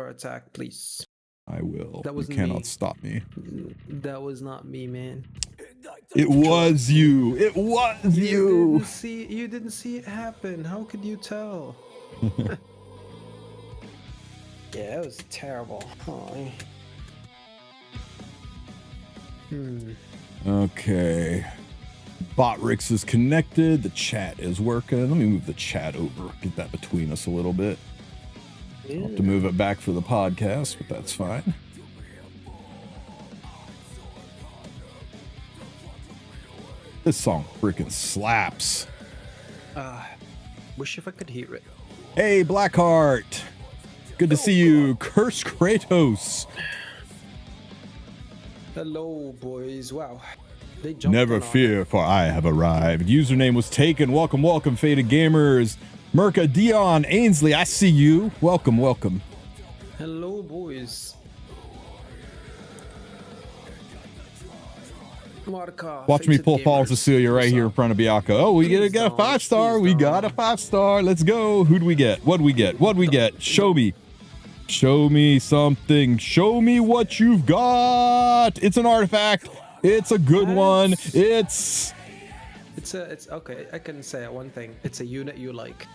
your attack, please. I will. That was you cannot me. stop me. That was not me, man. It was you. It was you. You didn't see it happen. How could you tell? Yeah, that was terrible. Oh. Okay. Botrix is connected. The chat is working. Let me move the chat over. Get that between us a little bit. I'll have to move it back for the podcast, but that's fine. This song freaking slaps. Wish if I could hear it. Hey, Blackheart. Good to see you. Curse Kratos. Hello, boys. Wow. They jumped Never fear, for I have arrived. Username was taken. Welcome, welcome, Faded Gamers. Merca, Dion, Ainsley, I see you. Welcome, welcome. Hello, boys. Marca, watch me pull Paul Cecilia right here in front of Bianca. Oh, we get a 5-star. We got a 5-star. Let's go. Who do we get? What do we get? What do we get? Show me. Show me something. Show me what you've got. It's an artifact. It's a good one. It's okay. I can say one thing. It's a unit you like.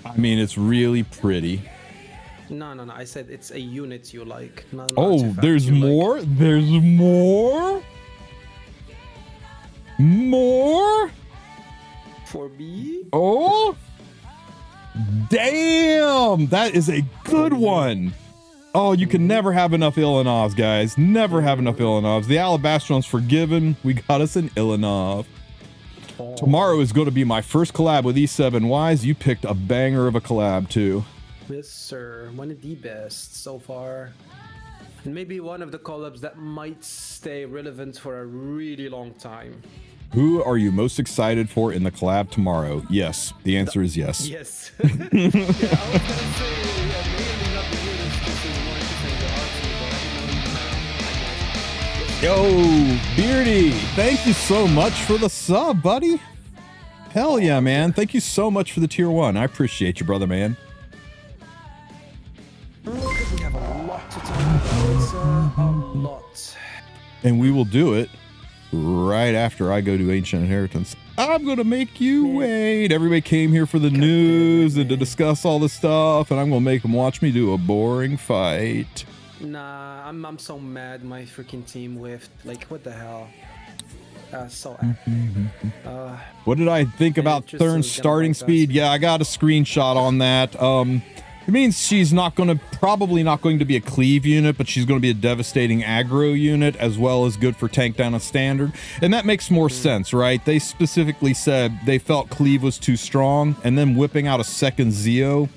I mean, it's really pretty. No. I said it's a unit you like. Not an oh, there's more? Like. There's more? More? For me? Oh? Damn! That is a good one. Oh, you can never have enough Illanovs, guys. Never have enough Illanovs. The Alabastron's forgiven. We got us an Illanov. Tomorrow is going to be my first collab with E7 Wise. You picked a banger of a collab, too. Yes, sir. One of the best so far. And maybe one of the collabs that might stay relevant for a really long time. Who are you most excited for in the collab tomorrow? Yes. The answer is yes. Yes. Yeah, I was going to say, mainly not the units, because we wanted to say the RC, but Yo, Beardy, thank you so much for the sub, buddy. Hell yeah, man. Thank you so much for the tier 1. I appreciate you, brother, man. We have a lot to talk about. It's a lot. And we will do it right after I go to Ancient Inheritance. I'm going to make you wait. Everybody came here for the news and to discuss all this stuff, and I'm going to make them watch me do a boring fight. Nah, I'm so mad my freaking team whiffed. Like, what the hell? What did I think about Fern's starting speed? Yeah, I got a screenshot on that. It means she's probably not going to be a cleave unit, but she's going to be a devastating aggro unit, as well as good for tank down a standard. And that makes more sense, right? They specifically said they felt cleave was too strong, and then whipping out a second Zeo.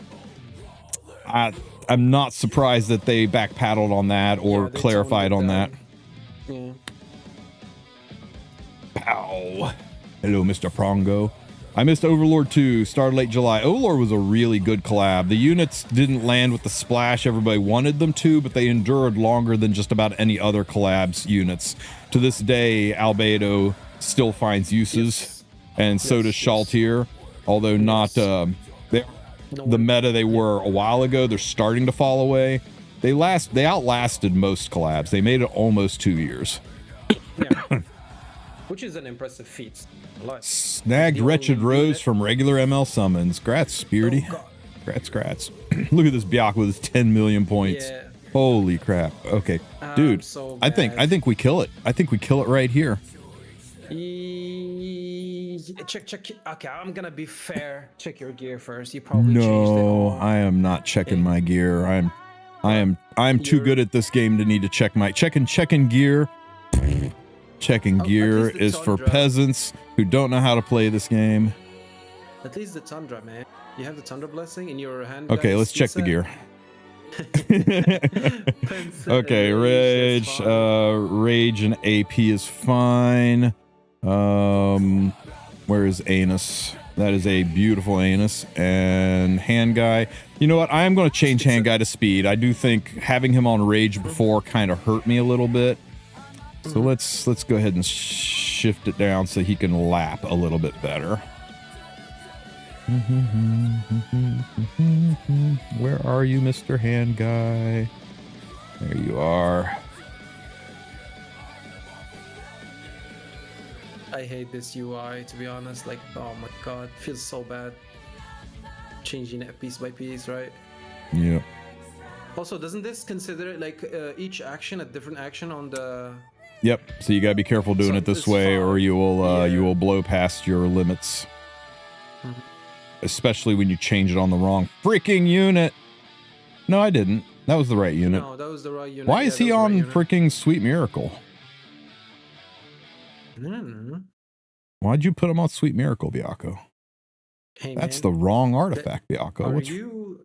I'm not surprised that they backpedaled on that or clarified on that. Yeah. Pow. Hello, Mr. Prongo. I missed Overlord 2, started late July. Overlord was a really good collab. The units didn't land with the splash everybody wanted them to, but they endured longer than just about any other collabs units. To this day, Albedo still finds uses, and so does Shaltir, although not the meta they were a while ago. They're starting to fall away. They outlasted most collabs. They made it almost 2 years. Yeah. Which is an impressive feat. Snagged Wretched Rose from regular ML summons. Grats, Beardy. Grats. Look at this Biak with his 10 million points. Yeah. Holy crap. Okay. Dude, so I think we kill it. I think we kill it right here. Check. Okay, I'm gonna be fair. Check your gear first. You probably changed it all. I am not checking my gear. I'm too good at this game to need to check my checking gear. Checking gear is for peasants who don't know how to play this game. At least the Tundra, man. You have the Tundra blessing in your hand. Okay, let's check the gear. Okay, rage and AP is fine. Where is Anus? That is a beautiful Anus. And hand guy. You know what? I am going to change hand guy to speed. I do think having him on rage before kind of hurt me a little bit. So let's go ahead and shift it down so he can lap a little bit better. Where are you, Mr. Hand Guy? There you are. I hate this UI, to be honest. Like, oh my god, feels so bad. Changing it piece by piece, right? Yeah. Also, doesn't this consider it like each action a different action on the... Yep. So you gotta be careful doing it this way, or you will blow past your limits. Mm-hmm. Especially when you change it on the wrong freaking unit. No, I didn't. That was the right unit. No, that was the right unit. Why is he on freaking Sweet Miracle? Why'd you put him on Sweet Miracle, Biako? Hey, that's the wrong artifact, Biako.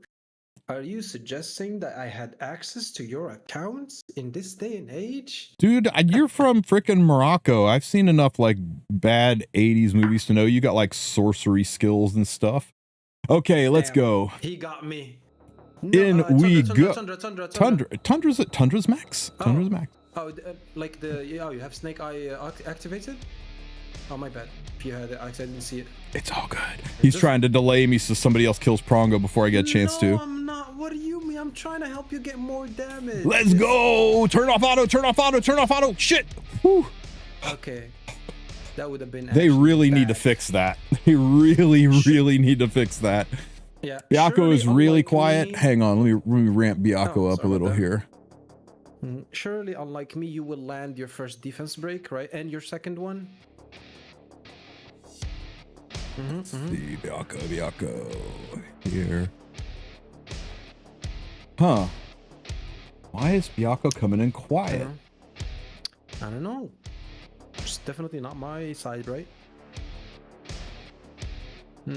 Are you suggesting that I had access to your accounts in this day and age? Dude, you're from freaking Morocco. I've seen enough like bad 80s movies to know you got like sorcery skills and stuff. Okay, let's go. He got me. No, we go. Tundra's max. Oh. Max. Oh, like you have Snake Eye activated? Oh, my bad. If you had it, I didn't see it. It's all good. He's trying to delay me so somebody else kills Prongo before I get a chance to. No, I'm not. What do you mean? I'm trying to help you get more damage. Let's go. Turn off auto. Turn off auto. Turn off auto. Shit. Whew. Okay. That would have been. They really need to fix that. They really need to fix that. Yeah. Biako is really quiet. Hang on. Let me ramp Biako up a little here. Surely, unlike me, you will land your first defense break, right? And your second one. See, Biako here. Huh. Why is Biako coming in quiet? I don't know. It's definitely not my side, right?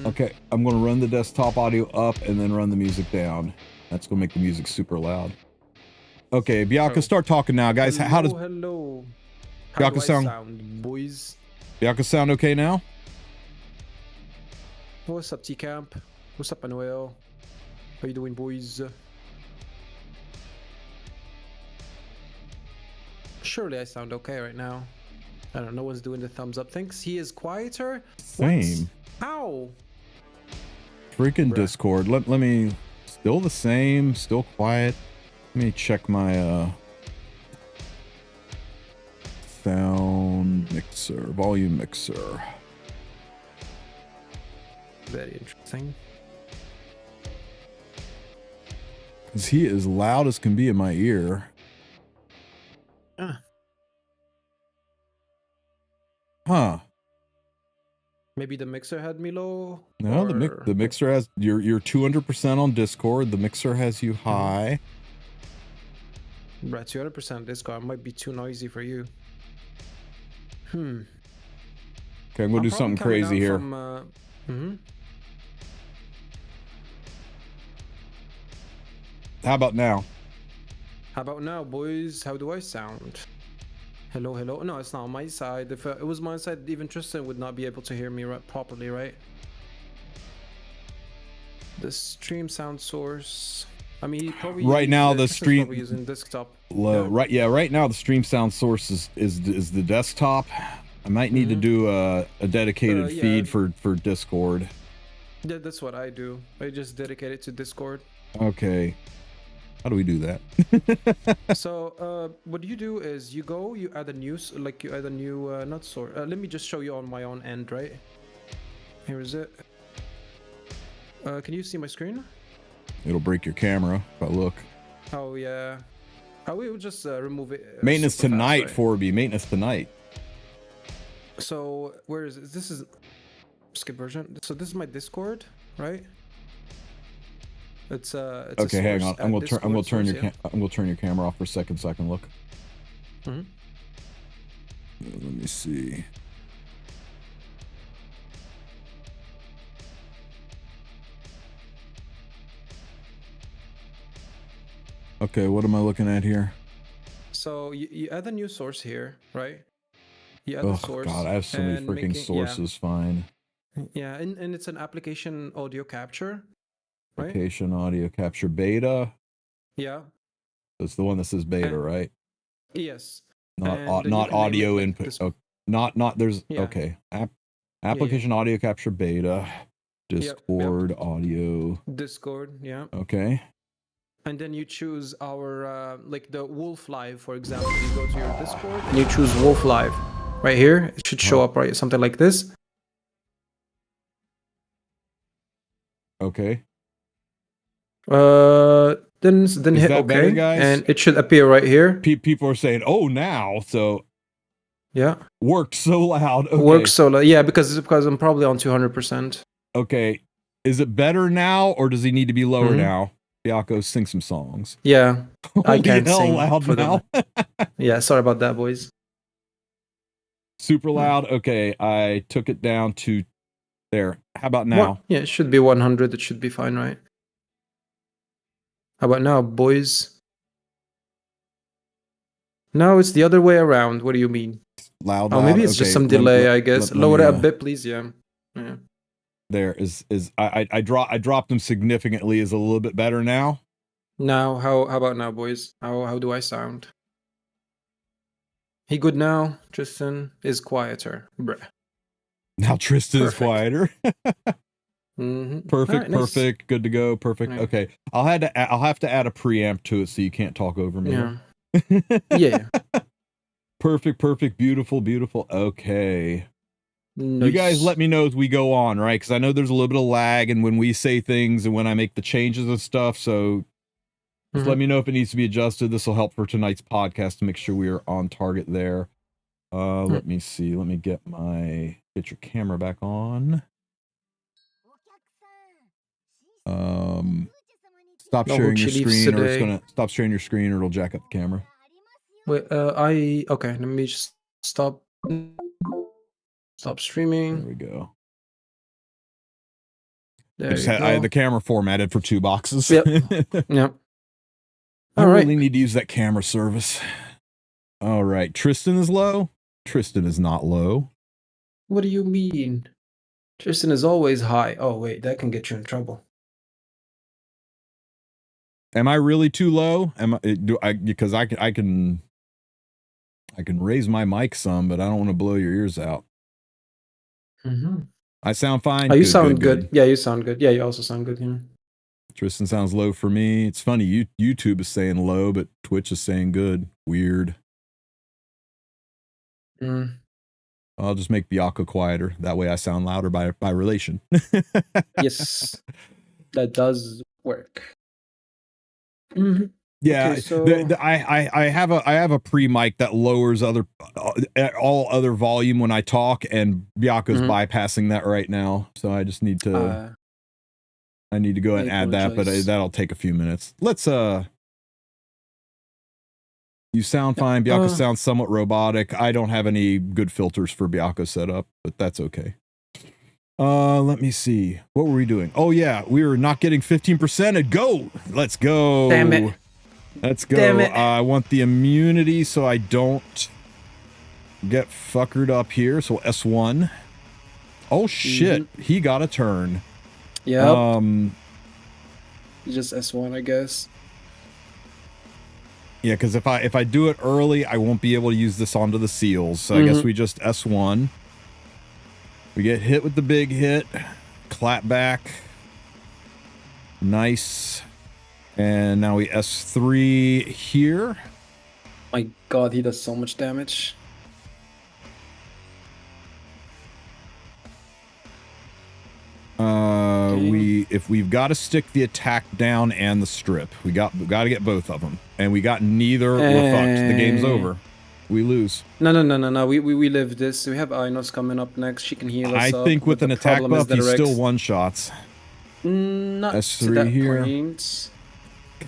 Okay, I'm going to run the desktop audio up and then run the music down. That's going to make the music super loud. Okay, Biako, start talking now, guys. How does Biako sound, boys? Biako sound okay now? What's up, T-Camp? What's up, Manuel? How you doing, boys? Surely I sound okay right now. I don't know. No one's doing the thumbs up. Thinks he is quieter? Same. What? How? Freaking Discord. Let me... Still the same. Still quiet. Let me check my sound mixer. Volume mixer. Very interesting. Because he is loud as can be in my ear. Huh. Maybe the mixer had me low? No, the mixer has... You're 200% on Discord. The mixer has you high. Right, 200% Discord might be too noisy for you. Okay, I'm going to do something crazy here. How about now? How about now, boys? How do I sound? Hello, hello. No, it's not on my side. If it was my side, even Tristen would not be able to hear me properly, right? The stream sound source. I mean, he probably right now the stream using desktop. Right now the stream sound source is the desktop. I might need to do a dedicated feed for Discord. Yeah, that's what I do. I just dedicate it to Discord. Okay. How do we do that? So what you do is you add a new not source. Let me just show you on my own end, right? Here is it. Can you see my screen? It'll break your camera if I look. Oh yeah. I will just remove it. Maintenance tonight, fast, right? 4B. Maintenance tonight. So where is it? This is skip version. So this is my Discord, right? It's okay. Hang on. I'm gonna turn your camera off for a second so I can look. Let me see. Okay, what am I looking at here? So you add a new source here, right? You add the source. God, I have so many freaking sources. Fine. Yeah, and it's an application audio capture. Right? Application audio capture beta. Yeah. It's the one that says beta, right? Yes. Not audio input. Oh, not there's okay. Application audio capture beta. Discord, audio. Discord, yeah. Okay. And then you choose our, like the Wulf Live, for example. You go to your Discord and you choose Wulf Live. Right here, it should show up, right? Something like this. Okay. Then Is hit that OK, better, guys? and it should appear right here. People are saying, "Oh, now." So yeah, worked so loud. Okay. Works so loud. Yeah, because I'm probably on 200%. Okay. Is it better now, or does he need to be lower now? Biako, sing some songs. Yeah, I can't sing loud for now. Yeah, sorry about that, boys. Super loud. Okay, I took it down to there. How about now? What? Yeah, it should be 100. It should be fine, right? How about now, boys? No, it's the other way around. What do you mean? Loud. Oh, maybe it's just some delay, I guess. Lower it a bit, please. Yeah. Yeah. There is I dropped them significantly. Is a little bit better now. Now, how about now, boys? How do I sound? He good now. Tristen is quieter. Bruh. Now Tristen is quieter. Perfect, right, nice. perfect, good to go, perfect. Right. Okay, I'll have to add a preamp to it so you can't talk over me. Yeah. Yeah. Perfect, beautiful, beautiful. Okay. Nice. You guys let me know as we go on, right? Because I know there's a little bit of lag and when we say things and when I make the changes and stuff. So just let me know if it needs to be adjusted. This will help for tonight's podcast to make sure we are on target there. Let me see. Let me get your camera back on. Stop sharing your screen, or it's gonna stop sharing your screen, or it'll jack up the camera. Wait, okay. Let me just stop streaming. There we go. There you go. I had the camera formatted for 2 boxes. Yep. Yep. I really need to use that camera service. All right, Tristen is low. Tristen is not low. What do you mean? Tristen is always high. Oh wait, that can get you in trouble. Am I really too low? Because I can raise my mic some, but I don't want to blow your ears out. I sound fine. Oh, you sound good. Yeah, you sound good. Yeah, you also sound good. Yeah. Tristen sounds low for me. It's funny. YouTube is saying low, but Twitch is saying good. Weird. I'll just make Biako quieter. That way I sound louder by relation. Yes, that does work. Yeah, okay, so I have a pre-mic that lowers all other volume when I talk, and Biako's bypassing that right now. So I just need to I need to go and add that, but that'll take a few minutes. Let's you sound fine. Biako sounds somewhat robotic. I don't have any good filters for Biako set up, but that's okay. Let me see. What were we doing? Oh yeah, we were not getting 15%. Go! Let's go. Damn it. Let's go. Damn it. I want the immunity so I don't get fuckered up here. So S1. Oh shit, he got a turn. Yeah. Just S1, I guess. Yeah, because if I do it early, I won't be able to use this onto the seals. So I guess we just S1. We get hit with the big hit. Clap back. Nice. And now we S3 here. My god, he does so much damage. If we've got to stick the attack down and the strip, we got to get both of them, and we got neither. We're fucked. The game's over. We lose. No. We live this. We have Inos coming up next. She can heal us. I think with an attack buff, he's still one shots. Not S3 to that here. Point.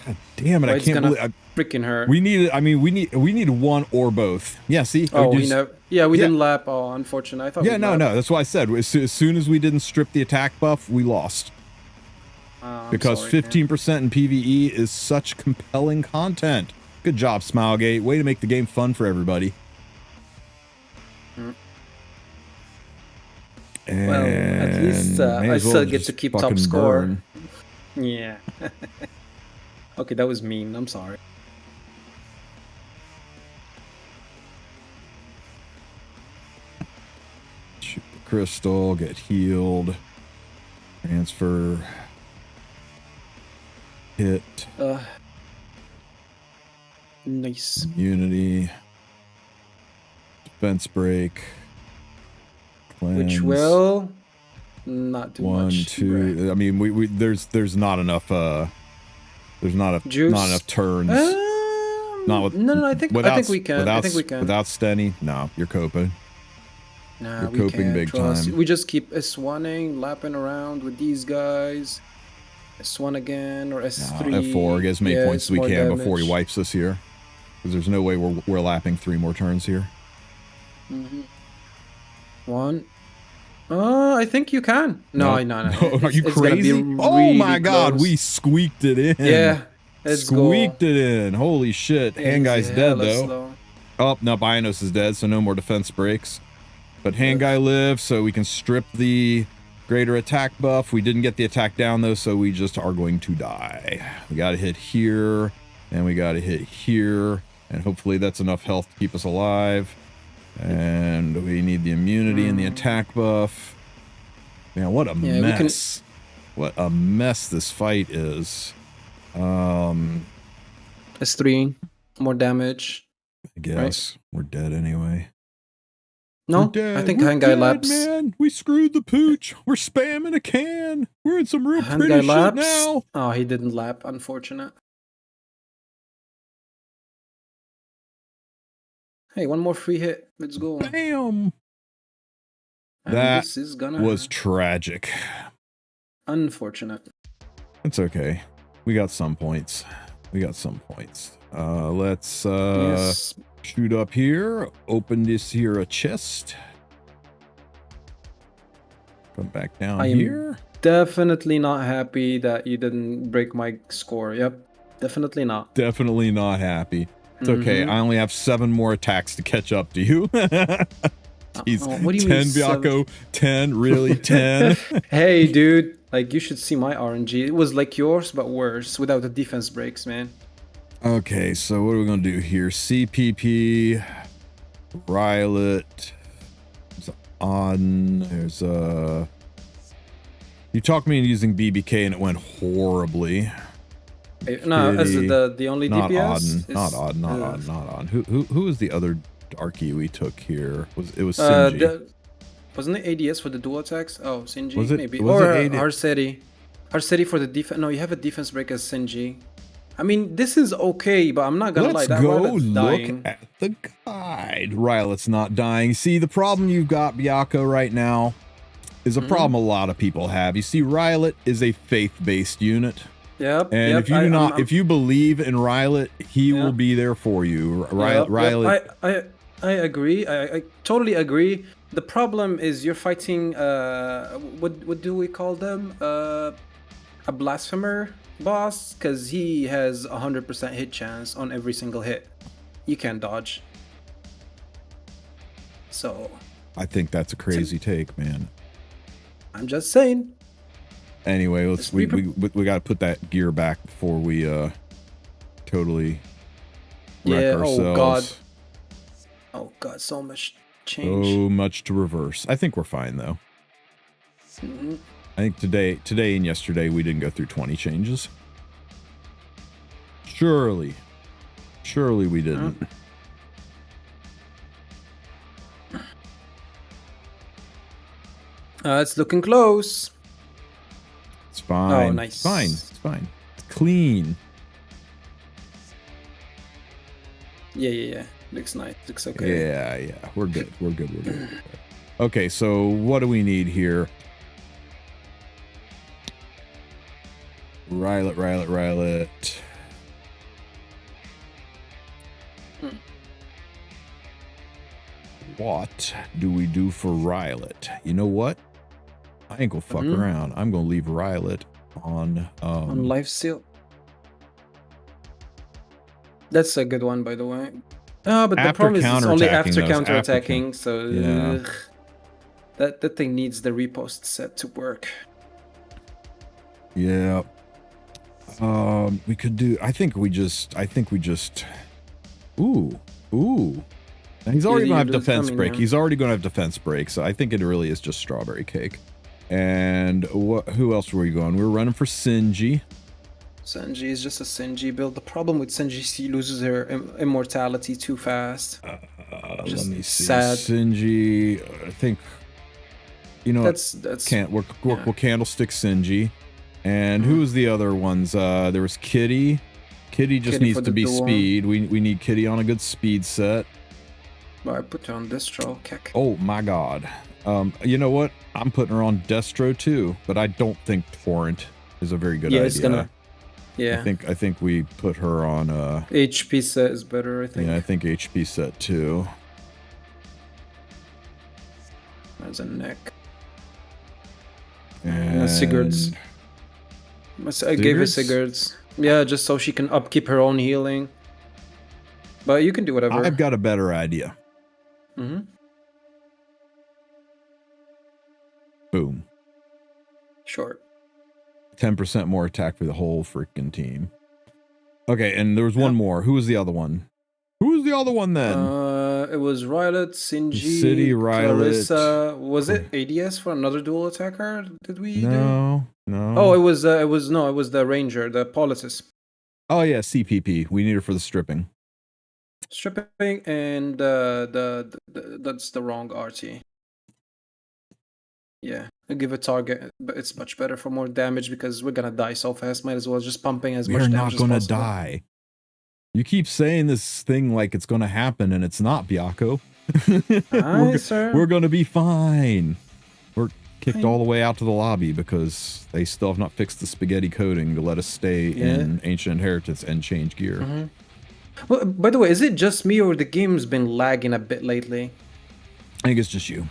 God damn it! I can't believe freaking hurt. We needed. I mean, we need one or both. Yeah. See. Oh, we didn't lap. Oh, unfortunate. I thought. Yeah. No. That's why I said as soon as we didn't strip the attack buff, we lost. Because 15% in PvE is such compelling content. Good job, Smilegate. Way to make the game fun for everybody. Well, at least I still get to keep top score. Burn. Yeah. Okay, that was mean. I'm sorry. Shoot the crystal, get healed. Transfer. Hit. Nice. Immunity. Defense break. Cleanse. Which will not do much. 1, 2. I mean, we there's not enough. There's not Juice. not enough turns. Not with, no. I think we can. I think we can. Without Stenny, no, you're coping. Nah, you're we coping can't, big trust. time. We just keep S1ing, lapping around with these guys. S1 again or S3. No, F4, get as many points as we can before he wipes us here. Because there's no way we're lapping 3 more turns here. 1. I think you can. No. Are you crazy? Oh my God, we squeaked it in. Yeah, let's squeaked it in. Holy shit. Hand guy's dead though. Slow. Oh, no, Bionos is dead, so no more defense breaks. But hand guy lives, so we can strip the greater attack buff. We didn't get the attack down though, so we just are going to die. We got to hit here, and we got to hit here, and hopefully that's enough health to keep us alive. And we need the immunity and the attack buff. Man, what a mess. What a mess this fight is. S3, more damage. I guess we're dead anyway. No, I think hand guy laps. Man, we screwed the pooch. We're spamming a can. We're in some real pretty shit now. Oh, he didn't lap. Unfortunate. Hey, one more free hit. Let's go. Bam. That was tragic. Unfortunate. It's okay. We got some points. Let's shoot up here. Open this here a chest. Come back down here. Definitely not happy that you didn't break my score. Yep. Definitely not. Definitely not happy. It's okay. I only have 7 more attacks to catch up to you. He's what do you 10, mean, Biako. 10, really? 10? Hey, dude. Like, you should see my RNG. It was like yours, but worse, without the defense breaks, man. Okay, so what are we going to do here? CPP, Rylet, there's you talked me into using BBK and it went horribly. No, as the only not DPS? Not Auden. Who was the other Darky we took here? It was Sinji. Wasn't it ADS for the dual attacks? Oh, Sinji, was it, maybe. Was or it Arceti. Arceti for the defense. No, you have a defense break as Sinji. I mean, this is okay, but I'm not gonna lie. Let's go look at the guide. Rylet's not dying. See, the problem you've got, Biako, right now is a problem a lot of people have. You see, Rylet is a faith-based unit. Yep. And if you if you believe in Rylet, he will be there for you. Rylet. I agree. I totally agree. The problem is you're fighting. What do we call them? A blasphemer boss, because he has 100% hit chance on every single hit. You can't dodge. So. I think that's a crazy take, man. I'm just saying. Anyway, we got to put that gear back before we totally wreck ourselves. Oh god, so much change. So much to reverse. I think we're fine though. I think today and yesterday we didn't go through 20 changes. Surely we didn't. It's looking close. It's fine. Oh, nice. It's fine. It's clean. Yeah. Looks nice. Looks okay. Yeah. We're good. Okay, so what do we need here? Rylet. What do we do for Rylet? You know what? I ain't gonna fuck around. I'm gonna leave Rylet on life seal. That's a good one, by the way. But the problem is it's only after counterattacking, so yeah. That thing needs the repost set to work. Yeah. We could do. I think we just. Ooh. Now he's already gonna have defense break. He's already gonna have defense break. So I think it really is just strawberry cake. And who else were we going? We were running for Sinji. Senji is just a Senji build. The problem with Senji, she loses her immortality too fast. Let me see. Sad. Sinji, I think. You know, that's we'll candlestick Sinji. And who was the other ones? There was Kitty. Kitty just needs to be speed. We need Kitty on a good speed set. Well, I put her on Destro. Keck. Oh my god. You know what? I'm putting her on Destro too, but I don't think Torrent is a very good idea. It's gonna. Yeah. I think we put her on HP set is better, I think. Yeah, I think HP set too. There's a neck. And Sigurd's. I gave her Sigurd's. Yeah, just so she can upkeep her own healing. But you can do whatever. I've got a better idea. Mm-hmm. Boom. Short. 10% more attack for the whole freaking team. Okay, and there was one more. Who was the other one? Who was the other one then? It was Rylet, Sinji, City, Rylet. Clarissa. Was it ADS for another dual attacker? Did we? No. Oh, it was the Ranger, the Politis. Oh yeah, CPP. We need her for the stripping. Stripping and that's the wrong RT. Yeah, I give a target, but it's much better for more damage because we're gonna die so fast. Might as well just pumping as much damage as possible. We're not gonna die. You keep saying this thing like it's gonna happen, and it's not, Biako. We're gonna be fine. We're kicked all the way out to the lobby because they still have not fixed the spaghetti coating to let us stay in Ancient Inheritance and change gear. Mm-hmm. Well, by the way, is it just me or the game's been lagging a bit lately? I think it's just you.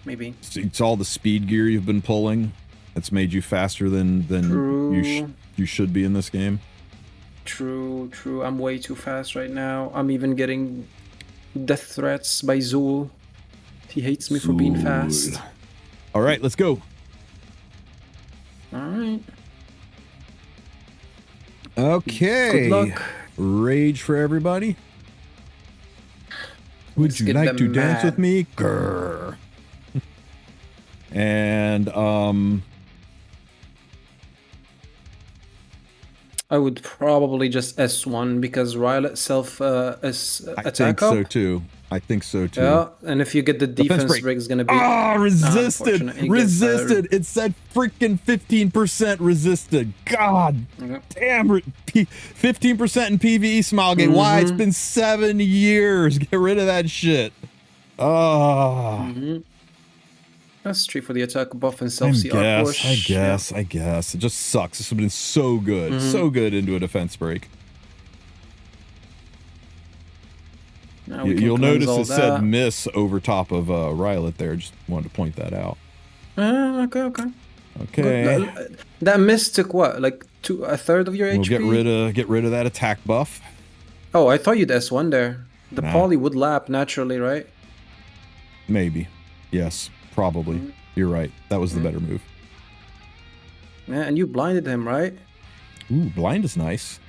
Maybe. It's all the speed gear you've been pulling that's made you faster than you should be in this game. True. I'm way too fast right now. I'm even getting death threats by Zul. He hates me for being fast. All right, let's go. All right. Okay. Good luck. Rage for everybody. Would you like to dance with me? Grr. And I would probably just S1 because Rylet self attack. I think so too. Yeah, and if you get the defense rig, is gonna be resisted. It said freaking 15% resisted. God damn it. 15% in PvE smile game. Why? It's been 7 years. Get rid of that shit. That's true for the attack buff and self CR push. I guess. It just sucks. This has been so good. So good into a defense break. You'll notice it said miss over top of Rylet there. Just wanted to point that out. Okay. Good. That miss took what? Like a third of your HP? Get rid of that attack buff. Oh, I thought you'd S1 there. The poly would lap naturally, right? Maybe. Yes, probably. You're right. That was the better move. Yeah, and you blinded him, right? Ooh, blind is nice.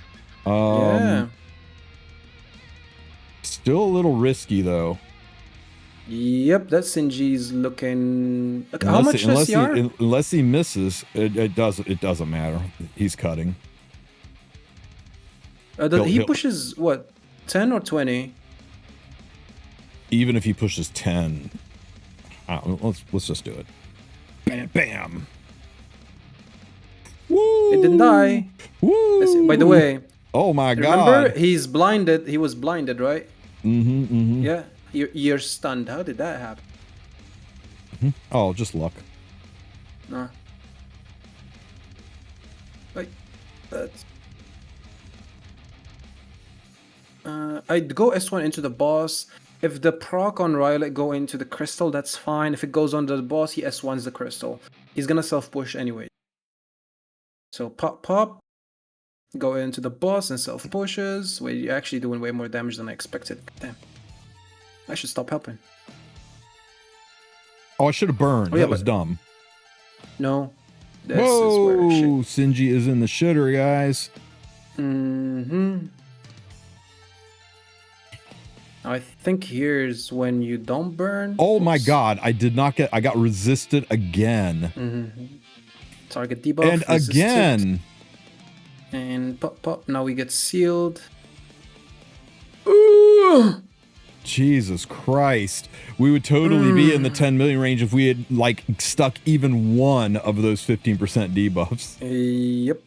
Yeah. Still a little risky though. Yep, that Sinji's looking. How much does he are? Unless he misses, it doesn't matter. He's cutting. He pushes what, 10 or 20? Even if he pushes 10, let's just do it. Bam, bam. Woo! It didn't die. Woo! By the way. Oh my God! Remember, he's blinded. He was blinded, right? Mm-hmm. Yeah, you're stunned. How did that happen? Oh, just luck. No. Like, that's. I'd go S1 into the boss. If the proc on Rylet go into the crystal, that's fine. If it goes under the boss, he S1s the crystal. He's gonna self-push anyway. So pop. Go into the boss and self-pushes. Wait, you're actually doing way more damage than I expected. Damn. I should stop helping. Oh, I should have burned. That was dumb. No. This is where Sinji is in the shitter, guys. I think here's when you don't burn. Oh my god, I got resisted again. Target debuff. And resisted, again. And pop. Now we get sealed. Ooh! Jesus Christ. We would totally be in the 10 million range if we had like stuck even one of those 15% debuffs. Yep.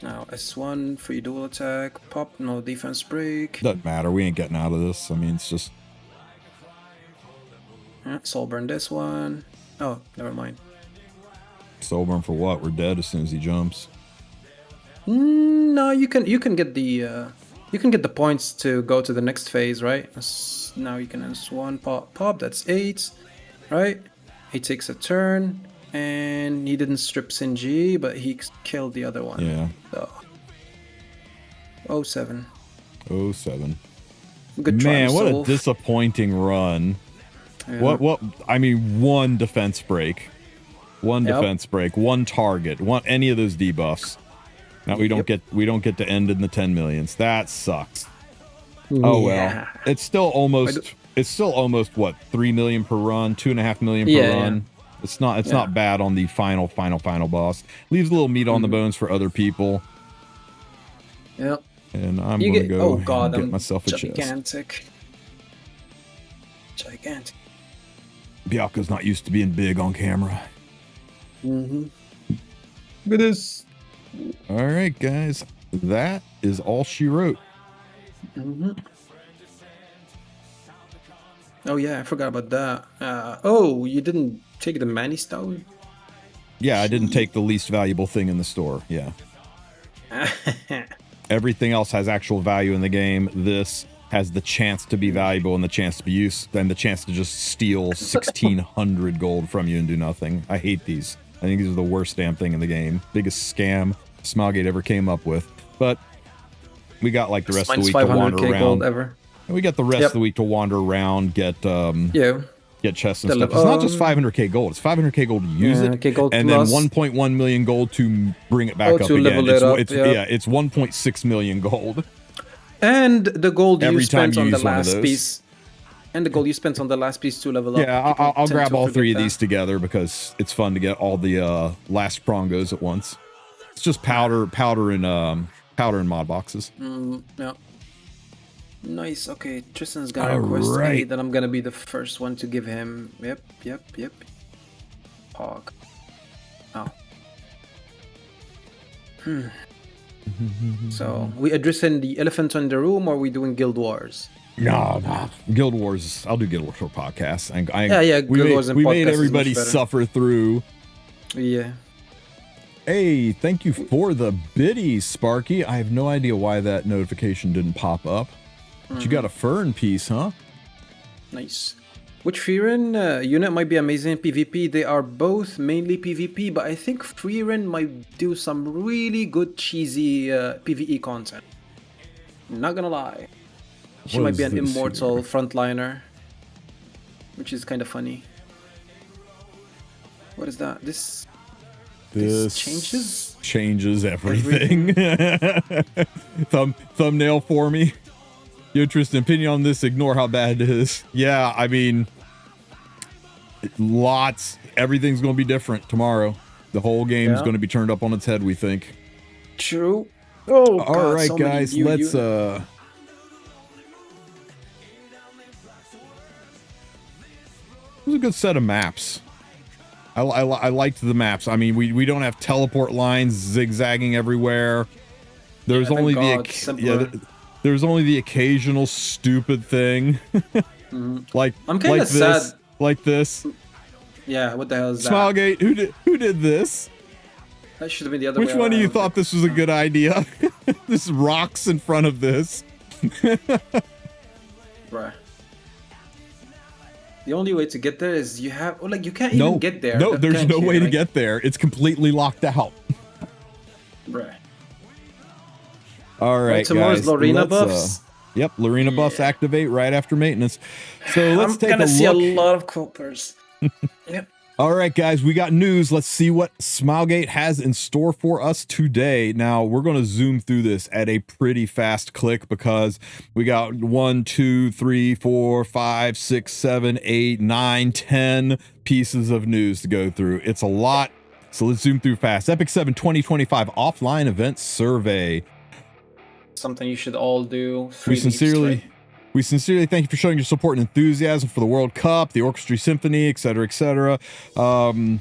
Now S1 free dual attack. Pop, no defense break. Doesn't matter. We ain't getting out of this. I mean, it's just... Soul burn this one. Oh, never mind. Soul burn for what? We're dead as soon as he jumps. No, you can get the points to go to the next phase, right? Now you can S1 pop. That's 8, right? He takes a turn, and he didn't strip Sinji, but he killed the other one. Yeah. So 07. 07. Good try, man, what Wulf. a disappointing run. Yeah. What I mean, one defense break. One defense break, one target, any of those debuffs. Now we don't get to end in the 10 millions. That sucks. Oh well. It's still almost what, 3 million per run, 2.5 million per run. It's not bad on the final boss. Leaves a little meat on the bones for other people. Yep. And I'm gonna go and get myself a gigantic. chest. Gigantic. Bianca's not used to being big on camera. Look at this. All right, guys. That is all she wrote. Oh yeah, I forgot about that. Oh, you didn't take the Mani Stone? Yeah, I didn't take the least valuable thing in the store. Yeah. Everything else has actual value in the game. This has the chance to be valuable and the chance to be used, and the chance to just steal 1,600 gold from you and do nothing. I hate these. I think these are the worst damn thing in the game. Biggest scam Smilegate ever came up with. But we got like the rest of the week to wander around. Gold ever. And we got the rest of the week to wander around, get chests and stuff. It's not just 500k gold. It's 500k gold to use it, and then 1.1 million gold to bring it back up again. It's 1.6 million gold. And the gold you spent on the last piece. And the gold you spent on the last piece to level up. Yeah, I'll grab all three of these together because it's fun to get all the last prongos at once. It's just powder and mod boxes. Yeah. Nice. Okay, Tristan's got a request A, then I'm gonna be the first one to give him. Yep. Hog. Oh. So, we addressing the elephant in the room, or are we doing Guild Wars? No. Guild Wars. I'll do Guild Wars for podcasts. Guild Wars and we podcasts made everybody suffer through. Yeah. Hey, thank you for the biddies, Sparky. I have no idea why that notification didn't pop up. But you got a Fern piece, huh? Nice. Which Frieren unit might be amazing in PvP? They are both mainly PvP, but I think Frieren might do some really good cheesy PvE content. Not gonna lie. She might be an immortal frontliner, which is kind of funny. What is that? This changes everything. Thumbnail for me. Your Tristen, opinion on this, ignore how bad it is. Yeah, I mean, everything's going to be different tomorrow. The whole game's going to be turned up on its head, we think. True. Oh, God, all right, guys, let's it was a good set of maps. I liked the maps. I mean, we don't have teleport lines zigzagging everywhere. There's only there's only the occasional stupid thing. like I'm kind of sad. Like this. Yeah, what the hell is that? Smilegate, who did this? That should have been the other way Which one of you thought this was a good idea? This rocks in front of this. Bruh. The only way to get there is you can't even get there. No, there's no way to get there. It's completely locked out. Bruh. All right, tomorrow's guys. Lorena buffs. Yep, Lorena buffs activate right after maintenance. So let's take a look. I'm gonna see a lot of Coopers. Yep. All right, guys, we got news. Let's see what Smilegate has in store for us today. Now, we're going to zoom through this at a pretty fast click because we got 1, 2, 3, 4, 5, 6, 7, 8, 9, 10 pieces of news to go through. It's a lot, so let's zoom through fast. Epic 7 2025 offline event survey. Something you should all do. We sincerely thank you for showing your support and enthusiasm for the World Cup, the Orchestra Symphony, etc., etc. To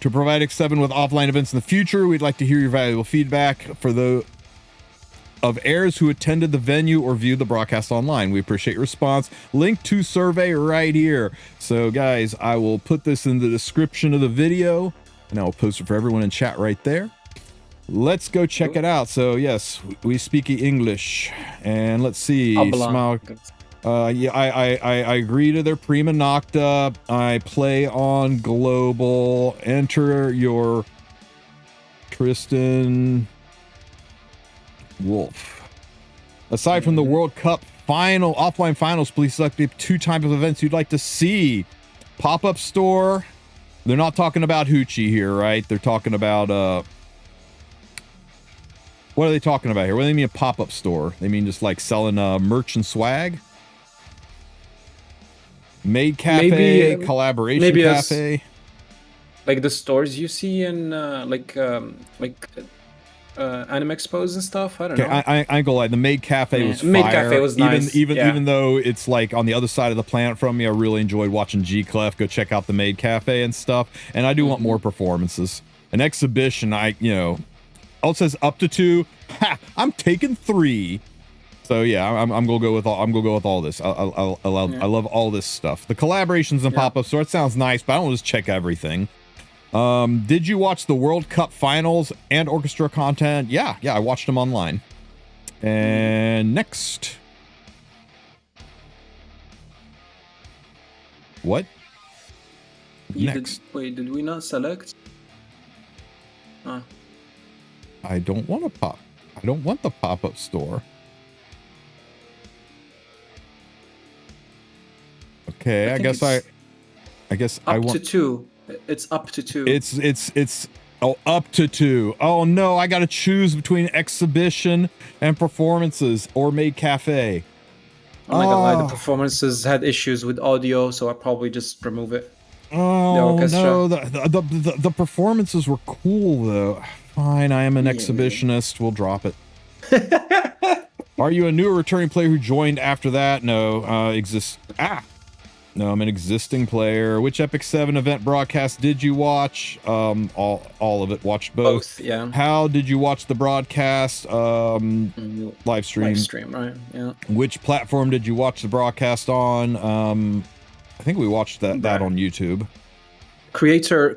provide X7 with offline events in the future, we'd like to hear your valuable feedback for the of heirs who attended the venue or viewed the broadcast online. We appreciate your response. Link to survey right here. So, guys, I will put this in the description of the video, and I'll post it for everyone in chat right there. Let's go check it out. So yes, we speak English, and let's see. Smile. Yeah, I agree to their prima nocta. I play on global. Enter your Tristen Wulf. Aside from the World Cup offline finals, please select the 2 types of events you'd like to see. Pop-up store. They're not talking about Hoochie here, right? They're talking about what are they talking about here? What do they mean a pop-up store? They mean just like selling merch and swag? Maid cafe, maybe, collaboration maybe cafe. Like the stores you see in anime expos and stuff. I don't know. I go like the Maid cafe was fire. Maid cafe was nice. Even though it's like on the other side of the planet from me, I really enjoyed watching G Clef go check out the Maid cafe and stuff. And I do want more performances. An exhibition, Oh, it says up to 2. Ha! I'm taking 3. So yeah, I'm gonna go with all. I'm gonna go with all this. I love all this stuff. The collaborations and pop-up store. It sounds nice, but I don't just check everything. Did you watch the World Cup finals and orchestra content? Yeah, I watched them online. And next, what? Next. Wait, did we not select? I don't want the pop-up store. Okay, I guess I want up to 2. It's up to 2. It's up to 2. Oh no, I got to choose between exhibition and performances or Maid cafe. I'm not gonna lie, the performances had issues with audio, so I probably just remove it. Oh no, the performances were cool though. Fine, I am an exhibitionist. We'll drop it. Are you a new or returning player who joined after that? No, no, I'm an existing player. Which Epic 7 event broadcast did you watch? All of it. Watched both. Yeah. How did you watch the broadcast? Live stream. Live stream, right? Yeah. Which platform did you watch the broadcast on? I think we watched that on YouTube. Creator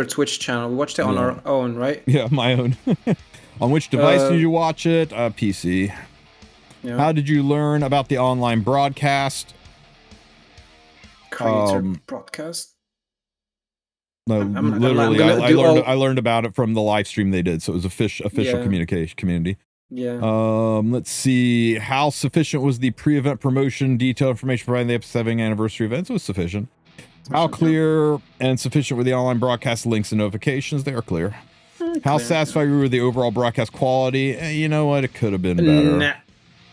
Twitch channel. We watched it on our own, right? Yeah, my own. On which device did you watch it? PC. Yeah. How did you learn about the online broadcast? Creator broadcast. No, literally, I learned about it from the live stream they did, so it was official communication community. Yeah. Let's see. How sufficient was the pre-event promotion, detailed information provided in the episode 7 anniversary events? It was sufficient. How clear and sufficient were the online broadcast links and notifications? They are clear. How satisfied were you with the overall broadcast quality? You know what? It could have been better.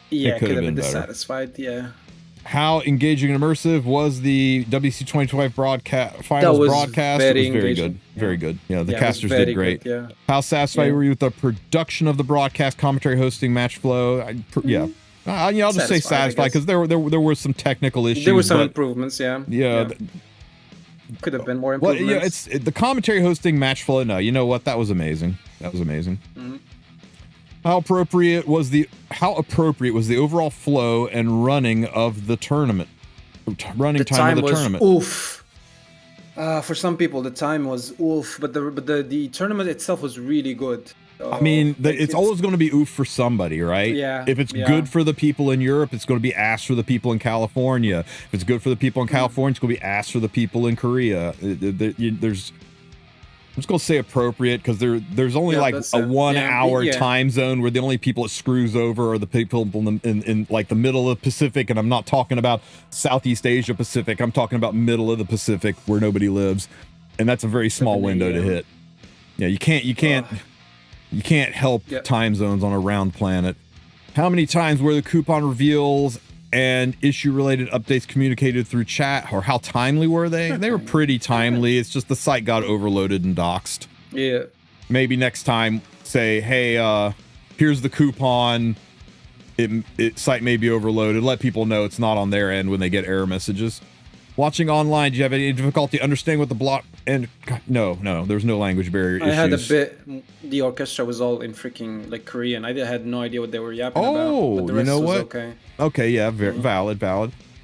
Yeah, it could have been dissatisfied. Yeah. How engaging and immersive was the WC 2025 finals broadcast? It was very good. Very good. Yeah, the casters did great. Good, yeah. How satisfied were you with the production of the broadcast, commentary, hosting, match flow? I'll just say satisfied because there were some technical issues. There were some improvements. Yeah. Could have been more improvements. Well, it's the commentary, hosting, match flow. No, you know what? That was amazing. Mm-hmm. How appropriate was the overall flow and running of the tournament? Time of the tournament. Oof. For some people, the time was oof, but the tournament itself was really good. I mean, it's always going to be oof for somebody, right? Yeah. If it's good for the people in Europe, it's going to be ass for the people in California. If it's good for the people in California, it's going to be ass for the people in Korea. I'm just gonna say appropriate because there's only like a 1 hour time zone where the only people it screws over are the people in like the middle of the Pacific, and I'm not talking about Southeast Asia Pacific. I'm talking about middle of the Pacific where nobody lives. and that's a very small window to hit. Yeah, you can't help time zones on a round planet. How many times were the coupon reveals and issue-related updates communicated through chat, or how timely were they? They were pretty timely. It's just the site got overloaded and doxed. Yeah. Maybe next time, say, hey, here's the coupon. Site may be overloaded. Let people know it's not on their end when they get error messages. Watching online, do you have any difficulty understanding what the block and no, there's no language barrier issues. I had a bit. The orchestra was all in freaking like Korean. I had no idea what they were yapping about. But the rest you know was what? Okay. Okay, yeah, valid.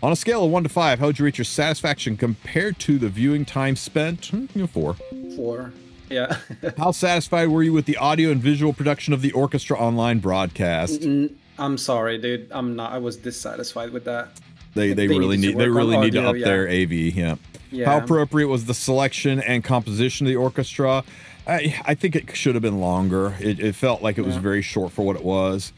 On a scale of 1 to 5, how would you rate your satisfaction compared to the viewing time spent? 4. 4. Yeah. How satisfied were you with the audio and visual production of the orchestra online broadcast? I'm sorry, dude. I'm not. I was dissatisfied with that. They really need to up their AV. Yeah. How appropriate was the selection and composition of the orchestra? I think it should have been longer. It felt like it was very short for what it was.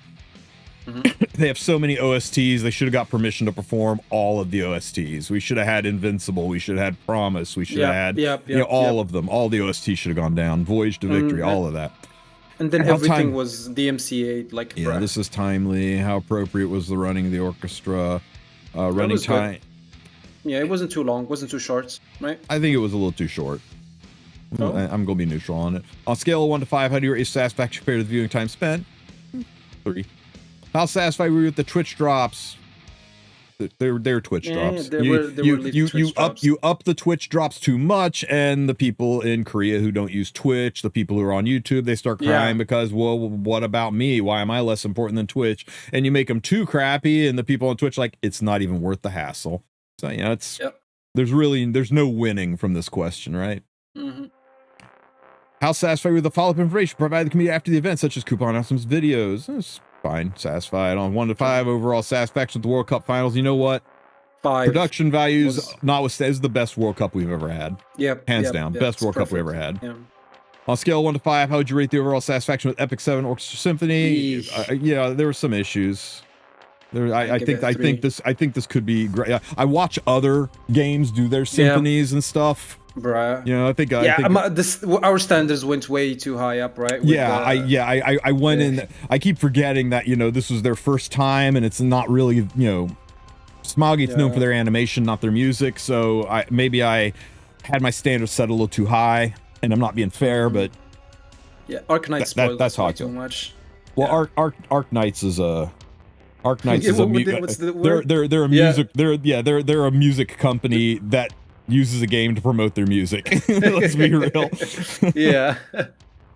They have so many OSTs. They should have got permission to perform all of the OSTs. We should have had Invincible. We should have had Promise. We should have had all of them. All the OSTs should have gone down. Voyage to Victory. All of that. And then everything was DMCA. Like this is timely. How appropriate was the running of the orchestra? Running time. Yeah, it wasn't too long. Wasn't too short, right? I think it was a little too short. Oh. I'm going to be neutral on it. On a scale of 1 to 5, how do you rate your satisfaction compared to the viewing time spent? 3. How satisfied were you with the Twitch drops? They're Twitch drops. You up the Twitch drops too much, and the people in Korea who don't use Twitch, the people who are on YouTube, they start crying because, well, what about me? Why am I less important than Twitch? And you make them too crappy, and the people on Twitch like, it's not even worth the hassle. So it's there's no winning from this question, right? How satisfied with the follow-up information provided the community after the event, such as coupon announcements, videos? It's fine. Satisfied. On 1 to 5, overall satisfaction with the World Cup finals. You know what? 5. Production values, notwithstanding, is the best World Cup we've ever had. Hands down. Best World Cup we ever had. On a scale of 1 to 5, how would you rate the overall satisfaction with Epic 7 Orchestra Symphony? There were some issues. I think this could be great. I watch other games do their symphonies and stuff. Bruh. I think our standards went way too high up, right? I went in. I keep forgetting that this was their first time, and it's not really Smoggy's known for their animation, not their music. So maybe I had my standards set a little too high, and I'm not being fair, but Arknights spoiled that's how I feel too much. Well, Arknights is a. Arknights is they're a music they're a music company that uses a game to promote their music. Let's be real.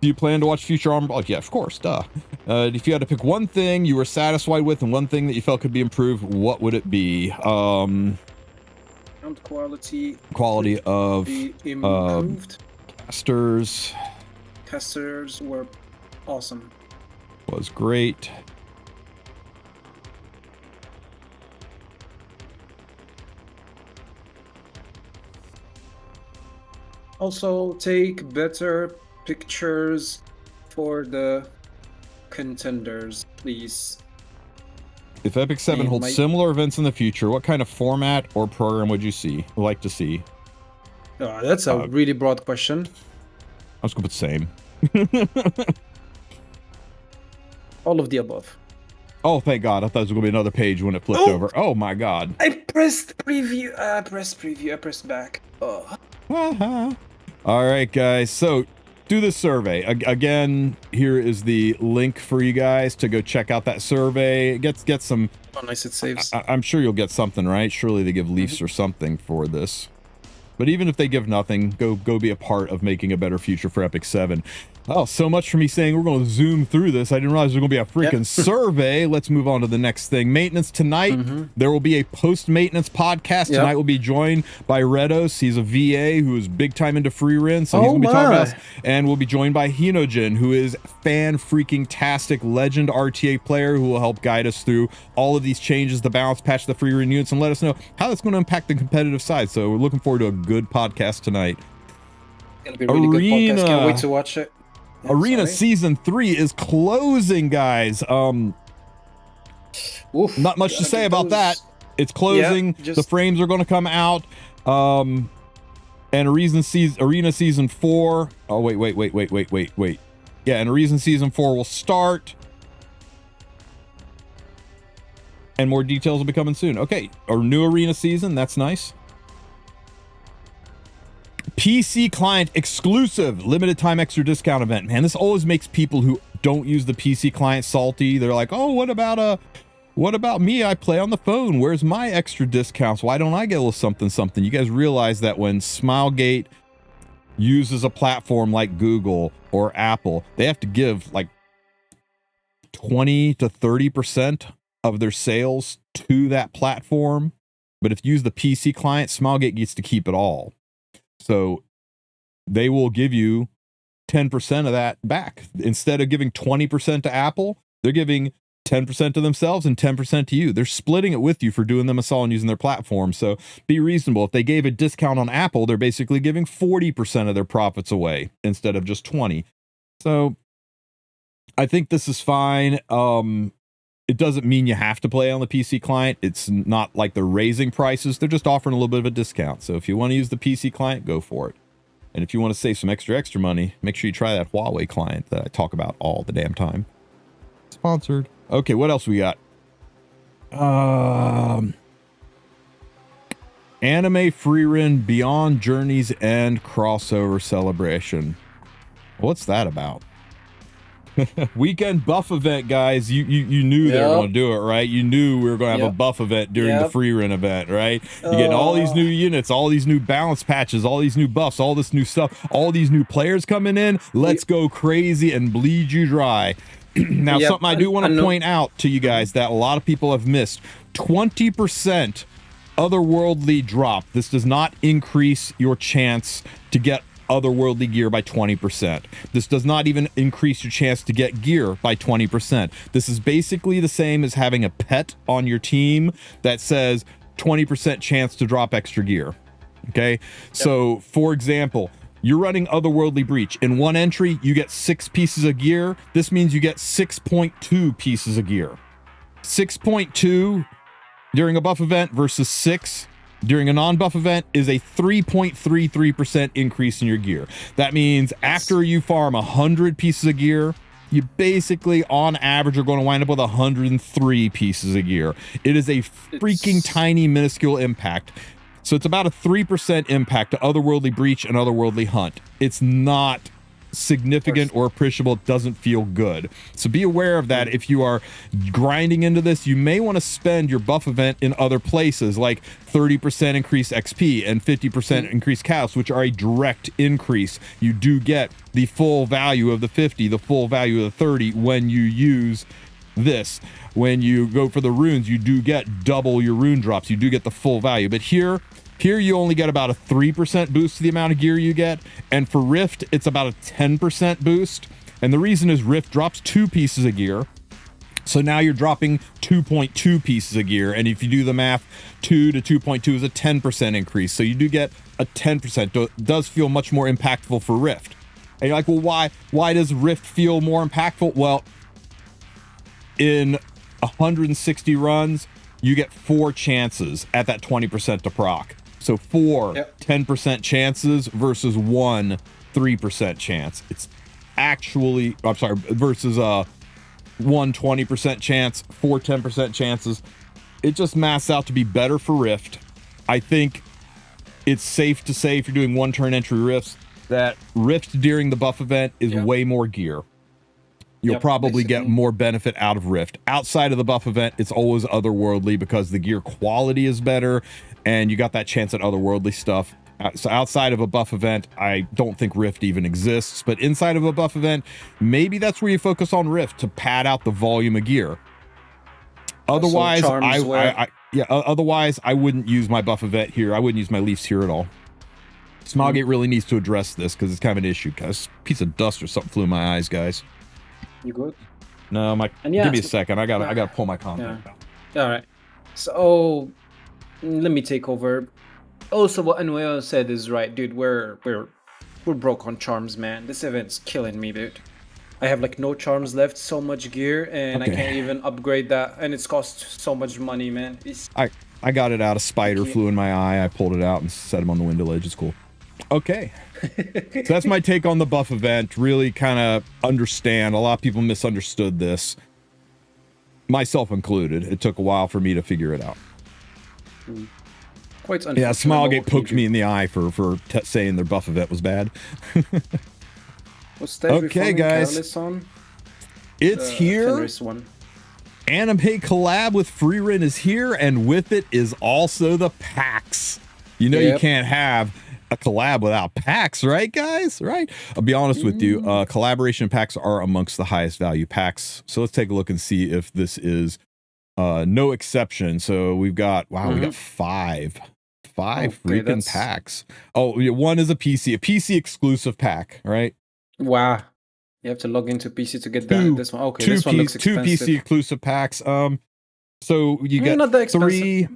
Do you plan to watch future Armor? Oh, yeah, of course, duh. If you had to pick one thing you were satisfied with and one thing that you felt could be improved, what would it be? Quality of improved. Casters were awesome. Was great. Also, take better pictures for the contenders, please. If Epic 7 holds similar events in the future, what kind of format or program would you like to see? That's a really broad question. I was going to put same. All of the above. Oh, thank God. I thought it was going to be another page when it flipped over. Oh, my God. I pressed preview. I pressed back. All right, guys. So do the survey. Again, here is the link for you guys to go check out that survey. Get some. Oh, nice. It saves. I'm sure you'll get something, right? Surely they give leafs or something for this. But even if they give nothing, go be a part of making a better future for Epic 7. Oh, so much for me saying we're going to zoom through this. I didn't realize there was going to be a freaking survey. Let's move on to the next thing. Maintenance tonight. There will be a post-maintenance podcast. Tonight we'll be joined by Redos. He's a VA who is big time into Frieren. So he's going to be talking about us. And we'll be joined by Hinogen, who is fan-freaking-tastic legend RTA player who will help guide us through all of these changes, the balance patch, the Frieren units, and let us know how that's going to impact the competitive side. So we're looking forward to a good podcast tonight. It's going to be a really good podcast. Can't wait to watch it. Arena Season 3 is closing, guys. Not much to say about that. It's closing. The frames are going to come out. And Arena Season 4. Oh, wait. Yeah, and Arena Season 4 will start. And more details will be coming soon. Okay, a new Arena Season. That's nice. PC client exclusive limited time extra discount event. Man, this always makes people who don't use the PC client salty. They're like, oh, what about me? I play on the phone. Where's my extra discounts? Why don't I get a little something? You guys realize that when Smilegate uses a platform like Google or Apple, they have to give like 20 to 30% of their sales to that platform. But if you use the PC client, Smilegate gets to keep it all. So they will give you 10% of that back. Instead of giving 20% to Apple, they're giving 10% to themselves and 10% to you. They're splitting it with you for doing them a solid and using their platform. So be reasonable. If they gave a discount on Apple, they're basically giving 40% of their profits away instead of just 20. So I think this is fine. It doesn't mean you have to play on the PC client. It's not like they're raising prices. They're just offering a little bit of a discount. So if you want to use the PC client, go for it. And if you want to save some extra money, make sure you try that Huawei client that I talk about all the damn time. Sponsored. Okay, what else we got? Anime Frieren Beyond Journey's End crossover celebration. What's that about? Weekend buff event, guys. You knew they were going to do it, right? You knew we were going to have a buff event during the Frieren event, right? You're getting all these new units, all these new balance patches, all these new buffs, all this new stuff, all these new players coming in. Let's go crazy and bleed you dry. Now, something I do want to point out to you guys that a lot of people have missed. 20% otherworldly drop. This does not increase your chance to get otherworldly gear by 20%. This does not even increase your chance to get gear by 20%. This is basically the same as having a pet on your team that says 20% chance to drop extra gear. Okay? So, for example, you're running Otherworldly Breach. In one entry, you get 6 pieces of gear. This means you get 6.2 pieces of gear. 6.2 during a buff event versus 6 during a non-buff event is a 3.33% increase in your gear. That means after you farm 100 pieces of gear, you basically, on average, are going to wind up with 103 pieces of gear. It is a freaking tiny, minuscule impact. So it's about a 3% impact to Otherworldly Breach and Otherworldly Hunt. It's not significant or appreciable. It doesn't feel good. So be aware of that. If you are grinding into this, you may want to spend your buff event in other places, like 30% increased XP and 50% increased cows, which are a direct increase. You do get the full value of the 50, the full value of the 30 when you use this. When you go for the runes, you do get double your rune drops. You do get the full value. But here you only get about a 3% boost to the amount of gear you get. And for Rift, it's about a 10% boost. And the reason is Rift drops 2 pieces of gear. So now you're dropping 2.2 pieces of gear. And if you do the math, 2 to 2.2 is a 10% increase. So you do get a 10%. It does feel much more impactful for Rift. And you're like, well, why does Rift feel more impactful? Well, in 160 runs, you get 4 chances at that 20% to proc. So 4 10% chances versus 1 3% chance. It's actually, I'm sorry, versus 1 20% chance, 4 10% chances. It just masks out to be better for Rift. I think it's safe to say, if you're doing 1-turn entry Rifts, that Rift during the buff event is way more gear. You'll probably get more benefit out of Rift. Outside of the buff event, it's always otherworldly because the gear quality is better and you got that chance at otherworldly stuff. So outside of a buff event, I don't think Rift even exists. But inside of a buff event, maybe that's where you focus on Rift to pad out the volume of gear. Otherwise, otherwise I wouldn't use my buff event here. I wouldn't use my Leafs here at all. Smilegate really needs to address this because it's kind of an issue. Because a piece of dust or something flew in my eyes, guys. You good? No, give me a second. I gotta pull my contact out. All right. So let me take over. Also, what Anuel said is right, dude. We're broke on charms, man. This event's killing me, dude. I have like no charms left, so much gear, and I can't even upgrade that, and it's cost so much money, man. I got it out. A spider flew in my eye. I pulled it out and set him on the window ledge. It's cool. Okay. So that's my take on the buff event. Really kind of understand. A lot of people misunderstood this, myself included. It took a while for me to figure it out. Quite yeah, Smilegate poked me in the eye for saying their buff event was bad. Okay, guys. It's here. Anime collab with Frieren is here, and with it is also the packs. You know, you can't have a collab without packs, right, guys? Right? I'll be honest with you. Collaboration packs are amongst the highest value packs. So let's take a look and see if this is no exception. So we've got, wow, we got five freaking packs. Oh, one is a PC exclusive pack, right? Wow. You have to log into PC to get this one. Okay, this one looks expensive. Two PC exclusive packs. So you get not that three.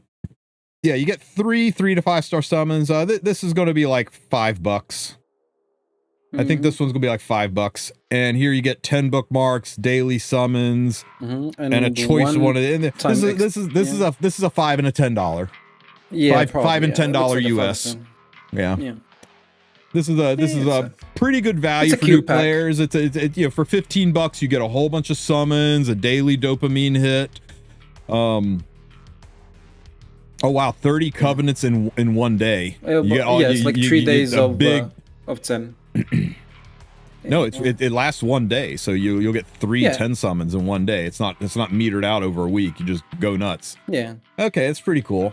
Yeah, you get 3 to 5 star summons. This is going to be like $5. I think this one's gonna be like $5. And here you get 10 bookmarks, daily summons, and a choice of one of the. This is a $5 and a $10. Yeah, $5 and $10 US. Yeah. This is a pretty good value for new players. It's you know, for $15 you get a whole bunch of summons, a daily dopamine hit. Oh wow, 30 covenants in one day. It's like 3 days of 10. No, it lasts 1 day, so you'll get 10 summons in 1 day. It's not metered out over a week. You just go nuts. Yeah. Okay, it's pretty cool.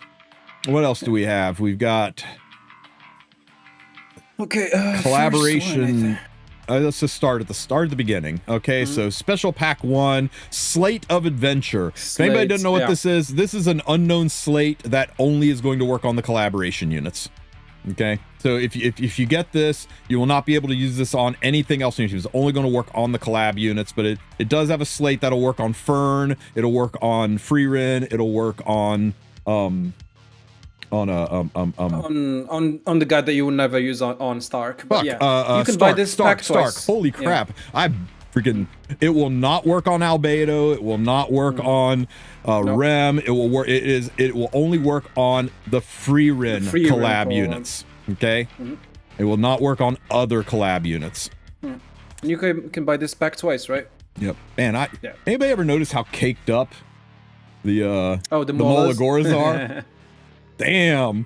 What else do we have? We've got collaboration. Let's just start at the beginning. Okay, so special pack 1, Slate of Adventure. If anybody doesn't know what this is an unknown slate that only is going to work on the collaboration units. Okay, so if you get this, you will not be able to use this on anything else in your team. It's only going to work on the collab units, but it does have a slate that'll work on Fern, it'll work on Frieren, it'll work on the guy that you would never use on Stark. But you can buy this pack twice. Holy crap! It will not work on Albedo. It will not work on Rem. It will work. It will only work on the Frieren collab units. Okay. It will not work on other collab units. You can buy this pack twice, right? Yep. Man, anybody ever notice how caked up the Molagoras are? Damn.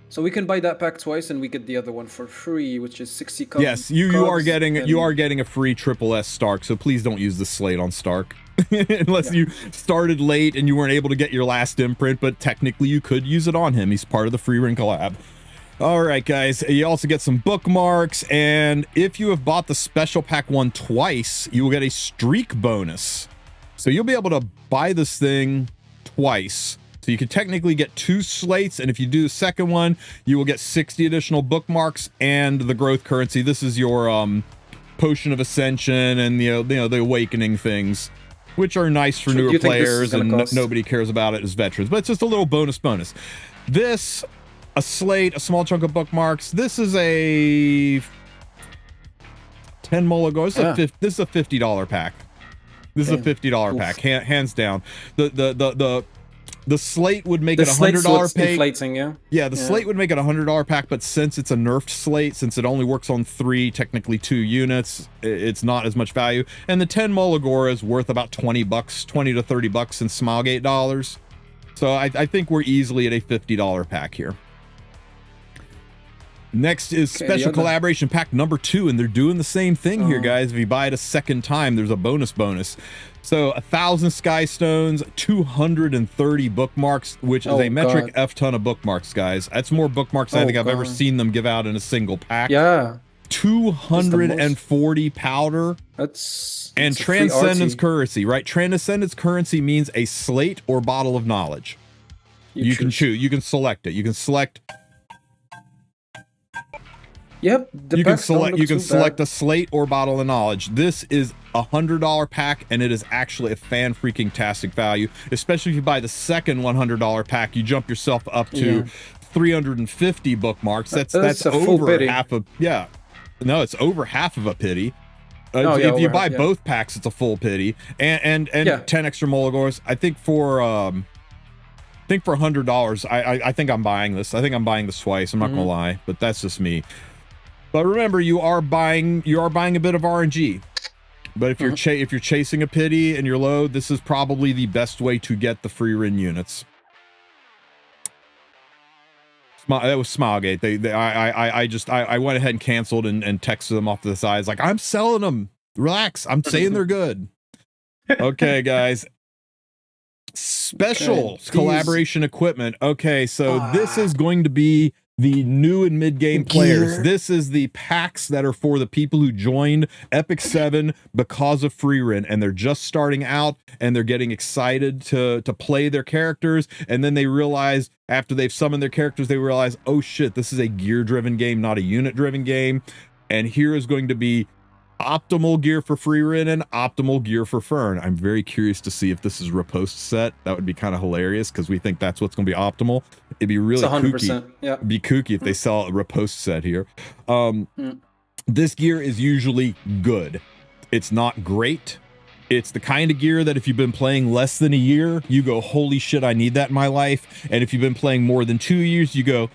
So we can buy that pack twice, and we get the other one for free, which is 60 cubs. Yes, you are getting a free triple S Stark. So please don't use the slate on Stark, unless you started late and you weren't able to get your last imprint. But technically, you could use it on him. He's part of the Frieren collab. All right, guys. You also get some bookmarks, and if you have bought the special pack 1 twice, you will get a streak bonus. So you'll be able to buy this thing twice. So you can technically get 2 slates, and if you do the second one, you will get 60 additional bookmarks and the growth currency. This is your potion of ascension and the awakening things, which are nice for newer players, and nobody cares about it as veterans. But it's just a little bonus. This, a slate, a small chunk of bookmarks. This is a 10 Molago. This is a $50 pack. This is a $50 pack, hands down. The slate would make it $100 pack. The slate would make it $100 pack, but since it's a nerfed slate, since it only works on 3, technically 2 units, it's not as much value. And the 10 Molagora is worth about $20, $20 to $30 in Smilegate dollars. So I think we're easily at a $50 pack here. Next is special collaboration pack number 2, and they're doing the same thing here, guys. If you buy it a second time, there's a bonus. So 1,000 Sky Stones, 230 bookmarks, which is a metric F ton of bookmarks, guys. That's more bookmarks than I think I've ever seen them give out in a single pack. Yeah. 240 powder. And Transcendence currency, right? Transcendence currency means a slate or bottle of knowledge. You can choose. You can select it. You can select. Yep. You can select a slate or bottle of knowledge. This is a $100 pack, and it is actually a fan-freaking-tastic value, especially if you buy the second $100 pack. You jump yourself up to 350 bookmarks. That's over half of it's over half of a pity. If you buy both packs, it's a full pity, and 10 extra Molagors. I think for think for $100, I think I'm buying this. I think I'm buying this twice. I'm not gonna lie, but that's just me. But remember, you are buying a bit of RNG. But if you're chasing a pity and you're low, this is probably the best way to get the Frieren units. That was Smilegate. I went ahead and canceled and texted them off to the sides like, I'm selling them. Relax. I'm saying they're good. Okay, guys. Special collaboration equipment. Okay, so this is going to be the new and mid-game players. This is the packs that are for the people who joined Epic 7 because of Frieren, and they're just starting out and they're getting excited to play their characters, and then they realize after they've summoned their characters, they realize, oh shit, this is a gear-driven game, not a unit-driven game. And here is going to be optimal gear for Frieren and optimal gear for Fern. I'm very curious to see if this is riposte set. That would be kind of hilarious because we think that's what's going to be optimal. It'd be really kooky. Yeah. It'd be kooky if they sell a riposte set here. This gear is usually good. It's not great. It's the kind of gear that if you've been playing less than a year, you go, holy shit, I need that in my life. And if you've been playing more than 2 years, you go,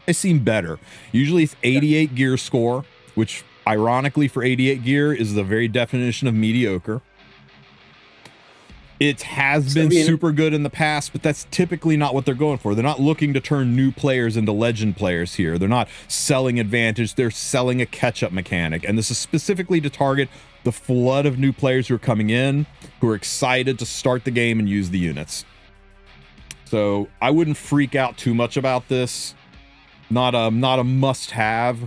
it seemed better. Usually it's 88 gear score, which ironically for 88 gear is the very definition of mediocre. It has been super good in the past, but that's typically not what they're going for. They're not looking to turn new players into legend players here. They're not selling advantage. They're selling a catch-up mechanic. And this is specifically to target the flood of new players who are coming in, who are excited to start the game and use the units. So I wouldn't freak out too much about this. Not a must-have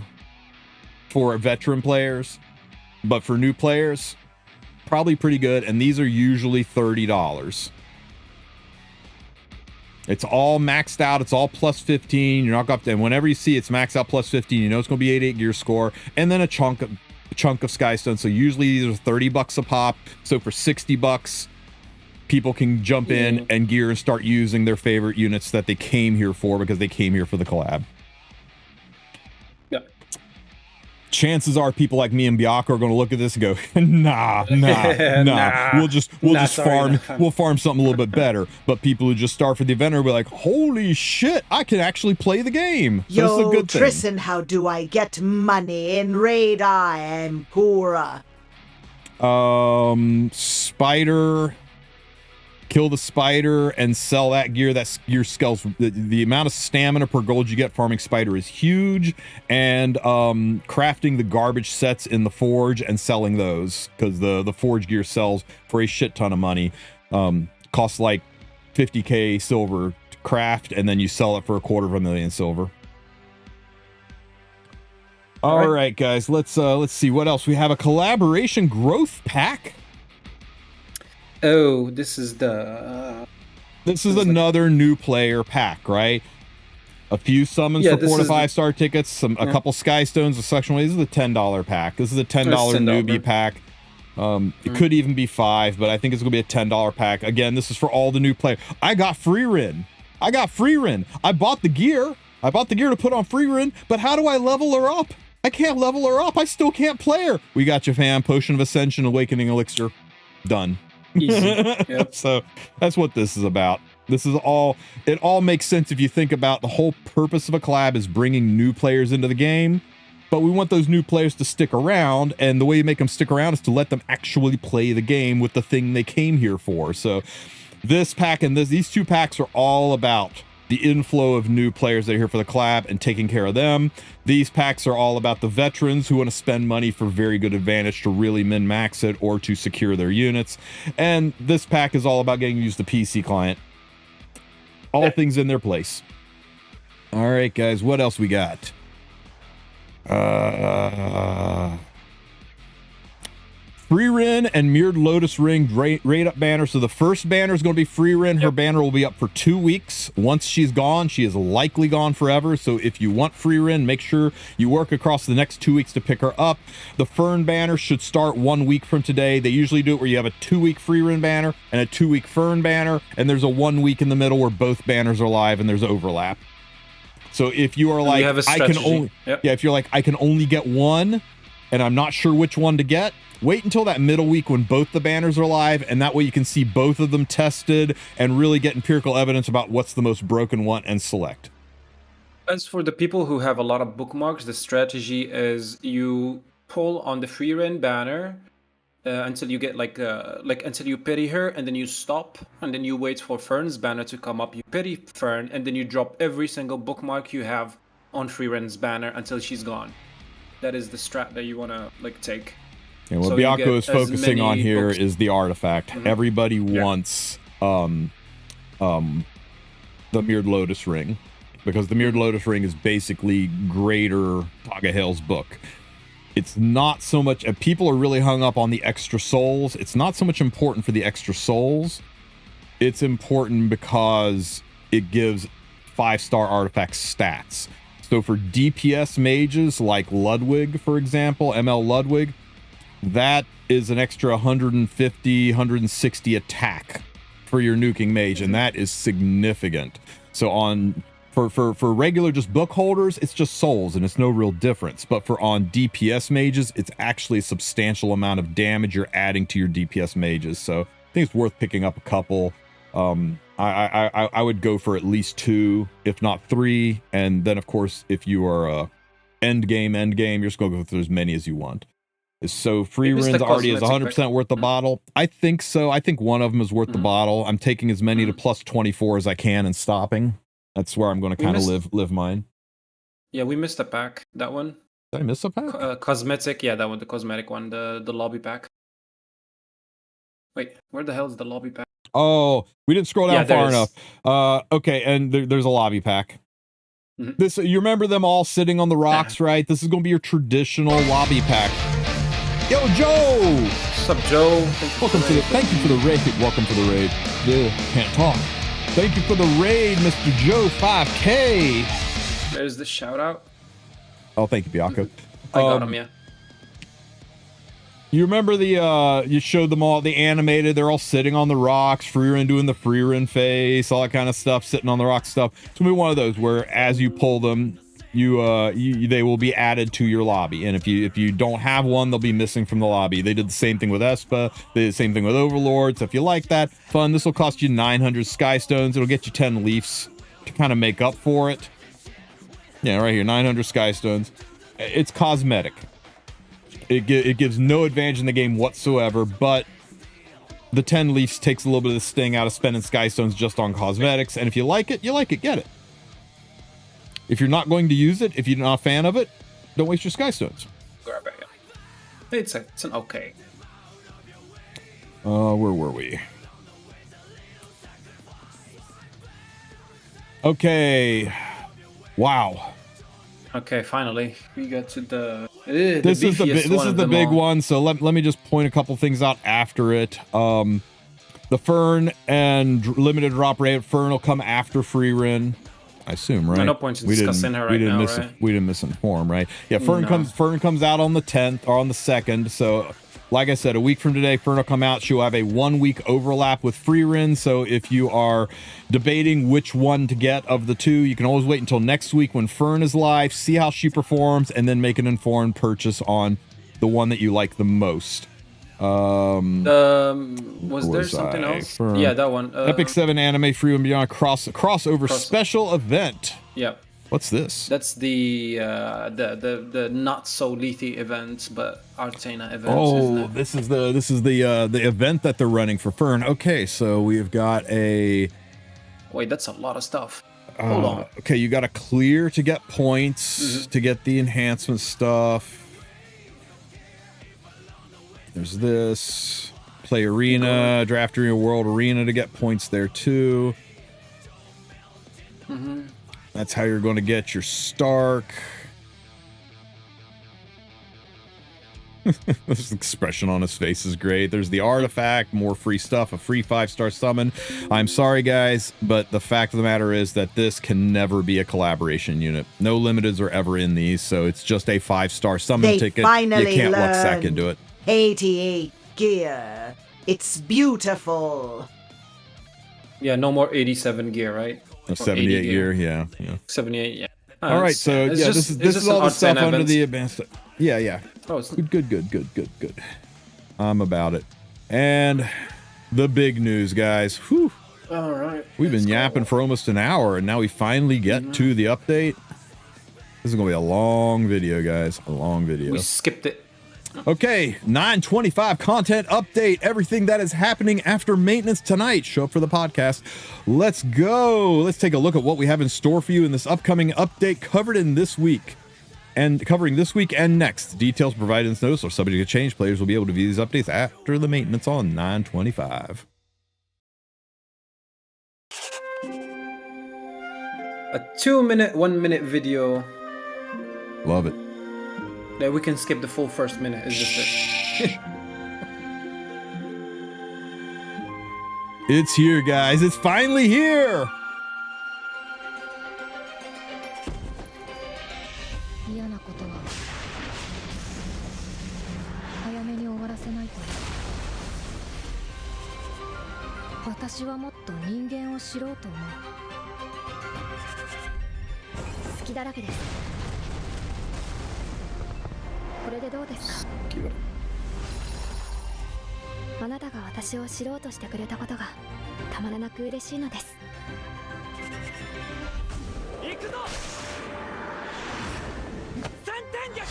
for veteran players, but for new players, probably pretty good. And these are usually $30. It's all maxed out. It's all plus 15. You're not up to, and whenever you see it's maxed out plus 15, you know it's going to be 88 gear score, and then a chunk of Skystone. So usually these are $30 a pop. So for $60, people can jump in and gear and start using their favorite units that they came here for because they came here for the collab. Chances are people like me and Bianca are going to look at this and go, nah. We'll farm something a little bit better. But people who just start for the event will be like, holy shit, I can actually play the game. So this is a good thing. Tristen, how do I get money in raid? I am poor. Spider. Kill the spider and sell that gear. That's your skills. The amount of stamina per gold you get farming spider is huge, and crafting the garbage sets in the forge and selling those, because the forge gear sells for a shit ton of money. Costs like 50k silver to craft, and then you sell it for $250,000 silver. All right, guys. Let's see what else we have. A collaboration growth pack. Oh, this is the... this is another new player pack, right? A few summons for 4 to 5 star tickets, a couple Skystones, a section. This is the $10 pack. This is a $10 newbie pack. It could even be 5, but I think it's going to be a $10 pack. Again, this is for all the new players. I got Frieren. I bought the gear. I bought the gear to put on Frieren, but how do I level her up? I can't level her up. I still can't play her. We got you, fam. Potion of Ascension, Awakening Elixir. Done. Easy. Yep. So that's what this is about. This is all, it all makes sense if you think about the whole purpose of a collab is bringing new players into the game, but we want those new players to stick around, and the way you make them stick around is to let them actually play the game with the thing they came here for. So this pack and these two packs are all about the inflow of new players that are here for the collab and taking care of them. These packs are all about the veterans who want to spend money for very good advantage to really min-max it or to secure their units. And this pack is all about getting used the PC client. All things in their place. All right, guys, what else we got? Frieren and Mirrored Lotus Ring raid up banner. So the first banner is going to be Frieren. Her banner will be up for 2 weeks. Once she's gone, she is likely gone forever. So if you want Frieren, make sure you work across the next 2 weeks to pick her up. The Fern banner should start 1 week from today. They usually do it where you have a 2-week Frieren banner and a 2-week Fern banner, and there's a 1 week in the middle where both banners are live and there's overlap. So if you are like, I can only, if you're like, I can only get one, and I'm not sure which one to get, wait until that middle week when both the banners are live, and that way you can see both of them tested and really get empirical evidence about what's the most broken one and select. As for the people who have a lot of bookmarks, the strategy is you pull on the Frieren banner until you get until you pity her, and then you stop, and then you wait for Fern's banner to come up. You pity Fern, and then you drop every single bookmark you have on Frieren's banner until she's gone. That is the strat that you want to take. And what Biako is focusing on here is the artifact. Everybody wants the Mirrored Lotus Ring, because the Mirrored Lotus Ring is basically greater Tagahel's book. It's not so much, people are really hung up on the extra souls. It's not so much important for the extra souls. It's important because it gives 5-star artifact stats. So for DPS mages like Ludwig, for example, ML Ludwig, that is an extra 150, 160 attack for your nuking mage, and that is significant. So on for regular just book holders, it's just souls and it's no real difference. But for on DPS mages, it's actually a substantial amount of damage you're adding to your DPS mages. So I think it's worth picking up a couple. I would go for at least 2, if not 3. And then, of course, if you are end game, you're just going to go through as many as you want. So Frieren's already is 100% worth the bottle. I think so. I think one of them is worth the bottle. I'm taking as many to plus 24 as I can and stopping. That's where I'm going to kind of live mine. Yeah, we missed a pack. That one. Did I miss a pack? Cosmetic. Yeah, that one, the cosmetic one, the lobby pack. Wait, where the hell is the lobby pack? Oh, we didn't scroll down far enough. Okay, and there's a lobby pack. This, you remember them all sitting on the rocks, right? This is going to be your traditional lobby pack. Yo, Joe! What's up, Joe? Thank you for the raid. Welcome to the raid. Can't talk. Thank you for the raid, Mr. Joe 5K. There's the shout out. Oh, thank you, Biako. I got him, yeah. You remember you showed them all, the animated, they're all sitting on the rocks, Frieren doing the Frieren face, all that kind of stuff, sitting on the rock stuff. It's going to be one of those where as you pull them, they will be added to your lobby. And if you don't have one, they'll be missing from the lobby. They did the same thing with Espa. They did the same thing with Overlord. So if you like that, fun. This will cost you 900 Sky Stones. It'll get you 10 Leafs to kind of make up for it. Yeah, right here, 900 Sky Stones. It's cosmetic. It gives no advantage in the game whatsoever, but the 10 Leafs takes a little bit of the sting out of spending Sky Stones just on cosmetics. And if you like it, get it. If you're not going to use it, if you're not a fan of it, don't waste your Sky Stones. Grab it, yeah. It's an okay. Where were we? Okay. Wow. Okay, finally we got to the. This is the big one. So let me just point a couple things out after it. The Fern and limited drop rate. Fern will come after Frieren, I assume, right? No point in discussing her right now, right? We didn't misinform, right? Yeah, Fern comes out on the 10th or on the 2nd. So, like I said, a week from today, Fern will come out. She'll have a 1-week overlap with Frieren. So if you are debating which one to get of the two, you can always wait until next week when Fern is live, see how she performs, and then make an informed purchase on the one that you like the most. Was there something else? Fern. Yeah, that one. Epic 7 Anime Free and Beyond crossover special event. Yeah. What's this? That's the not so Lethe event, but Artena event. Oh, isn't it? this is the event that they're running for Fern. Okay, so we've got a. Wait, that's a lot of stuff. Hold on. Okay, you got to clear to get points to get the enhancement stuff. There's this play arena, draft arena, world arena to get points there too. That's how you're going to get your Stark. This expression on his face is great. There's the artifact, more free stuff, a free 5-star summon. I'm sorry, guys, but the fact of the matter is that this can never be a collaboration unit. No limiteds are ever in these, so it's just a 5-star summon ticket. You can't luck sack into it. 88 gear. It's beautiful. Yeah, no more 87 gear, right? 78 gear, yeah. 78, yeah. All right, so yeah, this is all the stuff under the advanced. Yeah. Oh, it's Good. I'm about it. And the big news, guys. Whew. all right. We've been yapping for almost an hour, and now we finally get to the update. This is going to be a long video, guys. A long video. We skipped it. Okay, 9:25 content update. Everything that is happening after maintenance tonight. Show up for the podcast. Let's go. Let's take a look at what we have in store for you in this upcoming update covering this week and next. Details provided in this notice are subject to change. Players will be able to view these updates after the maintenance on 9/25. A 2-minute, 1-minute video. Love it. That we can skip the full first minute. Is just it. It's here, guys. It's finally here. 嫌なことは早めに終わらせないと。私はもっと人間を知ろうと思う。好きだらけです。これでどうですか？あなたが私を知ろうとしてくれたことがたまらなく嬉しいのです。行くぞ！三点逆！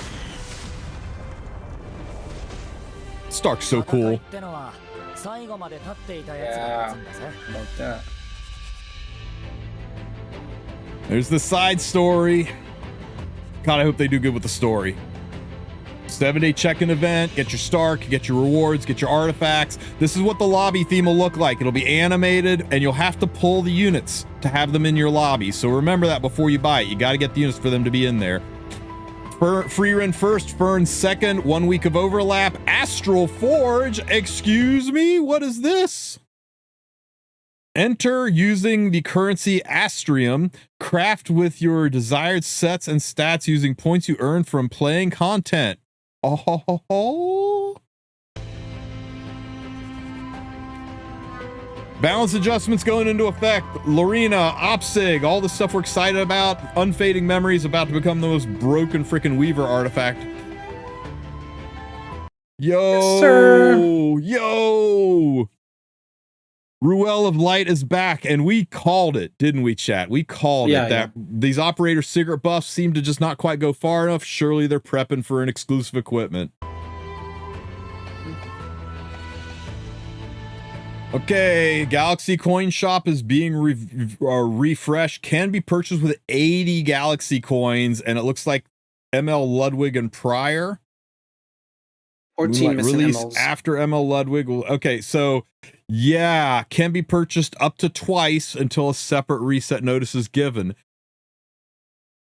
Stark's so cool. 最後まで立っていた Yeah, about that. There's the side story. God, I hope they do good with the story. 7-day check-in event, get your Stark, get your rewards, get your artifacts. This is what the lobby theme will look like. It'll be animated, and you'll have to pull the units to have them in your lobby. So remember that before you buy it. You got to get the units for them to be in there. Frieren first, Fern second, 1 week of overlap. Astral Forge, excuse me, what is this? Enter using the currency Astrium. Craft with your desired sets and stats using points you earn from playing content. Oh. Balance adjustments going into effect. Lorena, Opsig, all the stuff we're excited about. Unfading Memories about to become the most broken freaking Weaver artifact. Yo, Yes, sir. Yo. Ruel of Light is back, and we called it, didn't we, chat? We called it that these operator cigarette buffs seem to just not quite go far enough. Surely they're prepping for an exclusive equipment. Okay, Galaxy Coin Shop is being refreshed. Can be purchased with 80 Galaxy coins, and it looks like ML Ludwig and Pryor. 14 missing release MLs. after ML Ludwig. Okay, so yeah, can be purchased up to twice until a separate reset notice is given.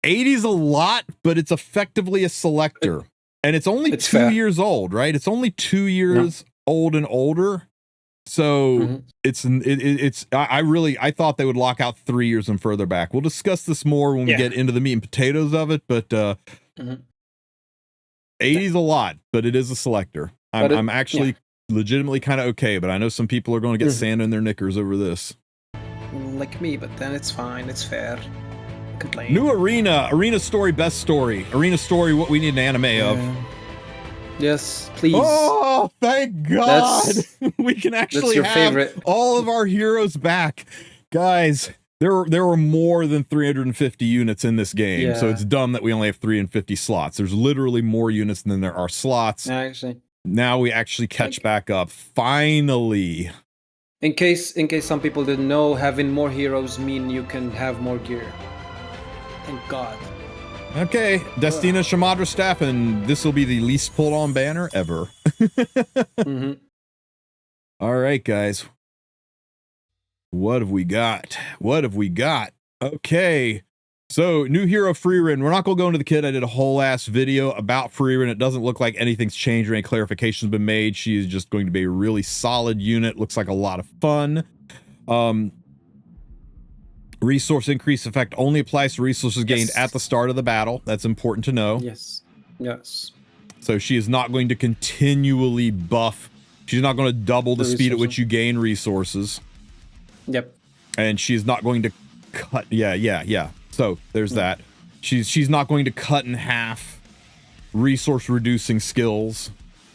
80 is a lot, but it's effectively a selector, and it's only 2 years old, right? It's only 2 years old and older. So I thought they would lock out 3 years and further back. We'll discuss this more when we get into the meat and potatoes of it, but 80 is a lot, but it is a selector. I'm actually legitimately kind of okay, but I know some people are going to get sand in their knickers over this. Like me, but then it's fine. It's fair. Complain. New arena story, best story. Arena story, what we need an anime of. Yes, please. Oh, thank God. We can actually have favorite. all of our heroes back. Guys, there were more than 350 units in this game, so it's dumb that we only have 350 slots. There's literally more units than there are slots. Actually. Now we actually catch back up. Finally. In case some people didn't know, having more heroes mean you can have more gear. Thank God. Okay, Destina Shamadra staff, and this will be the least pulled on banner ever. All right, guys. What have we got? Okay. So, new hero Frieren. We're not going to go into the kit. I did a whole ass video about Frieren. It doesn't look like anything's changed or any clarifications been made. She is just going to be a really solid unit. Looks like a lot of fun. Resource increase effect only applies to resources gained at the start of the battle. That's important to know. Yes. So she is not going to continually buff. She's not going to double the speed at which you gain resources. Yep. And she's not going to cut. Yeah. So there's that. She's not going to cut in half resource reducing skills.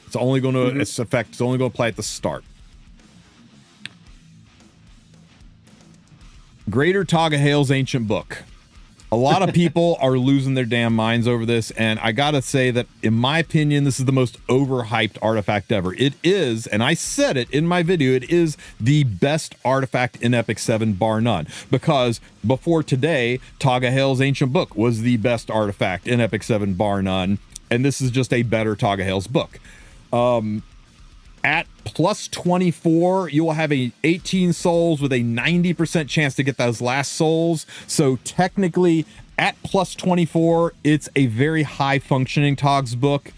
It's only going to its effect is only going to apply at the start. Greater Taga Hale's Ancient Book. A lot of people are losing their damn minds over this, and I gotta say that, in my opinion, this is the most overhyped artifact ever. It is, and I said it in my video, it is the best artifact in Epic 7, bar none. Because before today, Taga Hale's Ancient Book was the best artifact in Epic 7, bar none, and this is just a better Taga Hale's Book. At plus 24, you will have a 18 souls with a 90% chance to get those last souls. So technically, at plus 24, it's a very high functioning Tog's book.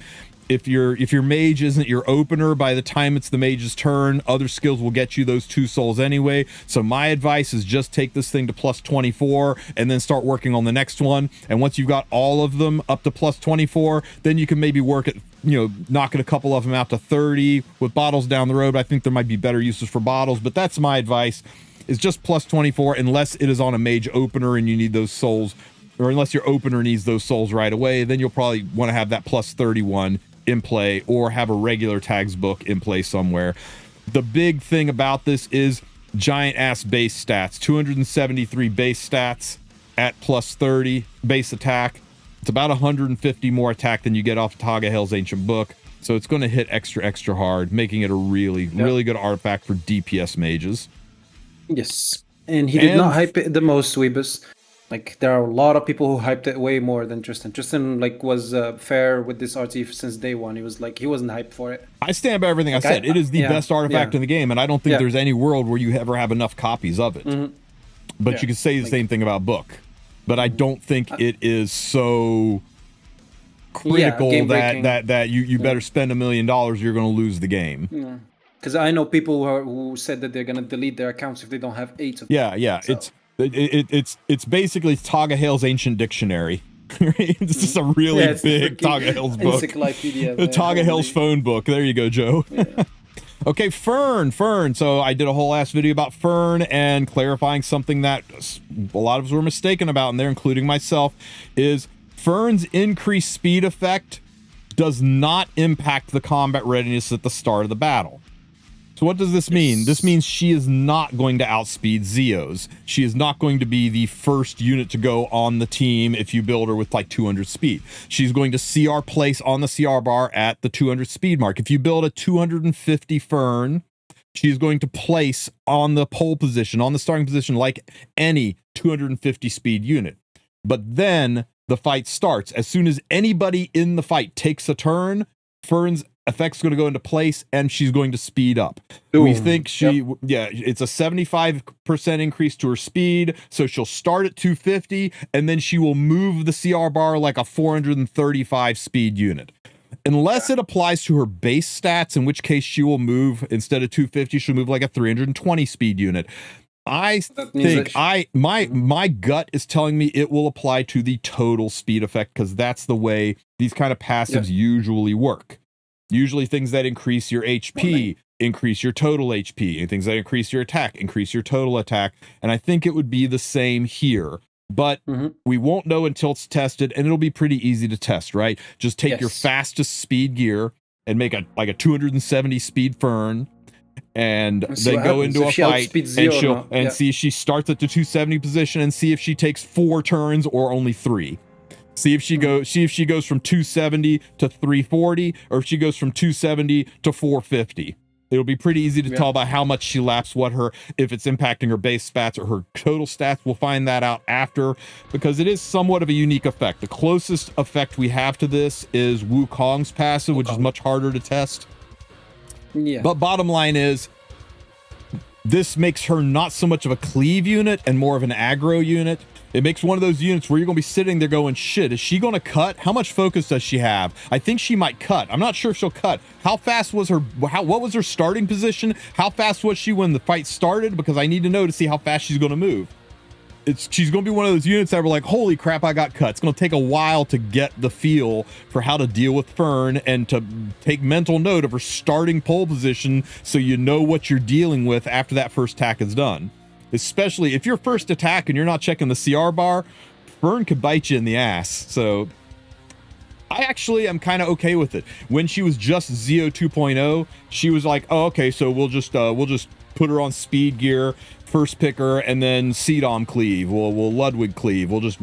If your mage isn't your opener, by the time it's the mage's turn, other skills will get you those 2 souls anyway. So my advice is just take this thing to plus 24 and then start working on the next one. And once you've got all of them up to plus 24, then you can maybe work at, knocking a couple of them out to 30 with bottles down the road. I think there might be better uses for bottles, but that's my advice, is just plus 24 unless it is on a mage opener and you need those souls, or unless your opener needs those souls right away, then you'll probably want to have that plus 31 in play, or have a regular tags book in play somewhere. The big thing about this is giant ass base stats. 273 base stats at plus 30 base attack. It's about 150 more attack than you get off Taga Hale's Ancient Book, so it's going to hit extra hard, making it a really good artifact for DPS mages. Yes, and he did not hype it the most, Weebus. Like, there are a lot of people who hyped it way more than Tristen. Tristen, was fair with this RT since day one. He wasn't hyped for it. I stand by everything I said. It is the best artifact in the game, and I don't think there's any world where you ever have enough copies of it. But you could say the same thing about Book. But I don't think it is so critical that you better spend $1 million or you're going to lose the game. Because I know people who said that they're going to delete their accounts if they don't have 8 of them. So. It's basically Taga Hale's Ancient Dictionary. It's just a really big Taga Hale's book. Encyclopedia. The Taga Hale's phone book. There you go, Joe. Okay, Fern. So I did a whole ass video about Fern and clarifying something that a lot of us were mistaken about, and there, including myself, is Fern's increased speed effect does not impact the combat readiness at the start of the battle. So what does this mean? This means she is not going to outspeed Zeos. She is not going to be the first unit to go on the team if you build her with 200 speed. She's going to CR place on the CR bar at the 200 speed mark. If you build a 250 Fern, she's going to place on the pole position, on the starting position, like any 250 speed unit. But then the fight starts. As soon as anybody in the fight takes a turn, Fern's effect's going to go into place and she's going to speed up. Boom. We think it's a 75% increase to her speed, so she'll start at 250 and then she will move the CR bar like a 435 speed unit. Unless it applies to her base stats, in which case she will move, instead of 250, she'll move like a 320 speed unit. I think my gut is telling me it will apply to the total speed effect, because that's the way these kind of passives usually work. Usually things that increase your HP, increase your total HP, and things that increase your attack, increase your total attack. And I think it would be the same here. But we won't know until it's tested, and it'll be pretty easy to test, right? Just take your fastest speed gear and make a 270 speed Fern, and then go into a fight and see if she starts at the 270 position, and see if she takes 4 turns or only 3. See if she goes from 270 to 340, or if she goes from 270 to 450. It'll be pretty easy to tell by how much she laps if it's impacting her base stats or her total stats. We'll find that out after, because it is somewhat of a unique effect. The closest effect we have to this is Wukong's passive, which is much harder to test. But bottom line is, this makes her not so much of a cleave unit and more of an aggro unit. It makes one of those units where you're going to be sitting there going, shit, is she going to cut? How much focus does she have? I think she might cut. I'm not sure if she'll cut. How fast was what was her starting position? How fast was she when the fight started? Because I need to know to see how fast she's going to move. She's going to be one of those units that were like, holy crap, I got cut. It's going to take a while to get the feel for how to deal with Fern and to take mental note of her starting pole position, so you know what you're dealing with after that first attack is done. Especially if your first attack and you're not checking the CR bar, Fern could bite you in the ass. So I actually am kind of okay with it. When she was just Zeo 2.0, she was like, oh, okay, so we'll just put her on speed gear, first picker, and then Seedom cleave. We'll Ludwig cleave. We'll just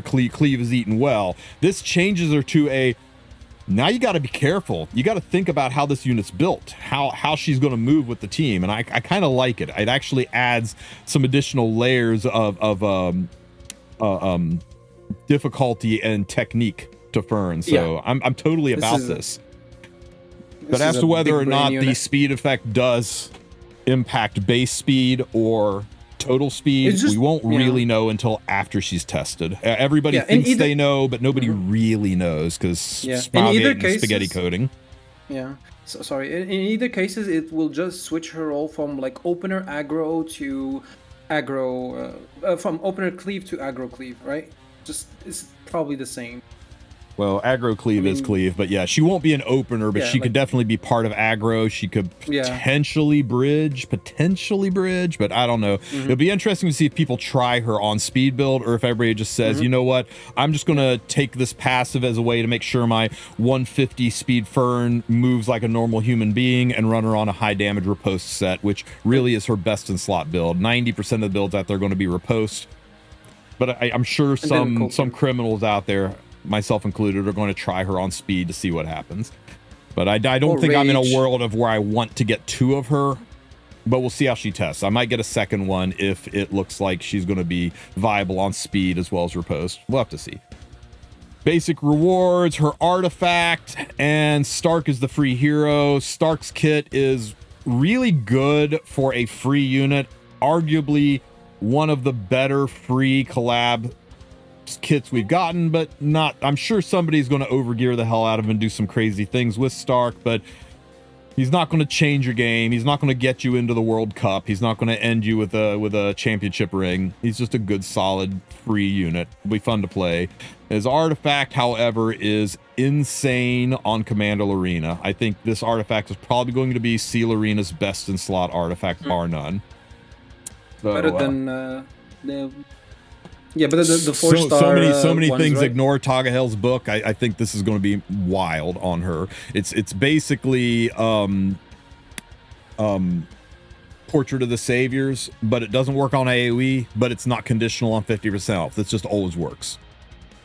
cleave is eaten well. This changes her to a, now you got to be careful. You got to think about how this unit's built, how she's going to move with the team, and I kind of like it. It actually adds some additional layers of difficulty and technique to Fern. So I'm totally about this. But as to whether or not the speed effect does impact base speed or total speed, we won't really know until after she's tested. Everybody thinks they know, but nobody really knows because Spaghetti coding. Yeah. So, sorry. In either cases, it will just switch her role from like opener aggro to aggro, from opener cleave to aggro cleave, right? Just it's probably the same. Well, aggro cleave is cleave, but yeah, she won't be an opener, but she could definitely be part of aggro. She could potentially bridge, but I don't know. It'll be interesting to see if people try her on speed build or if everybody just says, you know what, I'm just going to take this passive as a way to make sure my 150 speed Fern moves like a normal human being and run her on a high damage riposte set, which really is her best in slot build. 90% of the builds out there are going to be riposte. But I'm sure some criminals out there, myself included, are going to try her on speed to see what happens. But I don't think I'm in a world of where I want to get two of her, but we'll see how she tests. I might get a second one if it looks like she's going to be viable on speed as well as riposte. We'll have to see. Basic rewards, her artifact, and Stark is the free hero. Stark's kit is really good for a free unit, arguably one of the better free collab kits we've gotten, but not, I'm sure somebody's going to overgear the hell out of him and do some crazy things with Stark, but he's not going to change your game. He's not going to get you into the World Cup. He's not going to end you with a championship ring. He's just a good, solid, free unit. It'll be fun to play. His artifact, however, is insane on Commander Arena. I think this artifact is probably going to be Seal Arena's best in slot artifact, bar none. So, better than the but the 4-star. So many ones, things. right? Ignore Tagahel's book. I think this is going to be wild on her. It's basically Portrait of the Saviors, but it doesn't work on AoE, but it's not conditional on 50% off. This just always works.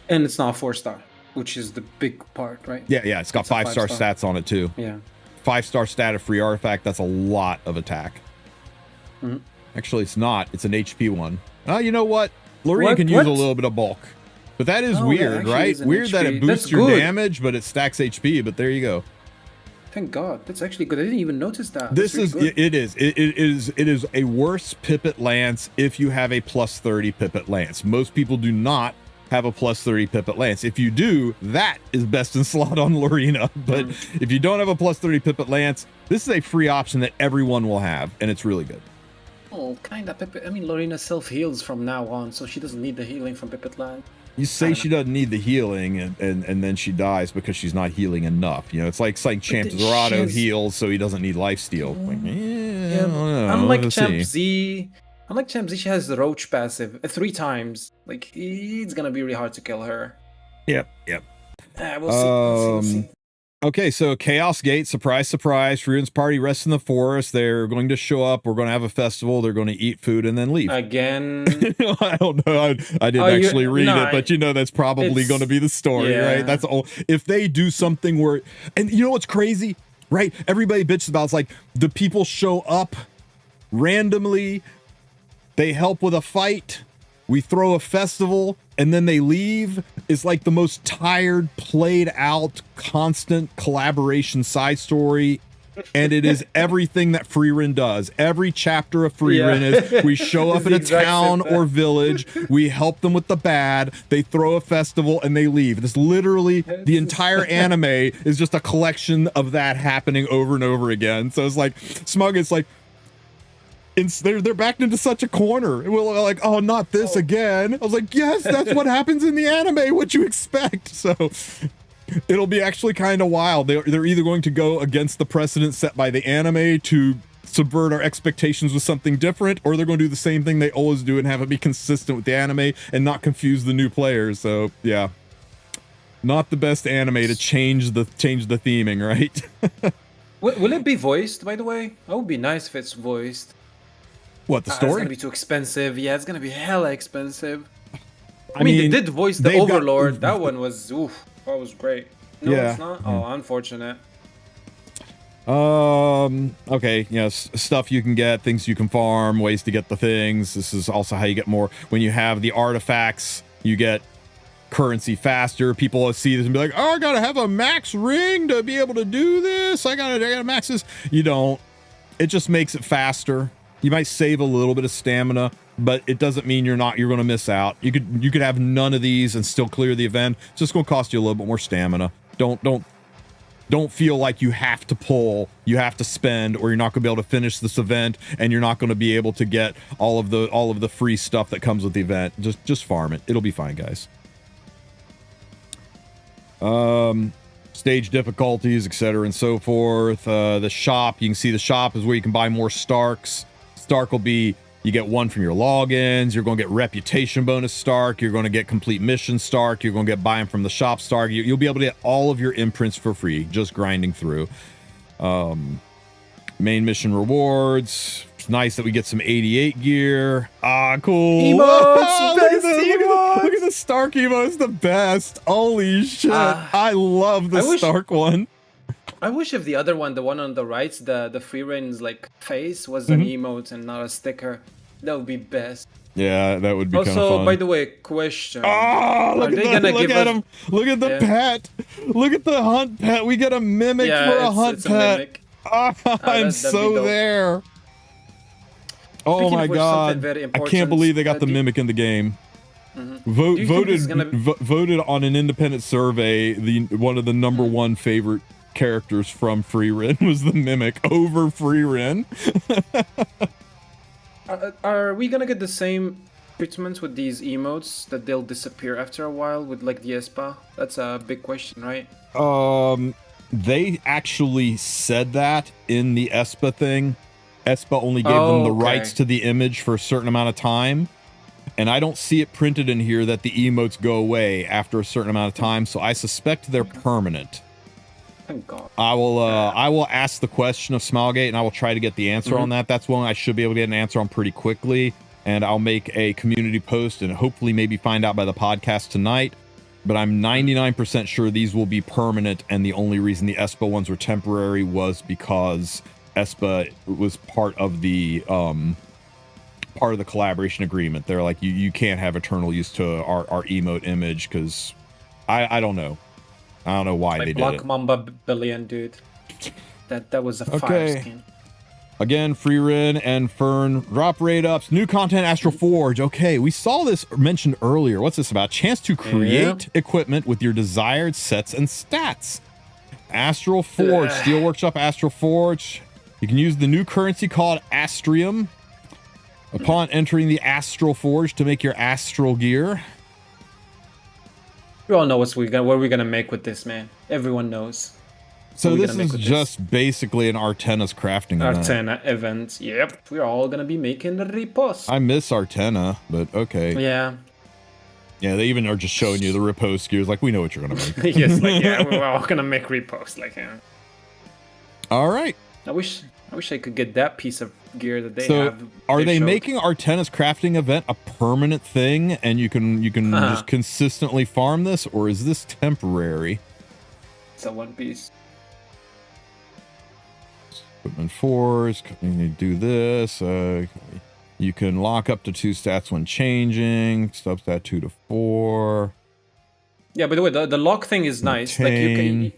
And it's not 4-star, which is the big part, right? Yeah. It's got 5-star stats on it too. Yeah. 5-star stat of free artifact. That's a lot of attack. Actually, it's not. It's an HP one. You know what? Lorena can use a little bit of bulk. But that is weird, right? Weird that it boosts your damage, but it stacks HP, but there you go. Thank God. That's actually good. I didn't even notice that. This is it is a worse Pipit Lance if you have a +30 Pipit Lance. Most people do not have a +30 Pipit Lance. If you do, that is best in slot on Lorena. But if you don't have a +30 Pipit Lance, this is a free option that everyone will have, and it's really good. Oh, kind of. I mean, Lorena self-heals from now on, so she doesn't need the healing from Pipit Land. You say she doesn't need the healing, and then she dies because she's not healing enough. You know, it's like Champ Dorado heals, so he doesn't need lifesteal. Unlike Champ Z, she has the Roach passive 3 times. Like, it's gonna be really hard to kill her. Yep. We'll see. Okay, so Chaos Gate, surprise, Frieren's party rests in the forest. They're going to show up. We're going to have a festival. They're going to eat food and then leave. Again? I don't know. I didn't actually read it, but you know that's probably going to be the story, right? That's all. If they do something where, and you know what's crazy, right? Everybody bitches about it's like the people show up randomly. They help with a fight. We throw a festival and then they leave. It's like the most tired, played out, constant collaboration side story. And it is everything that Frieren does. Every chapter of Frieren is we show up in a town or village. We help them with the bad. They throw a festival and they leave. It's literally the entire anime is just a collection of that happening over and over again. So it's like Smug is like, they're backed into such a corner. And we're like, oh, not this again. I was like, yes, that's what happens in the anime. What you expect? So it'll be actually kind of wild. They're either going to go against the precedent set by the anime to subvert our expectations with something different, or they're going to do the same thing they always do and have it be consistent with the anime and not confuse the new players. So yeah. Not the best anime to change the theming, right? Will it be voiced, by the way? That would be nice if it's voiced. What, the It's story? gonna be too expensive. Yeah, it's gonna be hella expensive. I mean, they did voice the Overlord. That one was, oof, that was great. No, Yeah. it's not. Oh, unfortunate. Okay, yes, stuff you can get, things you can farm, ways to get the things. This is also how you get more. When you have the artifacts, you get currency faster. People will see this and be like, oh, I gotta have a max ring to be able to do this. I gotta max this. You don't. It just makes it faster. You might save a little bit of stamina, but it doesn't mean you're gonna miss out. You could have none of these and still clear the event. It's just gonna cost you a little bit more stamina. Don't feel like you have to pull, you have to spend, or you're not gonna be able to finish this event, and you're not gonna be able to get all of the free stuff that comes with the event. Just farm it. It'll be fine, guys. Stage difficulties, etc. and so forth. The shop, you can see the shop is where you can buy more Starks. Stark will be, you get one from your logins, you're going to get reputation bonus Stark, you're going to get complete mission Stark, you're going to get buy them from the shop Stark. You'll be able to get all of your imprints for free, just grinding through. Main mission rewards. It's nice that we get some 88 gear. Ah, cool. Emotes, best emotes. Look at the Stark emotes, the best. Holy shit. I love the Stark one. I wish if the other one, the one on the right, the Frieren's like face was an emote and not a sticker. That would be best. Yeah, that would be kind of fun. Also, by the way, question. Oh, look at him. Look at the pet. Look at the hunt pet. We get a mimic for a hunt pet. I'm so there. Oh my god. I can't believe they got the mimic in the game. Voted on an independent survey, one of the #1 favorite characters from Frieren was the mimic over Frieren. Are we gonna get the same treatment with these emotes, that they'll disappear after a while with like the Espa? That's a big question, right? They actually said that in the Espa thing. Espa only gave them the rights to the image for a certain amount of time. And I don't see it printed in here that the emotes go away after a certain amount of time, so I suspect they're permanent. Thank God. I will ask the question of Smilegate, and I will try to get the answer on that. That's one I should be able to get an answer on pretty quickly. And I'll make a community post and hopefully maybe find out by the podcast tonight. But I'm 99% sure these will be permanent, and the only reason the Espa ones were temporary was because Espa was part of the collaboration agreement. They're like, you can't have eternal use to our emote image, because I don't know. I don't know why they did it. Black Mamba Billion, dude. That was a fire skin. Again, Frieren and Fern drop rate ups. New content, Astral Forge. Okay, we saw this mentioned earlier. What's this about? Chance to create equipment with your desired sets and stats. Astral Forge, Steel Workshop, Astral Forge. You can use the new currency called Astrium upon entering the Astral Forge to make your astral gear. We all know what we're gonna make with this, man. Everyone knows. So this is just basically an Artena's crafting event. Artena event. Yep. We're all gonna be making the riposte. I miss Artena, but okay. Yeah. Yeah, they even are just showing you the riposte gears. Like, we know what you're gonna make. Yes, like, yeah, we're all gonna make riposte. Like, yeah. All right. I wish I could get that piece of gear that they so have. Are they making Artena's crafting event a permanent thing, and you can just consistently farm this, or is this temporary? It's a one piece. Equipment 4s, you do this. You can lock up to 2 stats when changing. Substat 2 to 4. Yeah, by the way, the lock thing is nice. Like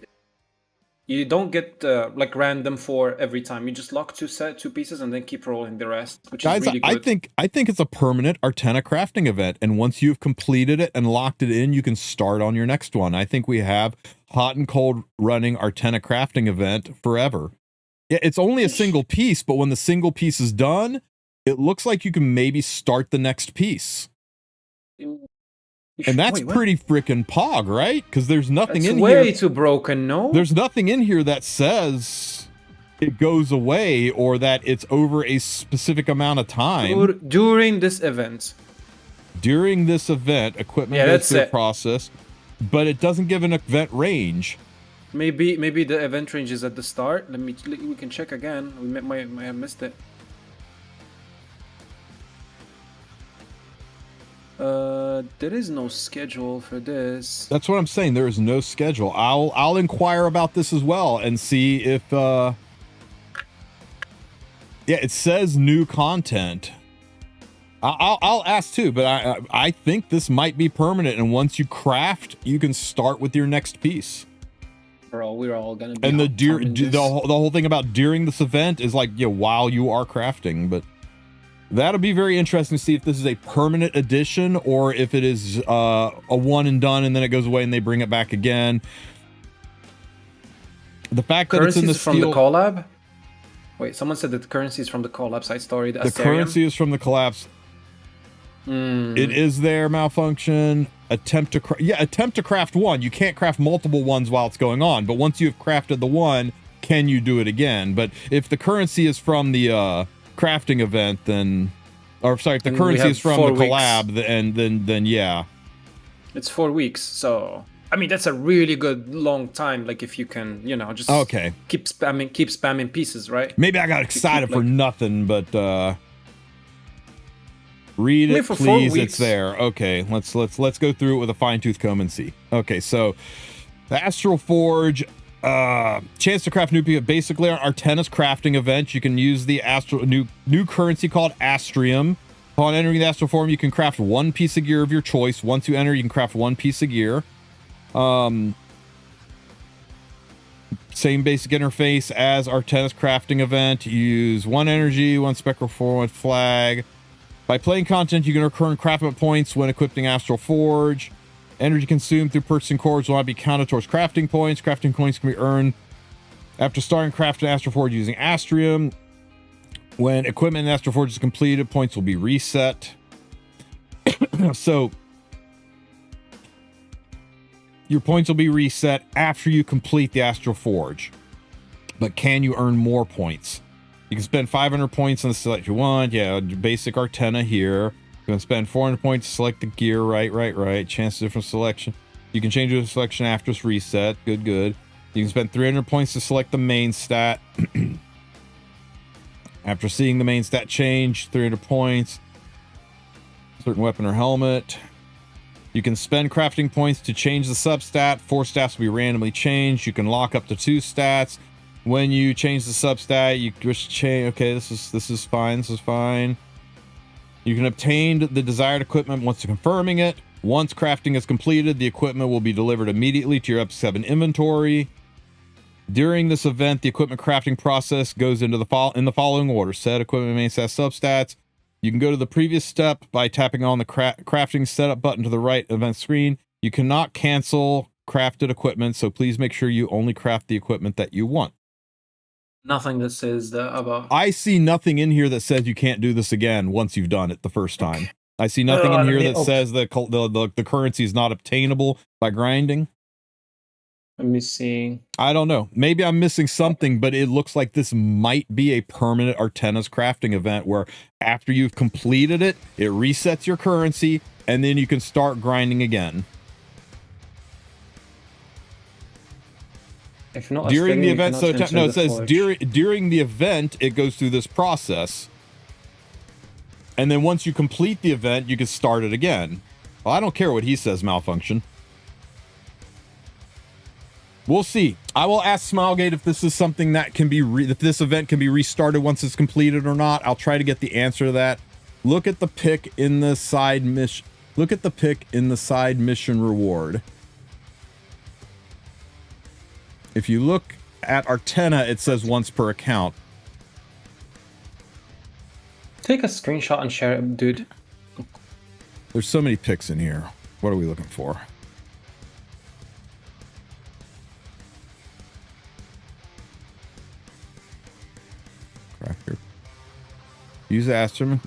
you don't get like random 4 every time. You just lock 2 pieces and then keep rolling the rest, which is really good. I think it's a permanent Artena crafting event, and once you've completed it and locked it in, you can start on your next one. I think we have hot and cold running Artena crafting event forever. Yeah, it's only a single piece, but when the single piece is done, it looks like you can maybe start the next piece. And that's pretty freaking pog, right? Because there's nothing in here. It's way too broken, no? There's nothing in here that says it goes away or that it's over a specific amount of time. During this event. During this event, equipment goes through a process. but it doesn't give an event range. Maybe the event range is at the start. We can check again. We might have missed it. There is no schedule for this. That's what I'm saying. There is no schedule. I'll inquire about this as well and see if yeah, it says new content. I'll ask too, but I think this might be permanent, and once you craft, you can start with your next piece. We're all gonna be. And the whole thing about during this event is like, yeah, while you are crafting, but that'll be very interesting to see if this is a permanent addition or if it is a one and done and then it goes away and they bring it back again. The fact that it's in the from the Collab. Wait, someone said that the currency is from the Collab side story. The currency is from the collapse. It is there. Malfunction. Attempt to craft one. You can't craft multiple ones while it's going on, but once you've crafted the one, can you do it again? But if the currency is from the crafting event, then, or sorry, if the currency is from the collab, then yeah, it's 4 weeks. So I mean, that's a really good long time. Like if you can, you know, just keep spamming pieces, right? Maybe I got excited for nothing, but read it, for please. 4 weeks. It's there. Okay, let's go through it with a fine-tooth comb and see. Okay, so the Astral Forge, chance to craft new people. Basically, our Artena's crafting event. You can use the new currency called Astrium. Upon entering the Astral Form, you can craft one piece of gear of your choice. Once you enter, you can craft one piece of gear. Same basic interface as Artena's crafting event. You use one energy, one spectral form, one flag. By playing content, you can earn craftment points when equipping Astral Forge. Energy consumed through purchasing cores will not be counted towards crafting points. Crafting points can be earned after starting crafting Astral Forge using Astrium. When equipment in Astral Forge is completed, points will be reset. So your points will be reset after you complete the Astral Forge. But can you earn more points? You can spend 500 points on the select you want. Yeah, basic Artena here. You can spend 400 points to select the gear. Right. Chance of different selection. You can change your selection after it's reset. Good. You can spend 300 points to select the main stat. After seeing the main stat change, 300 points. Certain weapon or helmet. You can spend crafting points to change the substat. 4 stats will be randomly changed. You can lock up to 2 stats. When you change the substat, you just change. Okay, this is fine. You can obtain the desired equipment once confirming it. Once crafting is completed, the equipment will be delivered immediately to your up to 7 inventory. During this event, the equipment crafting process goes into in the following order: set equipment, main stat, substats. You can go to the previous step by tapping on the crafting setup button to the right event screen. You cannot cancel crafted equipment, so please make sure you only craft the equipment that you want. Nothing that says that about. I see nothing in here that says you can't do this again once you've done it the first time. I see nothing in here that says that the currency is not obtainable by grinding. Let me see. I don't know. Maybe I'm missing something, but it looks like this might be a permanent Artena's crafting event where after you've completed it, it resets your currency, and then you can start grinding again. If not during the event, so no, it says during the event, it goes through this process. And then once you complete the event, you can start it again. Well, I don't care what he says, Malfunction. We'll see. I will ask Smilegate if this is something that can be if this event can be restarted once it's completed or not. I'll try to get the answer to that. Look at the pick in the side mission. Look at the pick in the side mission reward. If you look at Artena, it says once per account. Take a screenshot and share it, dude. There's so many picks in here. What are we looking for? Use Astrum.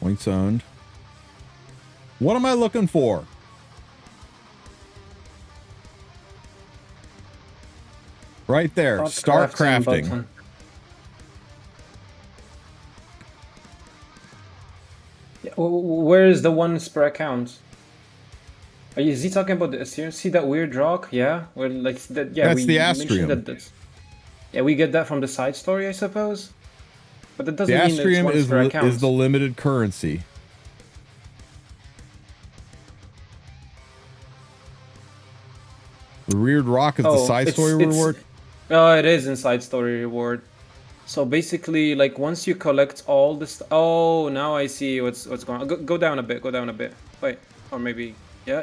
Points owned. What am I looking for? Right there. Start crafting. Yeah, where is the ones per account? Is he talking about the Assyrian? See that weird rock? Yeah, where like that. Yeah, That's the mentioned Astrium. that. Yeah, we get that from the side story, I suppose. But that The doesn't mean that it's Astrium once per account. is the limited currency. The weird rock is the side story reward. Oh, it is inside story reward. So basically, like once you collect all this, oh, now I see what's going on. Go down a bit. Go down a bit. Wait, or maybe yeah.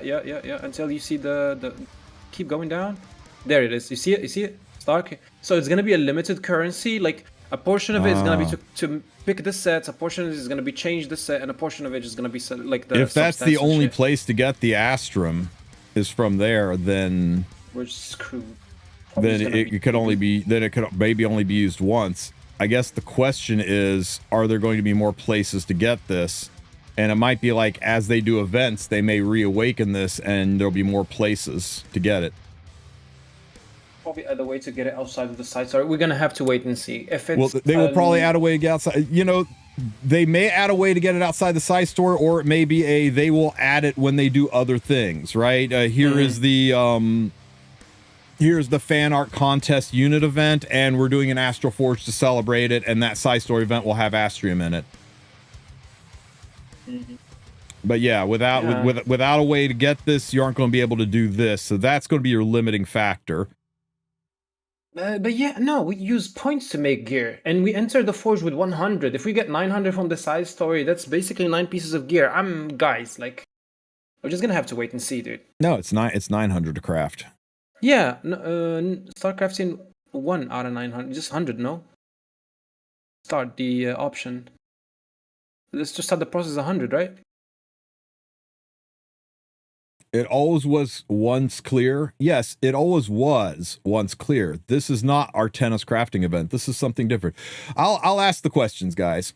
Until you see the keep going down. There it is. You see it? You see it? Stark. So it's gonna be a limited currency. Like a portion of it is gonna be to pick the sets. A portion of it is gonna be change the set, and a portion of it is gonna be like the. If that's the only place to get the Astrum, is from there, then we're screwed. Then it could only be it could maybe only be used once. I guess the question is, are there going to be more places to get this? And it might be like as they do events, they may reawaken this, and there'll be more places to get it. Probably add a way to get it outside of the site. Sorry, we're gonna have to wait and see if it's. Well, they will probably add a way to get outside. You know, they may add a way to get it outside the site store, or it may be they will add it when they do other things. Right here is the here's the fan art contest unit event, and we're doing an Astral Forge to celebrate it, and that side story event will have Astrium in it. But yeah, without a way to get this, you aren't going to be able to do this. So that's going to be your limiting factor. But yeah, no, we use points to make gear, and we enter the forge with 100. If we get 900 from the side story, that's basically 9 pieces of gear. Guys, like, we're just gonna have to wait and see, dude. No, it's 900 to craft. Yeah, start crafting 1 out of 900, just 100, no? Start the option. Let's just start the process 100, right? It always was once clear. Yes, it always was once clear. This is not our tennis crafting event. This is something different. I'll ask the questions, guys.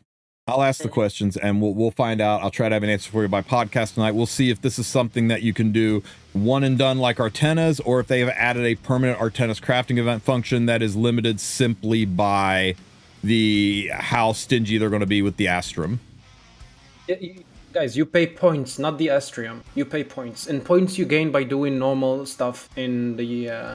I'll ask the questions, and we'll find out. I'll try to have an answer for you by podcast tonight. We'll see if this is something that you can do one and done like Artenas, or if they have added a permanent Artenas crafting event function that is limited simply by how stingy they're going to be with the Astrum. Guys, you pay points, not the Astrium. You pay points, and points you gain by doing normal stuff in the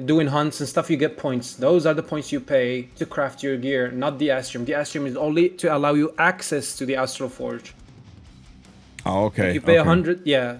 doing hunts and stuff. You get points. Those are the points you pay to craft your gear, not the Astrium. The Astrium is only to allow you access to the Astral Forge. Oh, okay. Like you pay 100, yeah.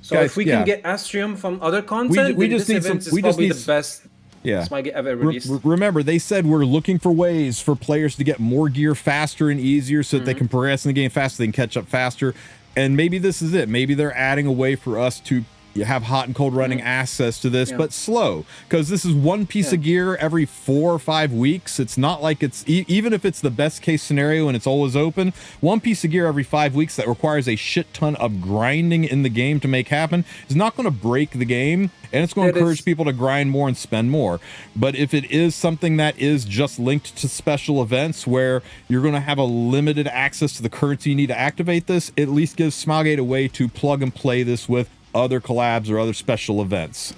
So guys, if we can get Astrium from other content, we just need this event is probably the best. Yeah. Ever released. Remember, they said we're looking for ways for players to get more gear faster and easier, so that they can progress in the game faster, they can catch up faster. And maybe this is it. Maybe they're adding a way for us to have hot and cold running access to this, but slow, because this is one piece of gear every 4 or 5 weeks. It's not like it's even if it's the best case scenario and it's always open, one piece of gear every 5 weeks that requires a shit ton of grinding in the game to make happen is not going to break the game, and it's going to encourage people to grind more and spend more. But if it is something that is just linked to special events where you're going to have a limited access to the currency you need to activate this, it at least gives Smilegate a way to plug and play this with other collabs or other special events.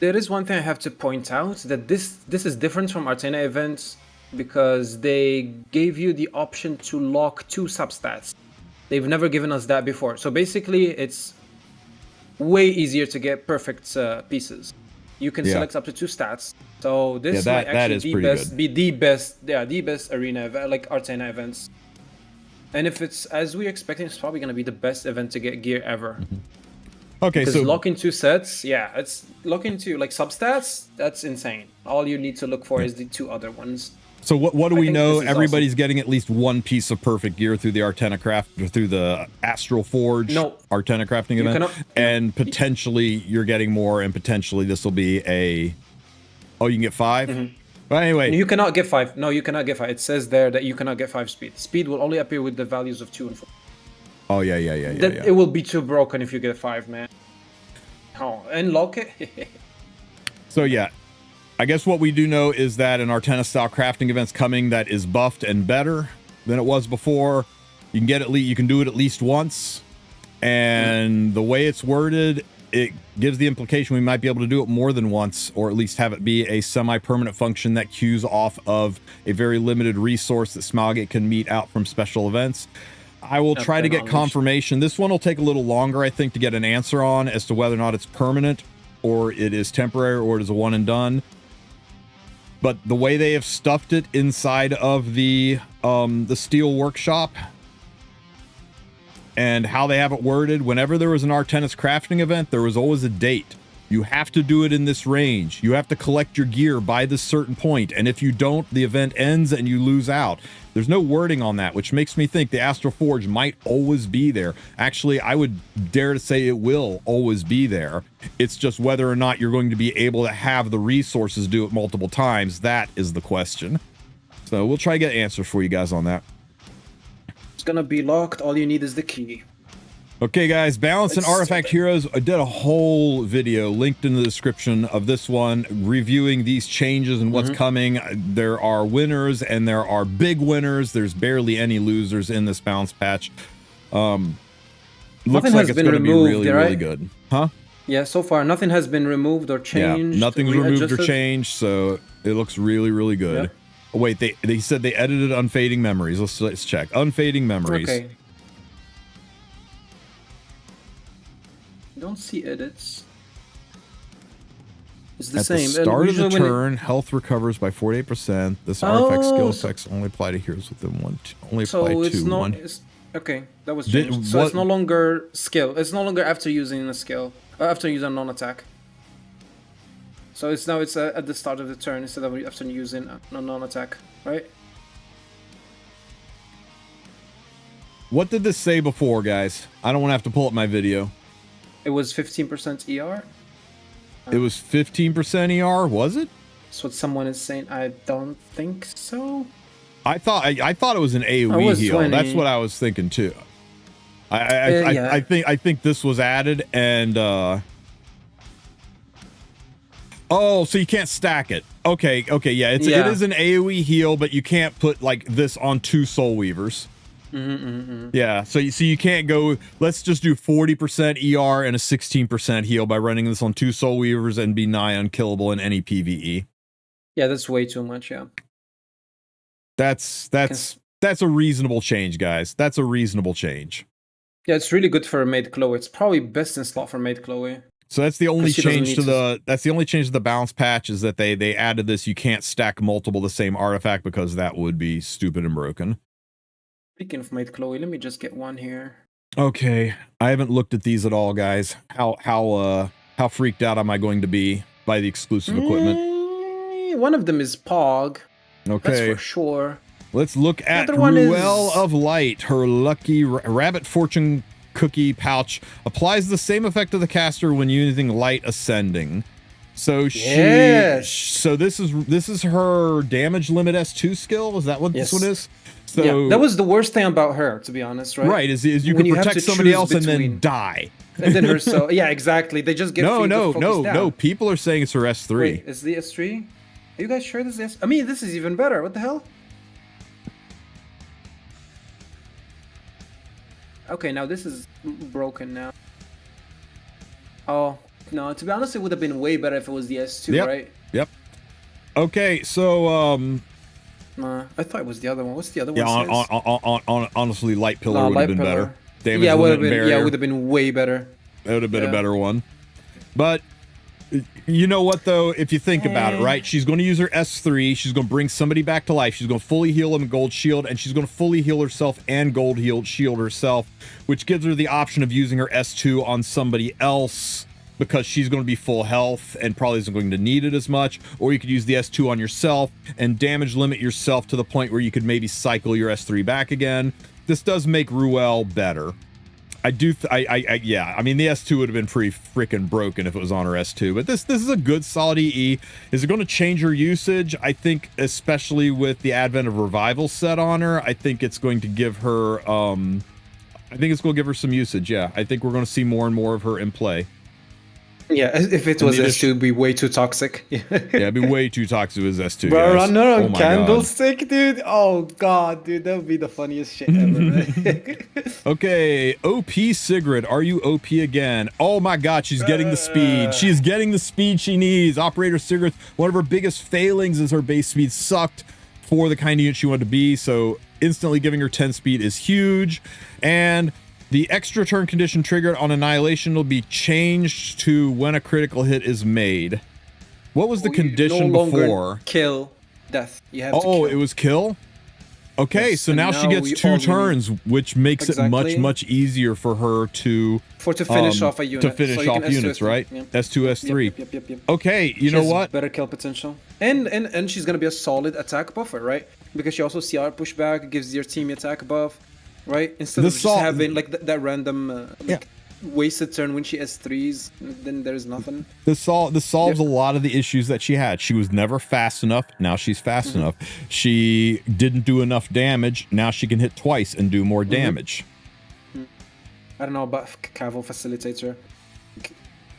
There is one thing I have to point out, that this is different from Artena events because they gave you the option to lock 2 substats. They've never given us that before. So basically it's way easier to get perfect pieces. You can select up to 2 stats. So this might actually be the best arena event, like Artena events. And if it's as we're expecting, it's probably going to be the best event to get gear ever. Okay, because locking 2 sets, it's locking 2 like substats. That's insane. All you need to look for is the 2 other ones. So what do we know? Everybody's getting at least 1 piece of perfect gear through the Artena craft, or through the Astral Forge Artena crafting event, and potentially you're getting more, and potentially this will be you can get 5. But anyway, you cannot get 5. No, you cannot get 5. It says there that you cannot get 5 speed. Speed will only appear with the values of 2 and 4. Oh yeah. It will be too broken if you get 5, man. Oh, and lock it. So yeah, I guess what we do know is that an Artena style crafting event's coming that is buffed and better than it was before. You can do it at least once, and the way it's worded, it gives the implication we might be able to do it more than once, or at least have it be a semi-permanent function that queues off of a very limited resource that Smilegate can meet out from special events. I will try to get confirmation. This one will take a little longer, I think, to get an answer on as to whether or not it's permanent or it is temporary or it is a one and done. But the way they have stuffed it inside of the steel workshop and how they have it worded, whenever there was an Artenis crafting event, there was always a date. You have to do it in this range. You have to collect your gear by this certain point. And if you don't, the event ends and you lose out. There's no wording on that, which makes me think the Astral Forge might always be there. Actually, I would dare to say it will always be there. It's just whether or not you're going to be able to have the resources do it multiple times. That is the question. So we'll try to get answers for you guys on that. It's gonna be locked. All you need is the key. Okay, guys, Balance and Artifact Heroes. I did a whole video linked in the description of this one, reviewing these changes and what's coming. There are winners and there are big winners. There's barely any losers in this Balance patch. Looks like it's going to be really, really good. Huh? Yeah, so far nothing has been removed or changed. Yeah, nothing's removed or changed, so it looks really, really good. Yep. Oh, wait, they said they edited Unfading Memories. Let's check. Unfading Memories. Okay. Don't see edits. It's the same. At the start of the turn, health recovers by 48%. This artifact skill effects only apply to heroes within one. Only apply to one. Okay, that was changed. So it's no longer skill. It's no longer after using a skill. After using a non-attack. So it's now at the start of the turn instead of after using a non-attack, right? What did this say before, guys? I don't want to have to pull up my video. It was 15% ER. It was 15% ER, was it? That's what someone is saying. I don't think so. I thought it was an AoE heal. 20. That's what I was thinking too. I think this was added and oh, so you can't stack it. Okay, yeah. It is an AoE heal, but you can't put like this on 2 Soul Weavers. Yeah, so you can't go, let's just do 40% ER and a 16% heal by running this on 2 Soul Weavers and be nigh unkillable in any PvE. Yeah, that's way too much, yeah. That's a reasonable change, guys. That's a reasonable change. Yeah, it's really good for Maid Chloe. It's probably best in slot for Maid Chloe. So that's the only change to the balance patch is that they added this. You can't stack multiple the same artifact because that would be stupid and broken. Speaking of Maid Chloe, let me just get one here. Okay, I haven't looked at these at all, guys. How freaked out am I going to be by the exclusive equipment? One of them is Pog. Okay, that's for sure. Let's look at Ruel of Light. Her lucky rabbit fortune cookie pouch applies the same effect to the caster when using light ascending. So so this is her damage limit S2 skill. Is that what this one is? So yeah, that was the worst thing about her, to be honest, right? Right, is you can protect somebody else and then die. And then her yeah, exactly. They just get no. People are saying it's her S3. Wait, is the S3? Are you guys sure this is? I mean, this is even better. What the hell? Okay, now this is broken now. Oh no, to be honest, it would have been way better if it was the S2, right? Yep. Okay, so I thought it was the other one. What's the other one? Yeah, honestly, Light Pillar would have been better. Damage it would have been way better. It would have been a better one. But you know what, though? If you think about it, right? She's going to use her S3. She's going to bring somebody back to life. She's going to fully heal him and gold shield, and she's going to fully heal herself and gold shield herself, which gives her the option of using her S2 on somebody else, because she's going to be full health and probably isn't going to need it as much. Or you could use the S2 on yourself and damage limit yourself to the point where you could maybe cycle your S3 back again. This does make Ruel better. I mean, the S2 would have been pretty freaking broken if it was on her S2, but this is a good solid EE. Is it going to change her usage? I think, especially with the advent of Revival set on her, I think it's going to give her some usage. Yeah, I think we're going to see more and more of her in play. Yeah, if it was S2, it'd be way too toxic. Yeah, it'd be way too toxic if it was S2. Bro, run on Candlestick, dude. Oh, God, dude. That would be the funniest shit ever, right? Okay, OP Sigrid. Are you OP again? Oh, my God. She's getting the speed. She's getting the speed she needs. Operator Sigrid, one of her biggest failings is her base speed sucked. for the kind of unit she wanted to be. So instantly giving her 10 speed is huge. And the extra turn condition triggered on Annihilation will be changed to when a critical hit is made. What was the condition no longer before? Kill, death. You have to kill. It was kill? Okay, Yes, so and now she now gets we 2 already- turns, which makes it much, Exactly. much easier for her to finish off a unit. To finish So you off can units, S2, right? Yep. S2, S3. Yep. Okay, you She know has what? better kill potential. And she's gonna be a solid attack buffer, right? Because she also CR pushback, gives your team attack buff, right? Instead of just having like that random wasted turn when she S3s, then there's nothing. This solves a lot of the issues that she had. She was never fast enough. Now she's fast enough. She didn't do enough damage. Now she can hit twice and do more damage. I don't know about Caval Facilitator.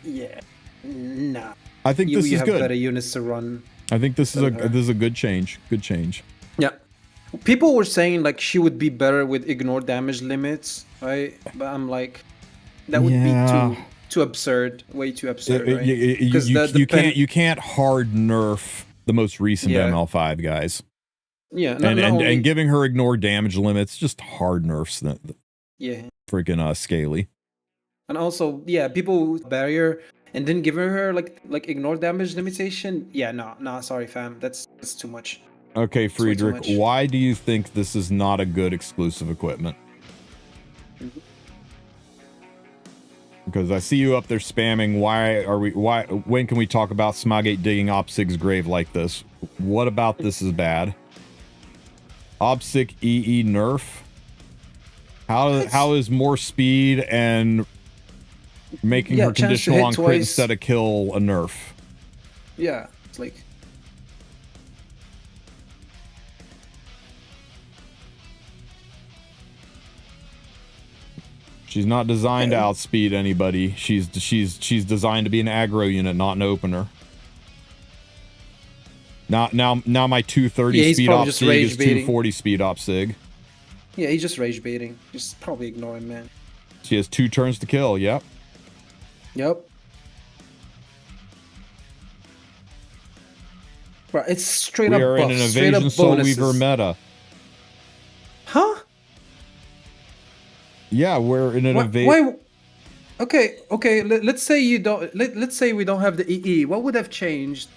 Yeah, nah. I think this you is have good. better units to run. I think this is a good change. Good change. Yeah. People were saying like she would be better with ignore damage limits, right? But I'm like, that would be too absurd, way too absurd, right? You can't hard nerf the most recent ML5 guys. Yeah, and giving her ignore damage limits just hard nerfs the freaking Scaly. And also, people with barrier and then giving her like ignore damage limitation. Yeah, no, sorry, fam, that's too much. Okay, Friedrich, why do you think this is not a good exclusive equipment? Because I see you up there spamming. When can we talk about Smogate digging Opsig's grave like this? What about this is bad? Opsig EE nerf? How is more speed and making her conditional on crit instead of kill a nerf? Yeah, it's like... She's not designed to outspeed anybody. She's designed to be an aggro unit, not an opener. Now my 230 speed op sig is 240 speed op sig. Yeah, he's just rage baiting. Just probably ignore him, man. She has 2 turns to kill. Yep. Bro, it's straight up. We are in an Evasion Soul Weaver meta. Huh? Yeah, we're in an Why? Okay. Let's say you don't. Let's say we don't have the EE. What would have changed?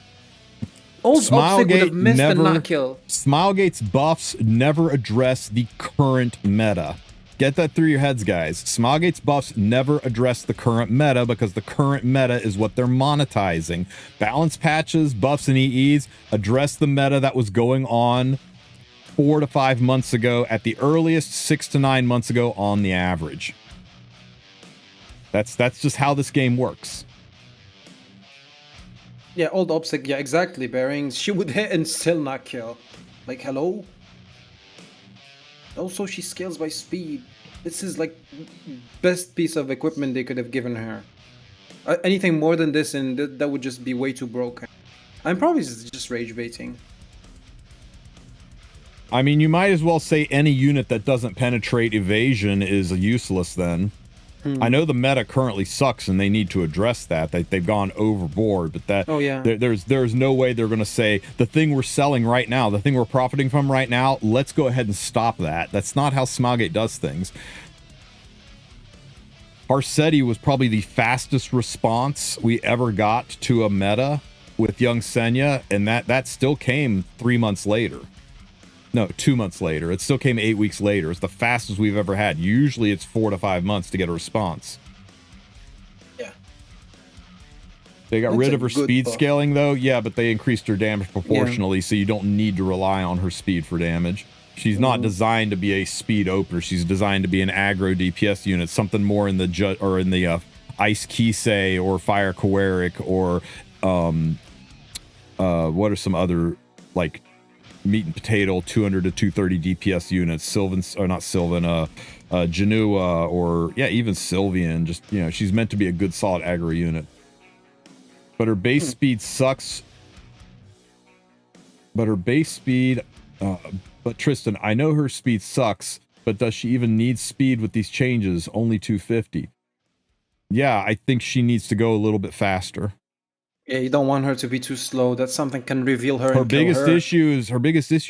Old Opsig would have missed and not kill. Smilegate's buffs never address the current meta. Get that through your heads, guys. Smilegate's buffs never address the current meta because the current meta is what they're monetizing. Balance patches, buffs, and EEs address the meta that was going on 4 to 5 months ago, at the earliest 6 to 9 months ago on the average. That's just how this game works. Yeah, old Opsig, yeah, exactly, Bearings. She would hit and still not kill. Like, hello? Also, she scales by speed. This is like best piece of equipment they could have given her. Anything more than this, and that would just be way too broken. I'm probably just rage baiting. I mean, you might as well say any unit that doesn't penetrate evasion is useless then. I know the meta currently sucks and they need to address that. They've gone overboard, but there's no way they're going to say the thing we're selling right now, the thing we're profiting from right now, let's go ahead and stop that. That's not how Smogate does things. Harsetti was probably the fastest response we ever got to a meta with young Senya, and that still came 3 months later. No, 2 months later. It still came 8 weeks later. It's the fastest we've ever had. Usually it's 4 to 5 months to get a response. Yeah. They got rid of her speed scaling, though. Yeah, but they increased her damage proportionally, so you don't need to rely on her speed for damage. She's not designed to be a speed opener. She's designed to be an aggro DPS unit, something more in the Ice Kisei or Fire Koeric or what are some other like meat and potato 200 to 230 DPS units, Janua, or even Sylvian. Just, she's meant to be a good solid aggro unit. But her base speed sucks. But Tristen, I know her speed sucks, but does she even need speed with these changes? Only 250. Yeah, I think she needs to go a little bit faster. Yeah, you don't want her to be too slow. That something can reveal her Her and kill biggest her. issue.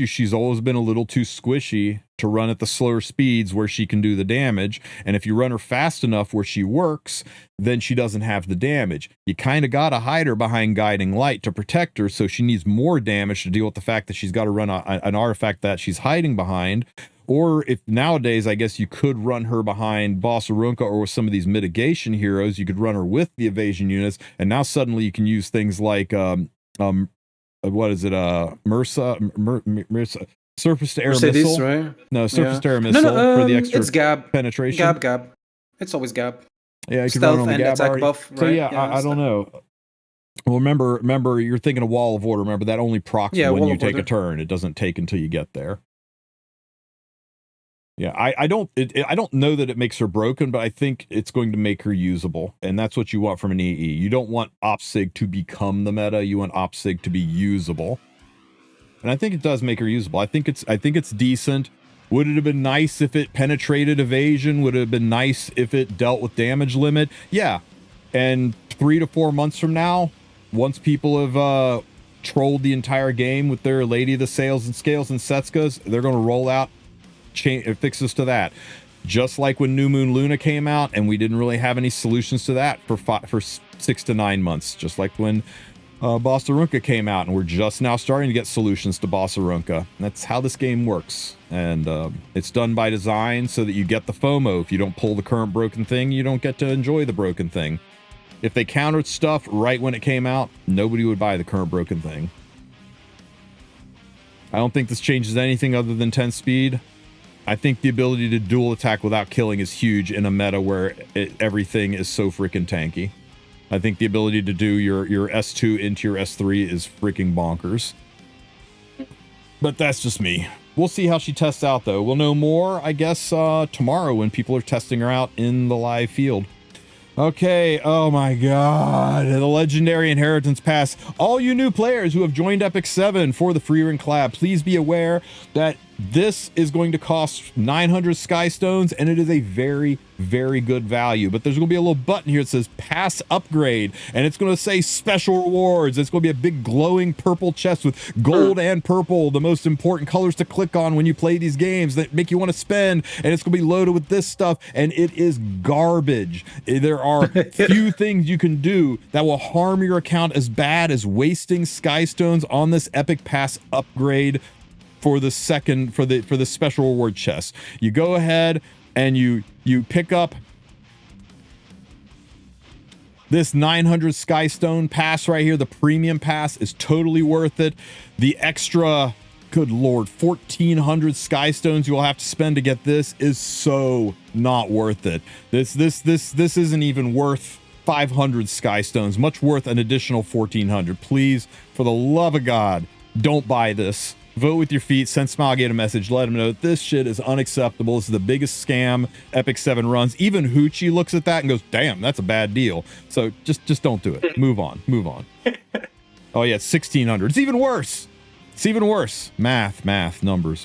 She's always been a little too squishy to run at the slower speeds where she can do the damage. And if you run her fast enough where she works, then she doesn't have the damage. You kind of got to hide her behind guiding light to protect her, so she needs more damage to deal with the fact that she's got to run an artifact that she's hiding behind. Or if nowadays, I guess you could run her behind Boss Arunca or with some of these mitigation heroes, you could run her with the evasion units, and now suddenly you can use things like what is it? MRSA, surface to air missile, right? No, surface to air missile for the extra it's Gab penetration. Gab. It's always Gab. Yeah, you can Stealth run on the and Gab attack already. buff. Right? So yeah, I don't know. Well, remember, you're thinking of Wall of Order. Remember that only procs when you take a turn. It doesn't take until you get there. Yeah, I don't know that it makes her broken, but I think it's going to make her usable, and that's what you want from an EE. You don't want OpSig to become the meta. You want OpSig to be usable, and I think it does make her usable. I think it's decent. Would it have been nice if it penetrated evasion? Would it have been nice if it dealt with damage limit? Yeah, and 3 to 4 months from now, once people have trolled the entire game with their Lady of the Sails and Scales and Setskas, they're going to roll out fixes to that, just like when New Moon Luna came out and we didn't really have any solutions to that for 6 to 9 months, just like when Boss Arunca came out and we're just now starting to get solutions to Boss Arunca. That's how this game works, and it's done by design so that you get the FOMO. If you don't pull the current broken thing, you don't get to enjoy the broken thing. If they countered stuff right when it came out, nobody would buy the current broken thing. I don't think this changes anything other than 10 speed. I think the ability to dual attack without killing is huge in a meta where everything is so freaking tanky. I think the ability to do your S2 into your S3 is freaking bonkers. But that's just me. We'll see how she tests out, though. We'll know more, I guess, tomorrow when people are testing her out in the live field. Okay, oh my god, the Legendary Inheritance Pass. All you new players who have joined Epic 7 for the Frieren Collab, please be aware that this is going to cost 900 Sky Stones, and it is a very, very good value. But there's going to be a little button here that says Pass Upgrade, and it's going to say Special Rewards. It's going to be a big glowing purple chest with gold and purple, the most important colors to click on when you play these games that make you want to spend, and it's going to be loaded with this stuff, and it is garbage. There are few things you can do that will harm your account as bad as wasting Sky Stones on this Epic Pass Upgrade for the special reward chest. You go ahead and you pick up this 900 Skystone pass right here. The premium pass is totally worth it. The extra, good lord, 1400 Skystones you'll have to spend to get this is so not worth it. This isn't even worth 500 Skystones, much worth an additional 1400. Please, for the love of God, don't buy this. Vote with your feet, send Smilegate a message, let him know that this shit is unacceptable. This is the biggest scam Epic 7 runs. Even Hoochie looks at that and goes, damn, that's a bad deal. So just don't do it. Move on. Oh yeah, it's 1600. It's even worse. Math, numbers.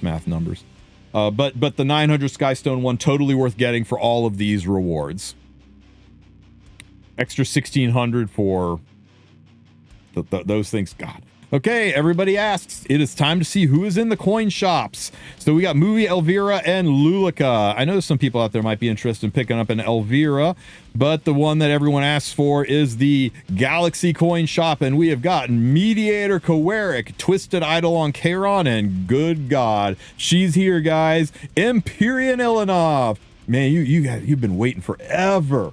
But the 900 Skystone one, totally worth getting for all of these rewards. Extra 1600 for those things. God. Okay, everybody asks, it is time to see who is in the coin shops. So we got Movie Elvira and Lulica. I know some people out there might be interested in picking up an Elvira, but the one that everyone asks for is the Galaxy coin shop, and we have gotten Mediator Kowaric, Twisted Idol on Charon, and good God, she's here, guys. Empyrean Ilanov. Man, you've been waiting forever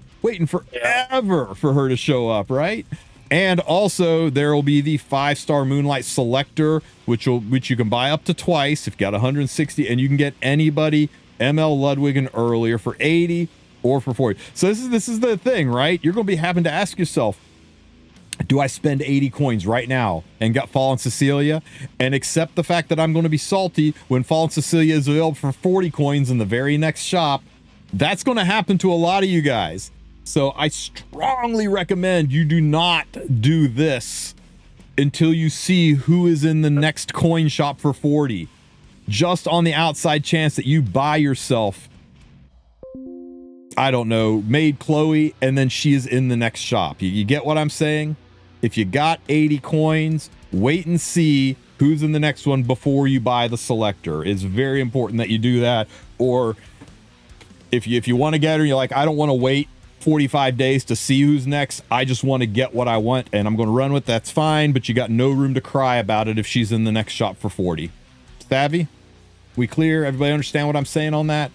for her to show up, right? And also there will be the 5-star Moonlight Selector, which you can buy up to twice if you got 160, and you can get anybody ML Ludwig earlier for 80 or for 40. So this is the thing, right? You're going to be having to ask yourself, do I spend 80 coins right now and get Fallen Cecilia and accept the fact that I'm going to be salty when Fallen Cecilia is available for 40 coins in the very next shop? That's going to happen to a lot of you guys. So I strongly recommend you do not do this until you see who is in the next coin shop for 40. Just on the outside chance that you buy yourself, I don't know, Maid Chloe, and then she is in the next shop. You get what I'm saying? if you got 80 coins, wait and see who's in the next one before you buy the selector. It's very important that you do that. Or if you want to get her, you're like, I don't want to wait 45 days to see who's next. I just want to get what I want and I'm going to run with. That's fine, but you got no room to cry about it if she's in the next shop for 40. Savvy? We clear? Everybody understand what I'm saying on that?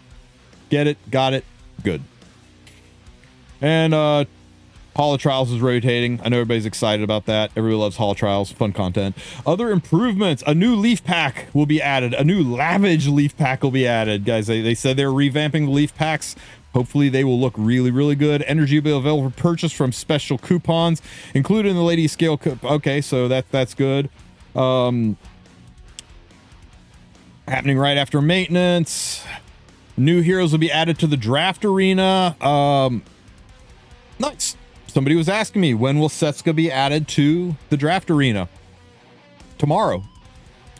Get it? Got it? Good. And Hall of Trials is rotating. I know everybody's excited about that. Everybody loves Hall of Trials. Fun content. Other improvements. A new leaf pack will be added. A new Lavage leaf pack will be added. Guys, they said they're revamping the leaf packs. Hopefully they will look really, really good. Energy will be available for purchase from special coupons, including the Lady Scale. Okay, so that's good. Happening right after maintenance. New heroes will be added to the draft arena. Nice. Somebody was asking me, when will Setsuka be added to the draft arena? Tomorrow.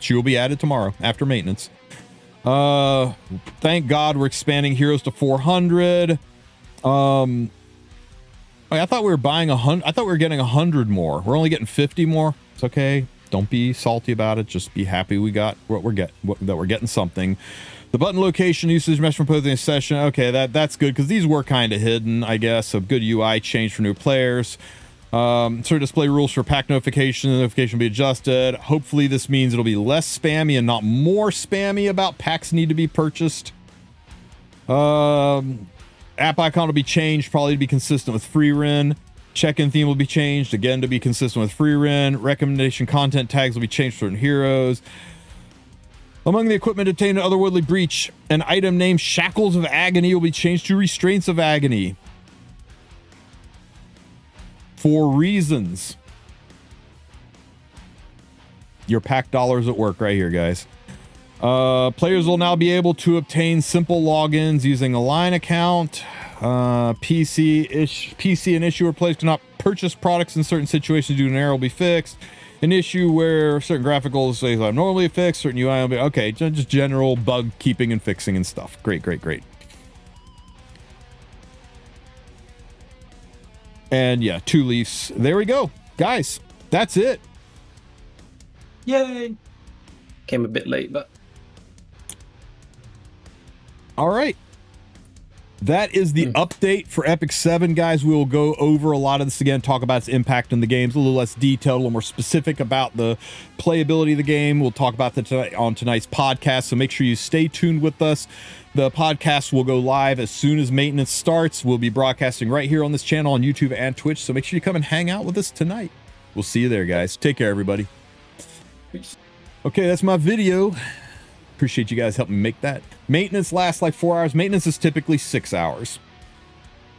She will be added tomorrow after maintenance. Thank God we're expanding heroes to 400. I thought we were buying 100. I thought we were getting 100 more. We're only getting 50 more. It's okay. Don't be salty about it. Just be happy we got what that we're getting something. The button location usage mesh from posing a session. Okay, that's good because these were kind of hidden, I guess. So good UI change for new players. Sort of display rules for pack notification. The notification will be adjusted. Hopefully this means it'll be less spammy and not more spammy about packs need to be purchased. App icon will be changed, probably to be consistent with Frieren. Check-in theme will be changed, again, to be consistent with Frieren. Recommendation content tags will be changed for certain heroes. Among the equipment obtained in Otherworldly Breach, an item named Shackles of Agony will be changed to Restraints of Agony. For reasons. Your pack dollars at work right here, guys. Players will now be able to obtain simple logins using a line account. PC and issuer players cannot purchase products in certain situations due to an error will be fixed. An issue where certain graphicals say are normally fixed, certain UI will be okay. Just general bug keeping and fixing and stuff. Great. And yeah, 2 leaves. There we go, guys. That's it. Yay! Came a bit late, but all right. That is the update for Epic 7, guys. We will go over a lot of this again, talk about its impact in the games, a little less detailed, a little more specific about the playability of the game. We'll talk about that on tonight's podcast, so make sure you stay tuned with us. The podcast will go live as soon as maintenance starts. We'll be broadcasting right here on this channel on YouTube and Twitch, so make sure you come and hang out with us tonight. We'll see you there, guys. Take care, everybody. peace. Okay, that's my video. Appreciate you guys helping make that. Maintenance lasts like 4 hours. Maintenance is typically 6 hours.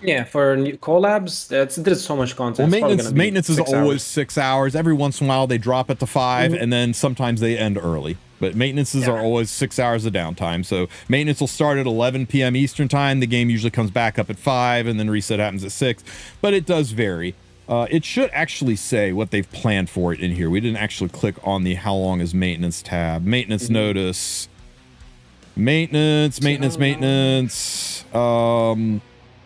Yeah, for new collabs, there's so much content. Well, It's maintenance is always hours. 6 hours. Every once in a while they drop it to 5, and then sometimes they end early. But maintenances are always 6 hours of downtime. So maintenance will start at 11 p.m. Eastern time. The game usually comes back up at 5, and then reset happens at 6. But it does vary. It should actually say what they've planned for it in here. We didn't actually click on the how long is maintenance tab. Maintenance notice. Maintenance.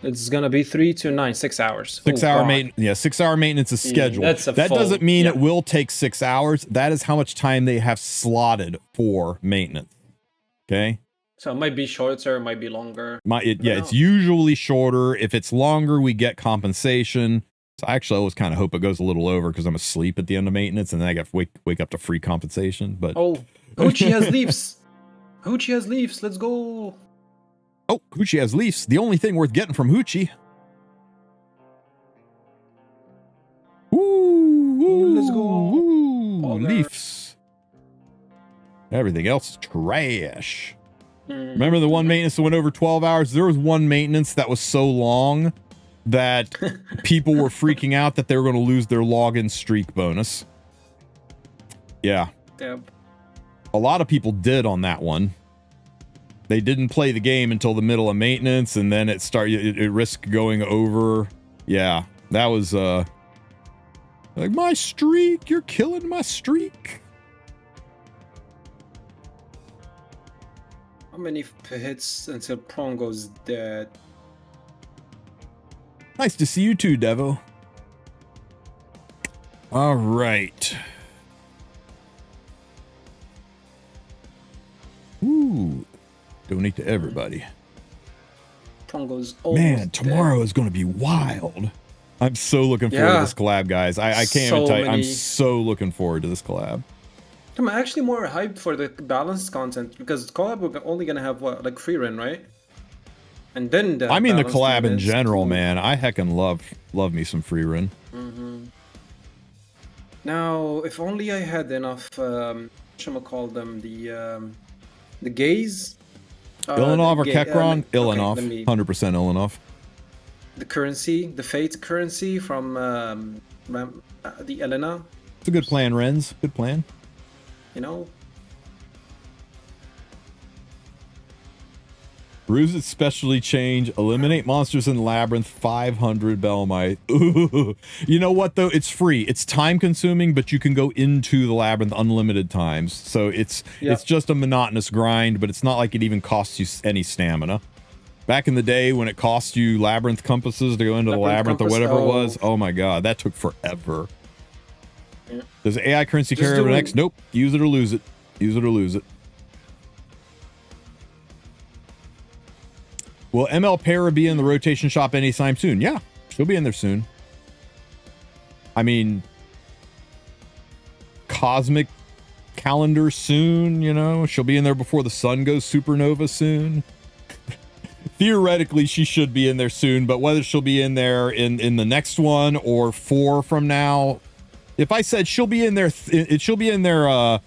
It's gonna be 3 to 9, 6 hours. 6 hour maintenance. Yeah, 6 hour maintenance is scheduled. That doesn't mean it will take 6 hours. That is how much time they have slotted for maintenance. Okay. So it might be shorter, it might be longer. It's usually shorter. If it's longer, we get compensation. So I actually always kind of hope it goes a little over because I'm asleep at the end of maintenance and then I got to wake up to free compensation. But Hoochie has leaves. Hoochie has leaves. Let's go. Oh, Hoochie has leaves. The only thing worth getting from Hoochie. Ooh, let's go. Ooh, leaves. Everything else is trash. Remember the one maintenance that went over 12 hours? There was one maintenance that was so long that people were freaking out that they were going to lose their login streak bonus. Yeah. Yep. A lot of people did on that one. They didn't play the game until the middle of maintenance, and then it risked going over. Yeah, that was like my streak. You're killing my streak. How many hits until Prong goes dead? Nice to see you too, Devo. All right. Ooh. Donate to everybody. Prongo's Man, tomorrow is going to be wild. I'm so looking forward to this collab, guys. I can't even tell you. I'm so looking forward to this collab. I'm actually more hyped for the balanced content because collab we're only gonna have what, like Frieren, right? And then I mean the collab in general, man. I heckin' love me some Frieren. Now, if only I had enough, call them the gaze. Illinov or Kekron? Illinov. 100% Illinov. The currency, the fate currency from the Elena. It's a good plan, Renz. Good plan. You know. Bruise's specialty change. Eliminate monsters in Labyrinth. 500 Belmite. Ooh. You know what, though? It's free. It's time consuming, but you can go into the Labyrinth unlimited times. So it's just a monotonous grind, but it's not like it even costs you any stamina. Back in the day when it cost you Labyrinth compasses to go into the Labyrinth or whatever it was, oh my god, that took forever. Yeah. Does AI currency carry over next? Nope. Use it or lose it. Use it or lose it. Will ML Para be in the rotation shop anytime soon? Yeah, she'll be in there soon. I mean, Cosmic Calendar soon, you know? She'll be in there before the sun goes supernova soon. Theoretically, she should be in there soon, but whether she'll be in there in the next one or 4 from now, if I said she'll be in there, she'll be in there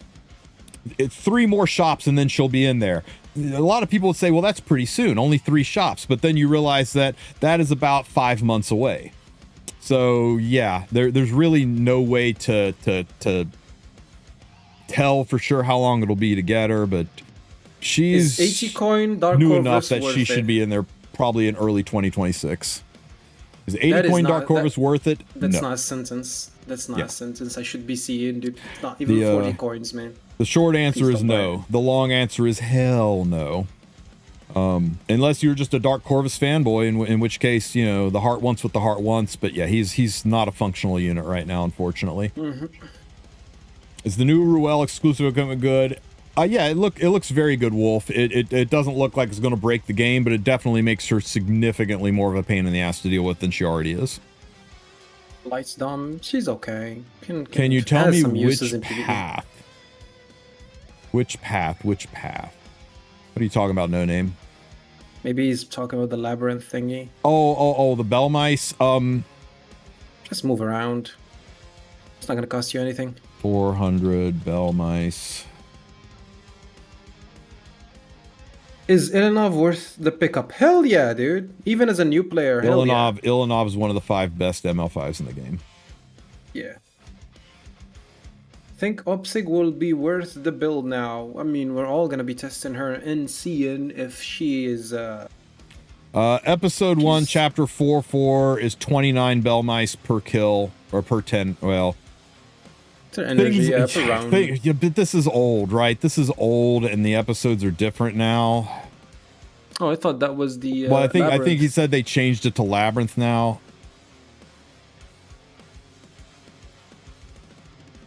3 more shops and then she'll be in there. A lot of people would say, well, that's pretty soon, only 3 shops. But then you realize that that is about 5 months away. So yeah, there's really no way to tell for sure how long it'll be to get her, but she's 80 coin Dark new Corvus enough that she should be in there probably in early 2026. Is 80 coin Dark Corvus worth it? That's no. not a sentence. That's not a sentence I should be seeing, dude. It's not even 40 coins, man. The short answer is no. The long answer is hell no. Unless you're just a Dark Corvus fanboy, in which case, you know, the heart wants what the heart wants. But yeah, he's not a functional unit right now, unfortunately. Is the new Ruel exclusive equipment good? Yeah, it looks very good, Wulf. It doesn't look like it's going to break the game, but it definitely makes her significantly more of a pain in the ass to deal with than she already is. Lights dumb. She's okay. Can you tell me which path? Which path? Which path? What are you talking about, No Name? Maybe he's talking about the labyrinth thingy. Oh, the bell mice. Just move around. It's not gonna cost you anything. 400 bell mice. Is Illinov worth the pickup? Hell yeah, dude. Even as a new player, hell yeah. Illinov is one of the 5 best ML5s in the game. Yeah. Think Opsig will be worth the build now. I mean, we're all gonna be testing her and seeing if she is episode 1 chapter 4 is 29 bell mice per kill or per 10. Well, energy per round. Yeah, but this is old, right? This is old and the episodes are different now. Oh, I thought that was the well, I think he said they changed it to Labyrinth now.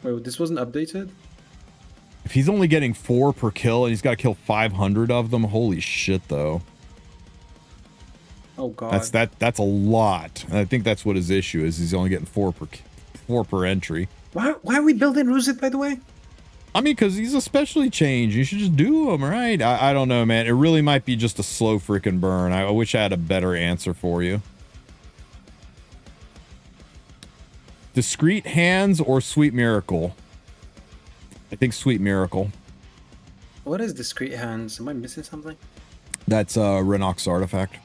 Wait, this wasn't updated? If he's only getting 4 per kill and he's got to kill 500 of them, holy shit, though. Oh god. That's a lot. And I think that's what his issue is. He's only getting 4 per entry. Why are we building Ruzit, by the way? I mean, because he's a specialty change. You should just do them, right? I don't know, man. It really might be just a slow freaking burn. I wish I had a better answer for you. Discreet Hands or Sweet Miracle? I think Sweet Miracle. What is Discreet Hands? Am I missing something? That's Renox artifact.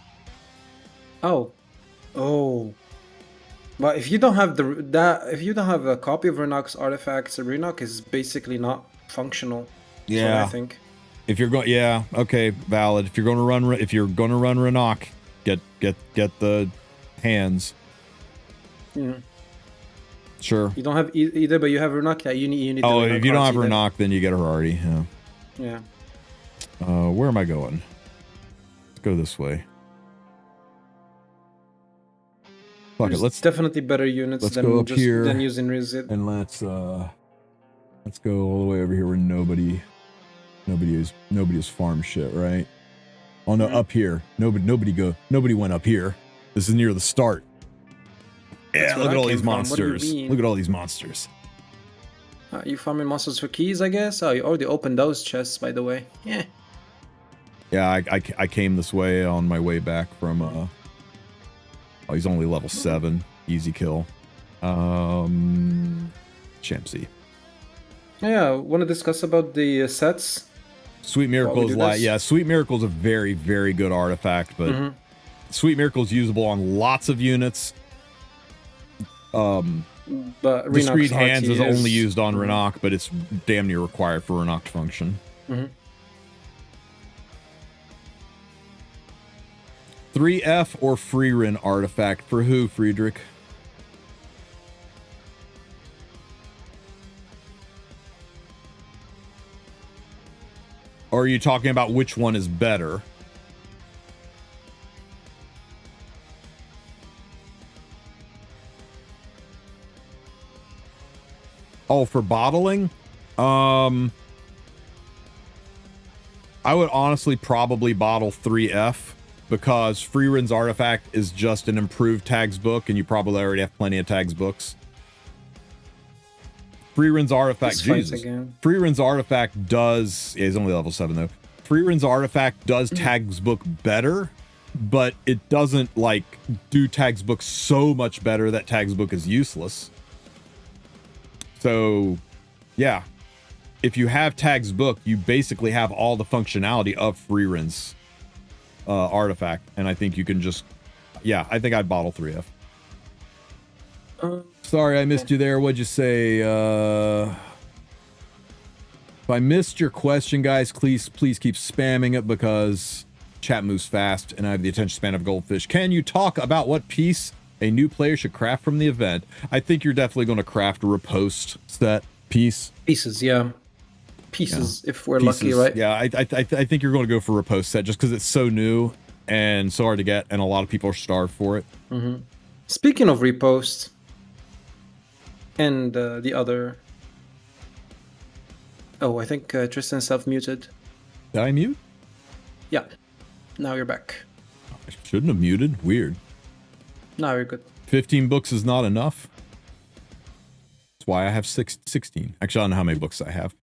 Oh. But if you don't have if you don't have a copy of Renox artifacts, Renox is basically not functional. Yeah, I think. If you're going, yeah, okay, valid. If you're going to run Renox, get the hands. Yeah. Sure. You don't have either, but you have Renox. Yeah, you need. Oh, if you don't have Renox, then you get Hardy. Yeah. Where am I going? Let's go this way. Fuck it, There's definitely better units let's than go up just here than using Rizid. and let's go all the way over here where nobody is farm shit, right? Oh no, up here. Nobody went up here. This is near the start. Yeah, look at all these monsters. Look at all these monsters. You farming monsters for keys, I guess? Oh, you already opened those chests, by the way. Yeah. Yeah, I came this way on my way back from oh, he's only level 7. Easy kill. Champsy. Yeah, want to discuss about the sets? Sweet Miracle is Sweet Miracle is a very, very good artifact, but Sweet Miracle is usable on lots of units. But Discreet Hands is only used on Renok, but it's damn near required for Renok to function. 3F or Frieren artifact for who, Friedrich? Or are you talking about which one is better? Oh, for bottling? I would honestly probably bottle 3F because Frieren's artifact is just an improved tags book and you probably already have plenty of tags books. Frieren's artifact, Frieren's artifact does, yeah, he's only level 7 though. Frieren's artifact does tags book better, but it doesn't like do tags book so much better that tags book is useless. So, yeah, if you have tags book, you basically have all the functionality of Frieren's artifact, and I think you can just, yeah, I think I'd bottle 3F. Sorry, I missed you there. What'd you say? If I missed your question, guys, please keep spamming it because chat moves fast and I have the attention span of a goldfish. Can you talk about what piece a new player should craft from the event? I think you're definitely going to craft a riposte set piece. Pieces, yeah. Pieces, if we're lucky, right? Yeah, I think you're going to go for riposte set just because it's so new and so hard to get, and a lot of people are starved for it. Speaking of riposte, and the other... Oh, I think Tristen self-muted. Did I mute? Yeah. Now you're back. I shouldn't have muted. Weird. Now you're good. 15 books is not enough. That's why I have 16. Actually, I don't know how many books I have.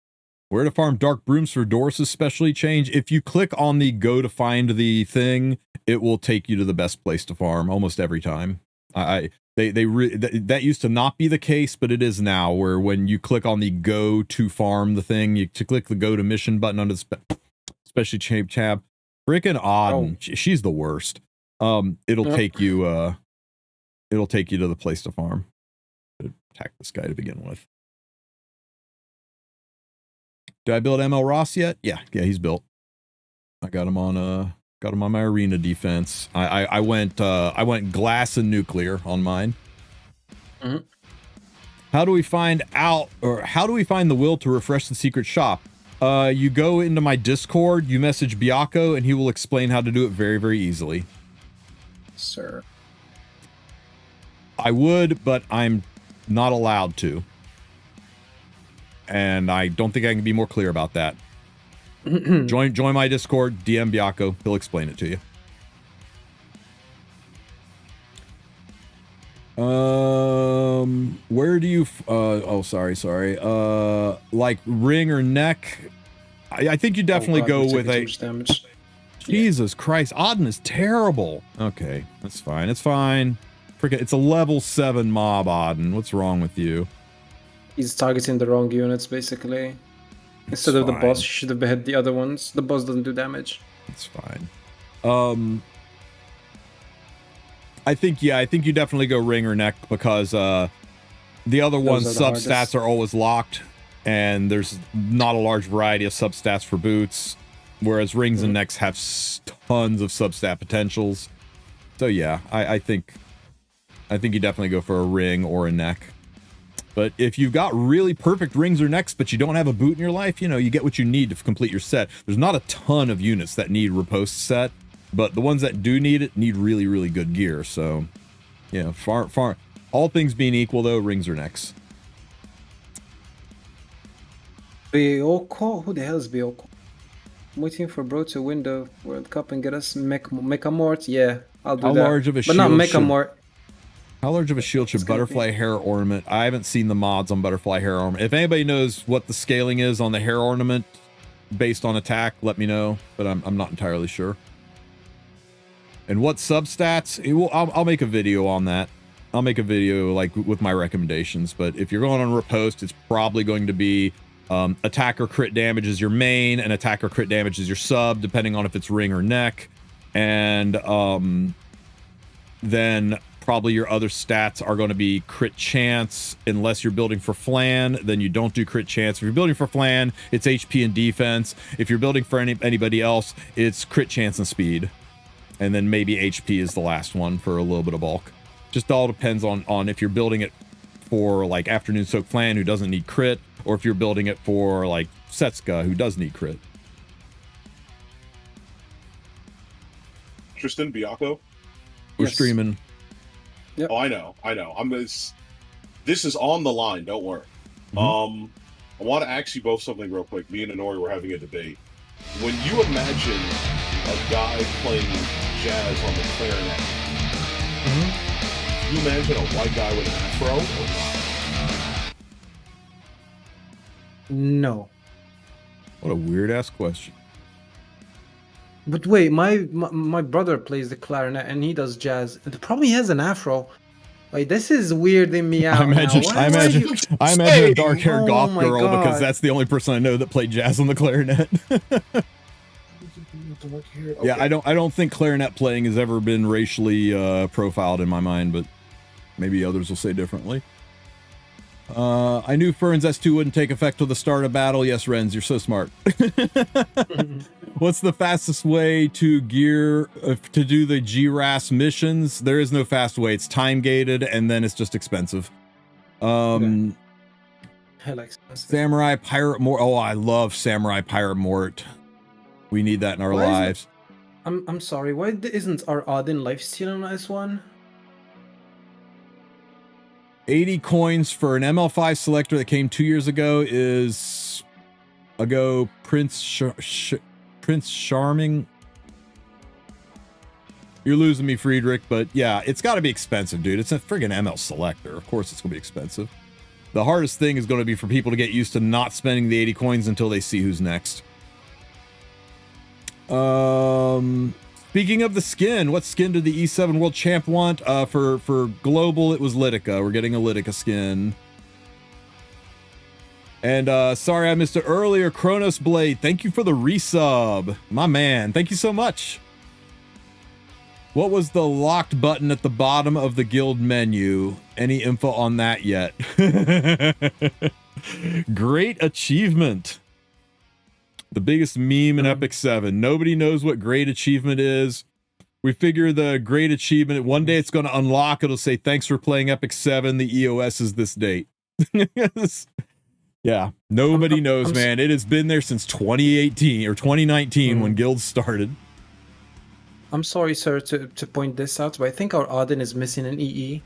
Where to farm dark brooms for Doris especially change. If you click on the go to find the thing, it will take you to the best place to farm almost every time. That used to not be the case, but it is now, where when you click on the go to farm the thing, you click the go to mission button under the especially tab. Freaking Auden, she's the worst. It'll take you to the place to farm. Attack this guy to begin with. Did I build ML Ross yet? Yeah, he's built. I got him on my arena defense. I went glass and nuclear on mine. How do we find the will to refresh the secret shop? You go into my Discord, you message Biako, and he will explain how to do it very, very easily. Sir. I would, but I'm not allowed to. And I don't think I can be more clear about that. Join my Discord, DM Biako, he'll explain it to you. Where do you like ring or neck? I think you definitely go with a damage. Jesus Christ, Auden is terrible. Okay, that's fine. It's fine. It's a level 7 mob, Auden. What's wrong with you? He's targeting the wrong units, basically. Instead of the boss, he should have hit the other ones. The boss doesn't do damage. It's fine. I think you definitely go ring or neck because the other ones substats are always locked, and there's not a large variety of substats for boots, whereas rings and necks have tons of substat potentials. So yeah, I think you definitely go for a ring or a neck. But if you've got really perfect rings or necks, but you don't have a boot in your life, you get what you need to complete your set. There's not a ton of units that need riposte set, but the ones that do need it need really, really good gear. So Yeah, far. All things being equal, though, rings are next. Bioko? Who the hell is Bioko? I'm waiting for bro to win the World Cup and get us Mecha Mort. Yeah, I'll do How that. large of a but not shield Mecha Mort. How large of a shield should butterfly hair ornament? I haven't seen the mods on butterfly hair ornament. If anybody knows what the scaling is on the hair ornament based on attack, let me know. But I'm not entirely sure. And what substats? I'll make a video on that. I'll make a video like with my recommendations. But if you're going on Riposte, it's probably going to be attacker crit damage is your main, and attacker crit damage is your sub, depending on if it's ring or neck. And then probably your other stats are going to be crit chance. Unless you're building for flan, then you don't do crit chance. If you're building for flan, it's HP and defense. If you're building for anybody else, it's crit chance and speed. And then maybe HP is the last one for a little bit of bulk. Just all depends on if you're building it for like Afternoon Soak Flan, who doesn't need crit, or if you're building it for like Setsuka, who does need crit. Tristen, Biako? We're streaming. Yep. Oh, I know. This is on the line. Don't worry. I want to ask you both something real quick. Me and Inori were having a debate. When you imagine a guy playing jazz on the clarinet, do you imagine a white guy with an afro or not? No. What a weird ass question. But wait, my brother plays the clarinet and he does jazz. The problem, he has an afro. Like, this is weirding me out. I imagine a dark-haired goth girl because that's the only person I know that played jazz on the clarinet. Okay. Yeah, I don't think clarinet playing has ever been racially profiled in my mind, but maybe others will say differently. I knew Fern's S2 wouldn't take effect till the start of battle. Yes, Renz, you're so smart. What's the fastest way to gear to do the GRAS missions? There is no fast way. It's time gated, and then it's just expensive. I like Samurai Pirate Mort. Oh, I love Samurai Pirate Mort. We need that in our lives. I'm sorry. Why isn't our Odin lifesteal on S1? 80 coins for an ML5 selector that came 2 years ago is Prince Charming. You're losing me, Friedrich, but yeah, it's got to be expensive, dude. It's a friggin' ML selector. Of course it's going to be expensive. The hardest thing is going to be for people to get used to not spending the 80 coins until they see who's next. Speaking of the skin, what skin did the E7 World Champ want? For global, it was Litica. We're getting a Litica skin. And sorry I missed it earlier. Kronos Blade, thank you for the resub. My man, thank you so much. What was the locked button at the bottom of the guild menu? Any info on that yet? Great achievement. The biggest meme in Epic 7. Nobody knows what great achievement is. We figure the great achievement, one day it's going to unlock. It'll say, thanks for playing Epic 7. The EOS is this date. Yeah, nobody knows, man. It has been there since 2018 or 2019 when guilds started. I'm sorry, sir, to point this out, but I think our Odin is missing an EE.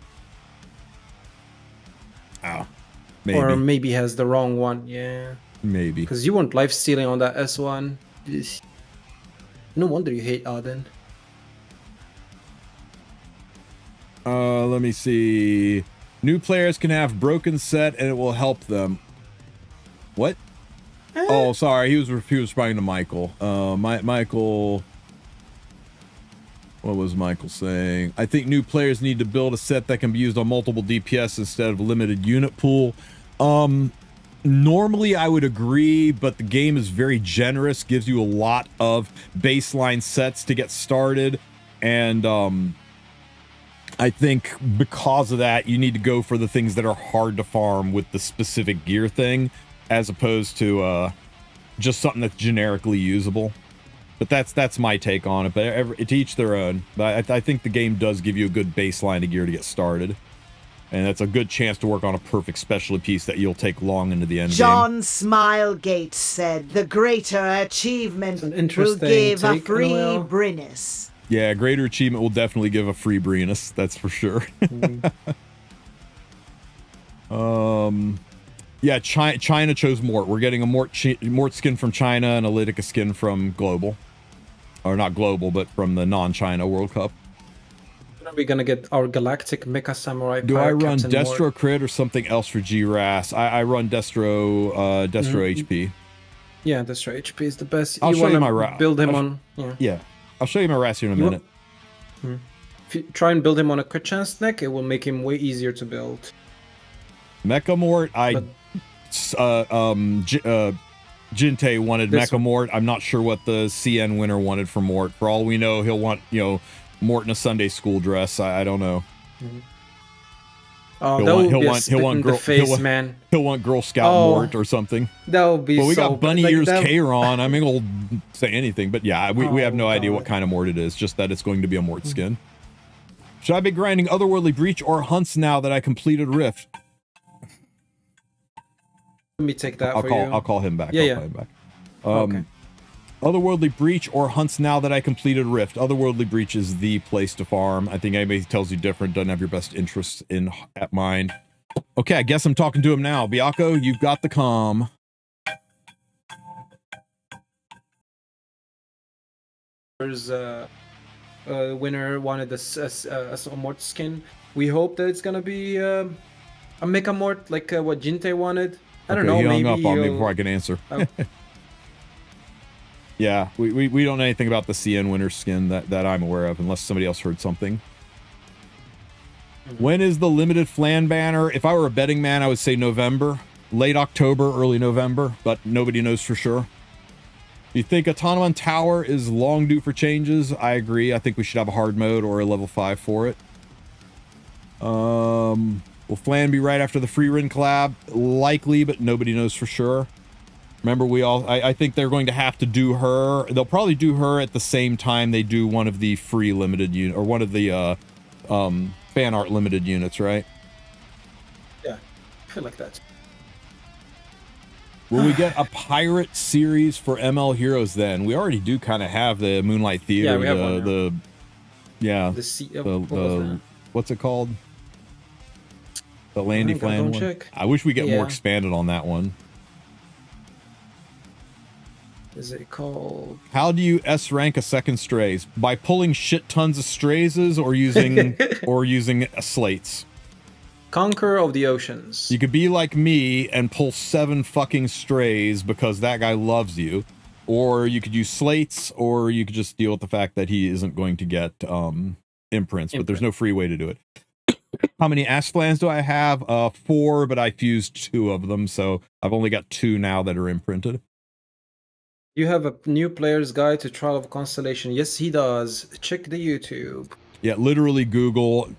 Oh, maybe. Or maybe has the wrong one, yeah. Maybe. Because you weren't life stealing on that S1. No wonder you hate Odin. Let me see. New players can have broken set and it will help them. What? Oh, sorry. He was responding to Michael. Michael. What was Michael saying? I think new players need to build a set that can be used on multiple DPS instead of limited unit pool. Normally I would agree, but the game is very generous, gives you a lot of baseline sets to get started, and I think because of that you need to go for the things that are hard to farm with the specific gear thing, as opposed to just something that's generically usable. But that's my take on it, but to each their own. But I think the game does give you a good baseline of gear to get started. And that's a good chance to work on a perfect specialty piece that you'll take long into the end John Smilegate said the greater achievement will give a free Brynnis. Yeah, greater achievement will definitely give a free Breenus, that's for sure. Yeah, China chose Mort. We're getting a Mort skin from China and a Lytica skin from Global. Or not Global, but from the non-China World Cup. When are we gonna get our Galactic Mecha Samurai? Do I run Captain Destro Mort? Crit or something else for GRAS? I run Destro HP. Yeah, Destro HP is the best. I'll show you my RAS. Build him on. Yeah. I'll show you my RAS here in a minute. If you try and build him on a crit chance deck, it will make him way easier to build. Mecha Mort, Jinte wanted Mecha Mort. I'm not sure what the CN winner wanted for Mort. For all we know, he'll want, Mort in a Sunday school dress. I don't know. Oh, that would be a spit in the face, man. He'll want Girl Scout Mort or something. That would be. But we got Bunny Ears that... Kayron. I mean, we'll say anything, but yeah, we have no idea what kind of Mort it is. Just that it's going to be a Mort skin. Should I be grinding Otherworldly Breach or Hunts now that I completed Rift? Let me take that for you. I'll call him back. Yeah, Call him back. Okay. Otherworldly Breach or Hunts now that I completed Rift. Otherworldly Breach is the place to farm. I think anybody tells you different doesn't have your best interests at mind. Okay, I guess I'm talking to him now. Biako, you've got the comm. There's a winner wanted a Mort skin. We hope that it's gonna be a Mecha Mort like what Jinte wanted. I don't know. He hung maybe up on me before I can answer. Yeah, we don't know anything about the CN winner skin that I'm aware of, unless somebody else heard something. When is the limited Flan banner? If I were a betting man, I would say November. Late October, early November, but nobody knows for sure. Do you think Autonomon Tower is long due for changes? I agree. I think we should have a hard mode or a level 5 for it. Will Flan be right after the Frieren collab? Likely, but nobody knows for sure. Remember, I think they're going to have to do her. They'll probably do her at the same time they do one of the free limited unit, or one of the fan art limited units, right? Yeah, I feel like that. Will we get a pirate series for ML Heroes then? We already do kind of have the Moonlight Theater. Yeah, we have one now. What's it called? The Landy Flan one. Check. I wish we get more expanded on that one. Is it called? How do you S rank a second strays? By pulling shit tons of strays or using slates? Conqueror of the Oceans. You could be like me and pull 7 fucking strays because that guy loves you, or you could use slates, or you could just deal with the fact that he isn't going to get imprints. But there's no free way to do it. How many Asplans do I have? 4, but I fused 2 of them, so I've only got 2 now that are imprinted. You have a new player's guide to Trial of Constellation. Yes, he does. Check the YouTube. Yeah, literally Google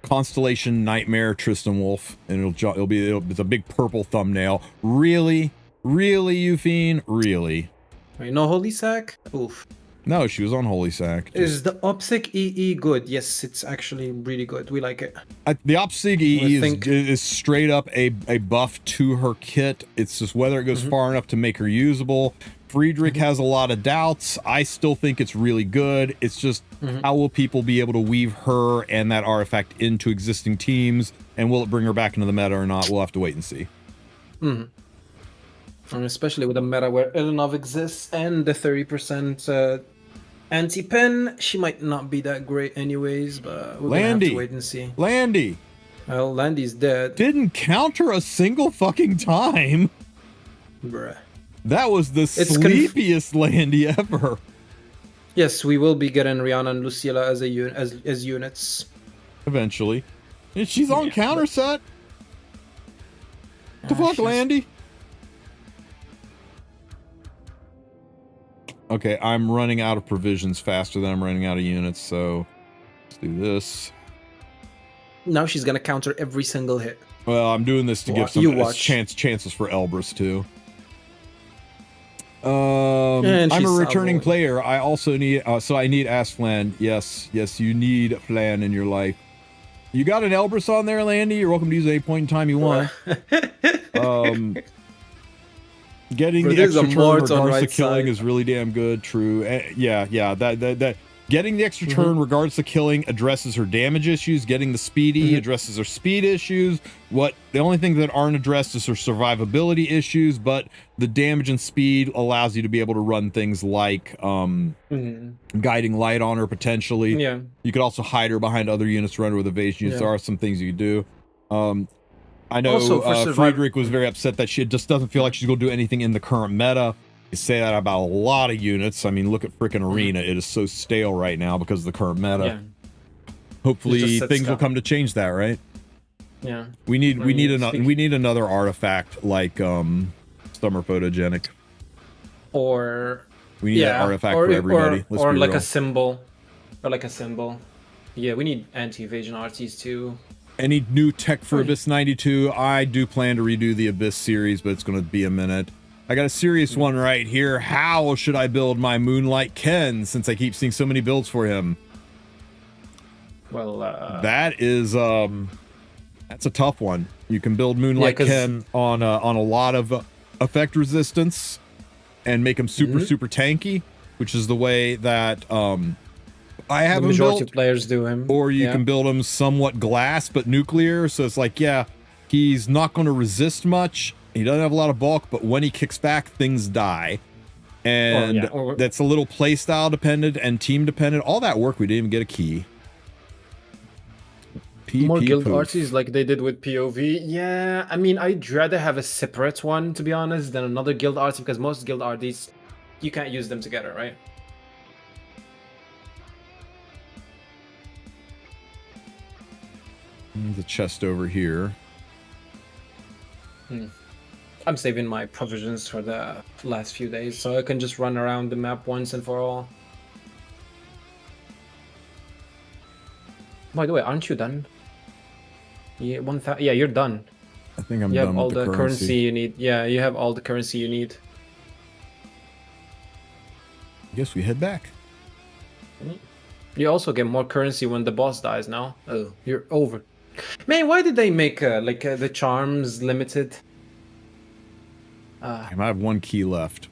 Constellation Nightmare Tristen Wulf, and it's a big purple thumbnail. Really, Euphine, really. You know Holy Sack? Oof. No, she was on Holy Sack. Is the OPSIC EE good? Yes, it's actually really good. We like it. The OPSIC EE is straight up a buff to her kit. It's just whether it goes far enough to make her usable. Friedrich has a lot of doubts. I still think it's really good. It's just how will people be able to weave her and that artifact into existing teams, and will it bring her back into the meta or not? We'll have to wait and see. And especially with a meta where Elenov exists and the 30% anti-pen, she might not be that great anyways, but we're gonna have to wait and see. Landy! Well, Landy's dead. Didn't counter a single fucking time. Bruh. That was the sleepiest Landy ever. Yes, we will be getting Rihanna and Lucilla as units. Eventually. And she's on counter set. The fuck, Landy? Okay, I'm running out of provisions faster than I'm running out of units, so let's do this. Now she's gonna counter every single hit. Well, I'm doing this to give some chances for Elbrus too. I'm a returning player. I also need, so I need Flan. Yes, you need Flan in your life. You got an Elbrus on there, Landy? You're welcome to use at any point in time you want. Getting the extra turn regards to killing is really damn good. True. Yeah. Getting the extra turn regardless of killing addresses her damage issues. Getting the speedy addresses her speed issues. The only thing that aren't addressed is her survivability issues, but the damage and speed allows you to be able to run things like guiding light on her potentially. Yeah. You could also hide her behind other units, run her with evasion units. There are some things you could do. I know Friedrich was very upset that she just doesn't feel like she's going to do anything in the current meta. You say that about a lot of units. I mean, look at freaking Arena. It is so stale right now because of the current meta. Yeah. Hopefully things will come to change that, right? Yeah. We need another artifact like Summer Photogenic. Or we need that artifact for everybody. Or like a symbol. Yeah, we need anti-evasion RTs too. Any new tech for Abyss 92? I do plan to redo the Abyss series, but it's going to be a minute. I got a serious one right here. How should I build my Moonlight Ken since I keep seeing so many builds for him? Well, that is that's a tough one. You can build Moonlight Ken on a lot of effect resistance and make him super tanky, which is the way that I have him built. Players do him. Or you can build him somewhat glass but nuclear, so it's like he's not going to resist much. He doesn't have a lot of bulk, but when he kicks back, things die. And that's a little playstyle dependent and team dependent. All that work, we didn't even get a key. More guild arties like they did with POV. Yeah, I mean, I'd rather have a separate one, to be honest, than another guild arty, because most guild arties, you can't use them together, right? The chest over here. I'm saving my provisions for the last few days, so I can just run around the map once and for all. By the way, aren't you done? Yeah, you're done. I think I'm done. You have all the currency you need. Yeah, you have all the currency you need. I guess we head back. You also get more currency when the boss dies now. Oh, you're over. Man, why did they make the charms limited? I might have one key left.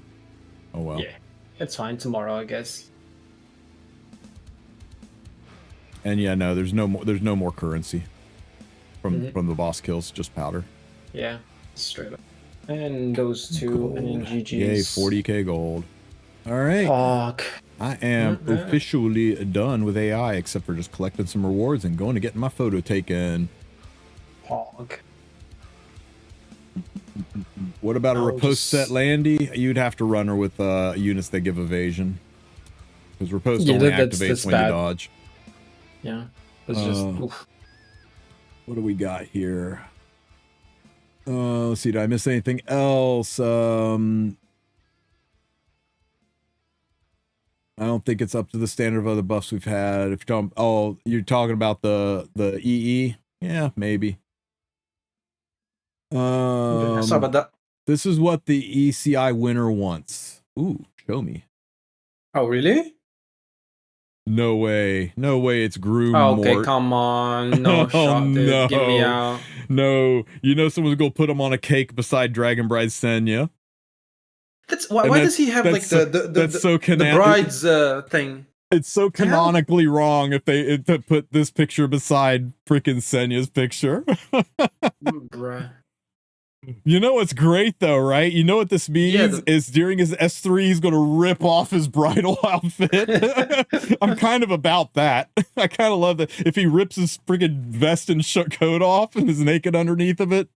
Oh well. Yeah, it's fine. Tomorrow, I guess. And yeah, no, there's no more currency from the boss kills, just powder. Yeah, straight up. And those two, gold. and then GG's. Yay, 40k gold. All right. Fuck. I am officially done with AI, except for just collecting some rewards and going to get my photo taken. Fuck. What about a riposte set Landy? You'd have to run her with units that give evasion. Because riposte only activates when you dodge. Yeah. It's just... Oof. What do we got here? Let's see, did I miss anything else? I don't think it's up to the standard of other buffs we've had. If you're talking, you're talking about the EE? Yeah, maybe. Sorry about that. This is what the ECI winner wants. Ooh, show me. Oh, really? No way. No way it's Groom. Okay, Mort. come on. No shot, dude. No. Get me out. No. You know someone's going to put him on a cake beside Dragon Bride Senya. Why does he have like the bride's thing? It's so canonically wrong if they put this picture beside freaking Senya's picture. Bruh. You know what's great though, right? You know what this means is during his S3 he's gonna rip off his bridal outfit. I'm kind of about that. I kind of love that. If he rips his freaking vest and coat off and is naked underneath of it,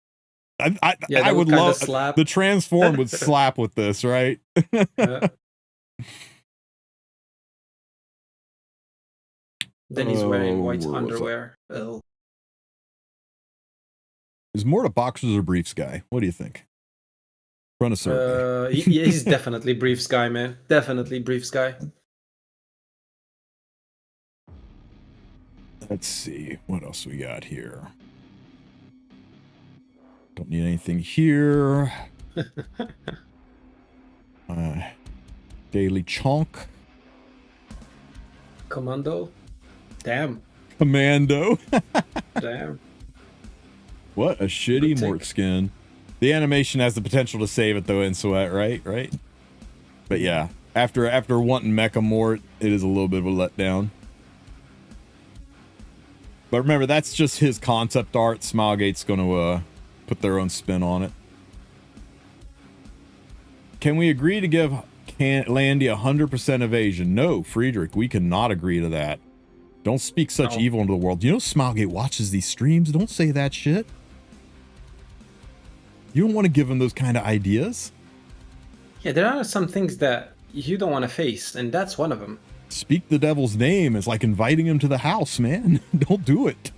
I would love slap. The transform would slap with this, right? Then he's wearing white underwear. Oh. Is Mort a boxers or briefs guy? What do you think? Run a survey. He's definitely briefs guy, man. Definitely briefs guy. Let's see what else we got here. Don't need anything here. Daily chonk. Commando. Damn. Commando. Damn. What a shitty Mort skin. The animation has the potential to save it though in Sweat, right? But yeah. After wanting Mecha more, it is a little bit of a letdown. But remember, that's just his concept art. Smilegate's going to put their own spin on it. Can we agree to give Landy 100% evasion? No, Friedrich, we cannot agree to that. Don't speak such evil into the world. You know Smilegate watches these streams. Don't say that shit. You don't want to give him those kind of ideas. Yeah, there are some things that you don't want to face, and that's one of them. Speak the devil's name. It's like inviting him to the house, man. Don't do it.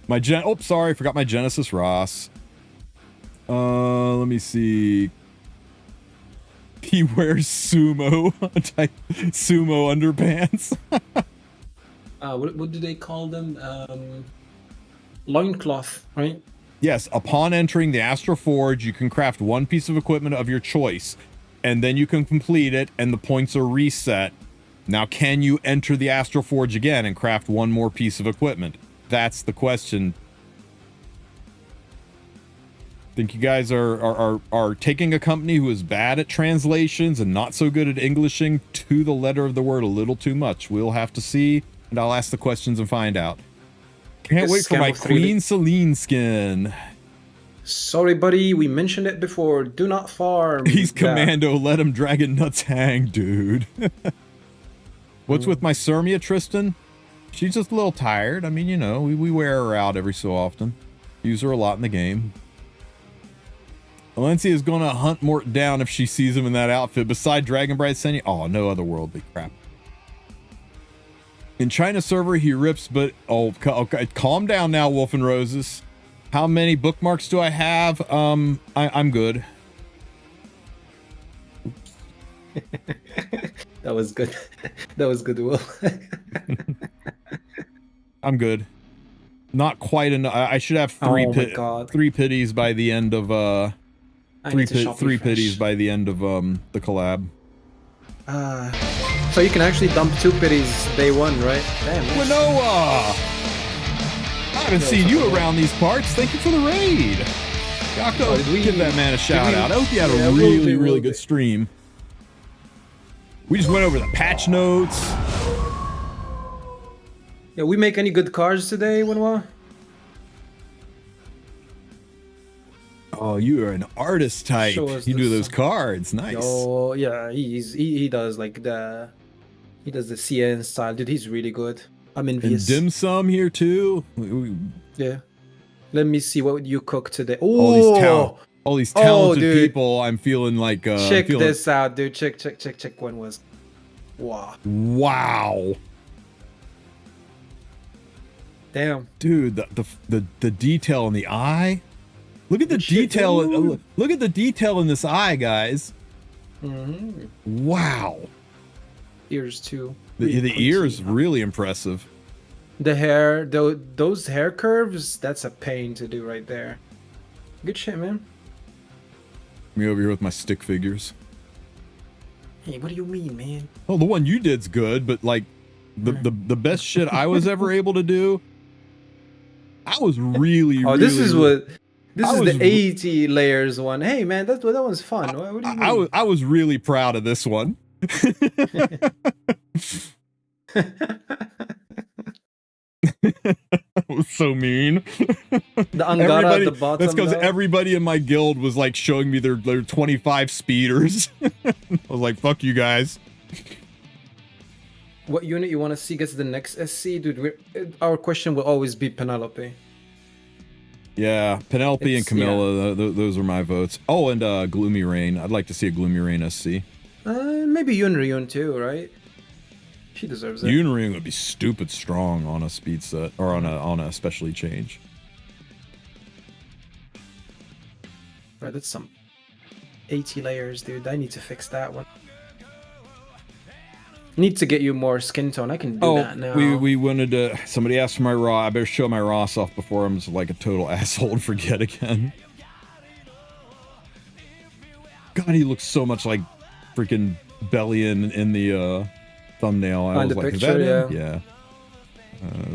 Oh, sorry, forgot my Genesis Ross. Let me see. He wears sumo type sumo underpants. What do they call them? Loincloth, right? Yes, upon entering the Astral Forge, you can craft one piece of equipment of your choice, and then you can complete it, and the points are reset. Now, can you enter the Astral Forge again and craft one more piece of equipment? That's the question. Think you guys are taking a company who is bad at translations and not so good at Englishing to the letter of the word a little too much. We'll have to see, and I'll ask the questions and find out. Can't wait for my Queen Celine skin. Sorry, buddy. We mentioned it before. Do not farm. He's Commando. Let him dragon nuts hang, dude. What's with my Sirmia, Tristen? She's just a little tired. I mean, you know, we wear her out every so often. Use her a lot in the game. Valencia is going to hunt Mort down if she sees him in that outfit. Beside Dragonbright Senya. Oh, no otherworldly crap. In China server, he rips, but... Oh, okay, calm down now, Wolf and Roses. How many bookmarks do I have? I'm good. That was good. That was good, Will. I'm good. Not quite enough. I should have three pities by the end of... three pities by the end of the collab. So you can actually dump 2 pities day 1, right? Damn. Winoa! I haven't seen you around these parts. Thank you for the raid. Yako, give that man a shout out. I hope you had a really good stream. We just went over the patch notes. Yeah, we make any good cards today, Winwa? Oh, you are an artist type. You do those cards. Nice. Oh, yeah, he does like the CN style. Dude, he's really good. I'm envious. And dim sum here too. Yeah. Let me see what you cook today. Oh, all these talented people. I'm feeling like check this out, dude. Check. When was? Wow. Damn. Dude, the detail in the eye. Look at the detail. Look at the detail in this eye, guys. Wow. Ears too. The ear is really impressive. The hair, those hair curves, that's a pain to do right there. Good shit, man. Me over here with my stick figures. Hey, what do you mean, man? Oh, the one you did's good, but like the best shit I was ever able to do. I was really. This is the 80 layers one. Hey, man, that one's fun. What do you mean? I was really proud of this one. That was so mean. The Angara at the bottom. That's because everybody in my guild was like showing me their 25 speeders. I was like, fuck you guys. What unit you want to see gets the next SC? Dude, our question will always be Penelope. Yeah, Penelope and Camilla, those are my votes. Oh, and Gloomy Rain. I'd like to see a Gloomy Rain SC. Maybe Yunryun too, right? She deserves it. Yunryun would be stupid strong on a speed set, or on a specialty change. Right, that's some 80 layers, dude. I need to fix that one. Need to get you more skin tone. I can do that now. We wanted to. Somebody asked for my raw. I better show my Ross off before I'm just like a total asshole and forget again. God, he looks so much like freaking Bellion in the thumbnail. I was like, picture, is that him? Yeah.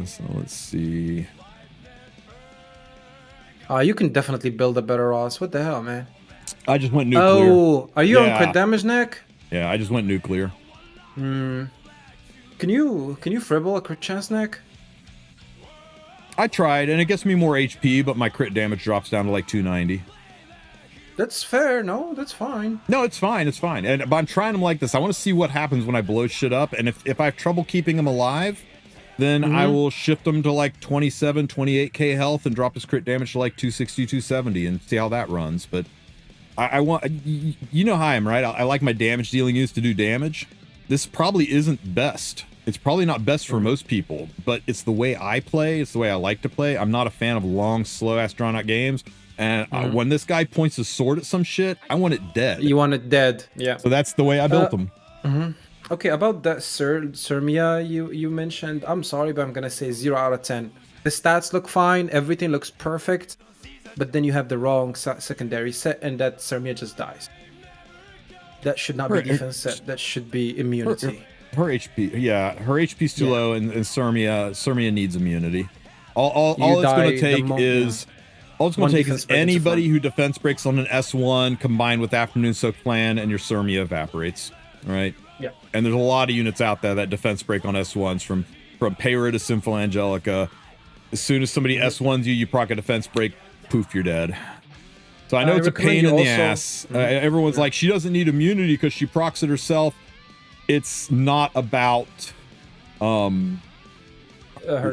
So let's see. You can definitely build a better Ross. What the hell, man? I just went nuclear. Oh, are you on crit damage neck? Yeah, I just went nuclear. Can you fribble a crit chance neck? I tried, and it gets me more HP, but my crit damage drops down to like 290. That's fair. No, that's fine. No, it's fine. It's fine. And but I'm trying them like this. I want to see what happens when I blow shit up. And if I have trouble keeping him alive, then I will shift him to like 27, 28k health and drop his crit damage to like 260, 270 and see how that runs. But I want, you know how I am, right? I like my damage dealing units to do damage. This probably isn't best. It's probably not best for most people, but it's the way I play. It's the way I like to play. I'm not a fan of long, slow-ass, drawn-out games. And when this guy points his sword at some shit, I want it dead. You want it dead, yeah. So that's the way I built them. Okay, about that Sirmia you mentioned, I'm sorry, but I'm gonna say 0 out of 10. The stats look fine, everything looks perfect, but then you have the wrong secondary set, and that Sirmia just dies. That should not be defense set. That should be immunity. Her HP, yeah, her HP's too low, and Sirmia needs immunity. All it's going to take is anybody who defense breaks on an S1 combined with Afternoon Soak Plan, and your Sirmia evaporates, right? Yeah. And there's a lot of units out there that defense break on S1s from Payra to Sinful Angelica. As soon as somebody S1s you proc a defense break, poof, you're dead. So I know it's a pain in the ass. Everyone's like, she doesn't need immunity because she procs it herself. It's not about the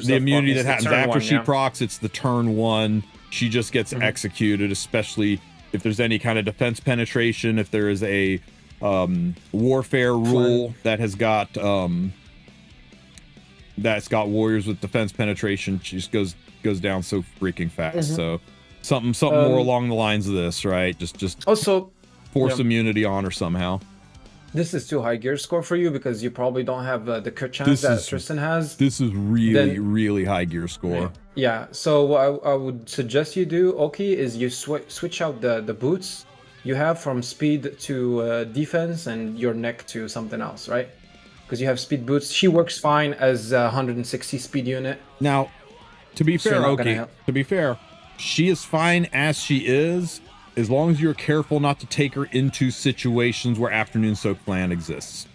immunity that happens after she procs. It's the turn one. She just gets executed, especially if there's any kind of defense penetration. If there is a warfare rule that has got warriors with defense penetration, she just goes down so freaking fast. So something more along the lines of this, right? Just also force immunity on her somehow. This is too high gear score for you because you probably don't have the crit chance that Tristen has. This is really high gear score. Yeah, so what I would suggest you do, Oki, is you switch out the boots you have from speed to defense and your neck to something else, right? Because you have speed boots. She works fine as a 160 speed unit. Now, to be fair, Oki, she is fine as she is, as long as you're careful not to take her into situations where Afternoon Soak Plan exists.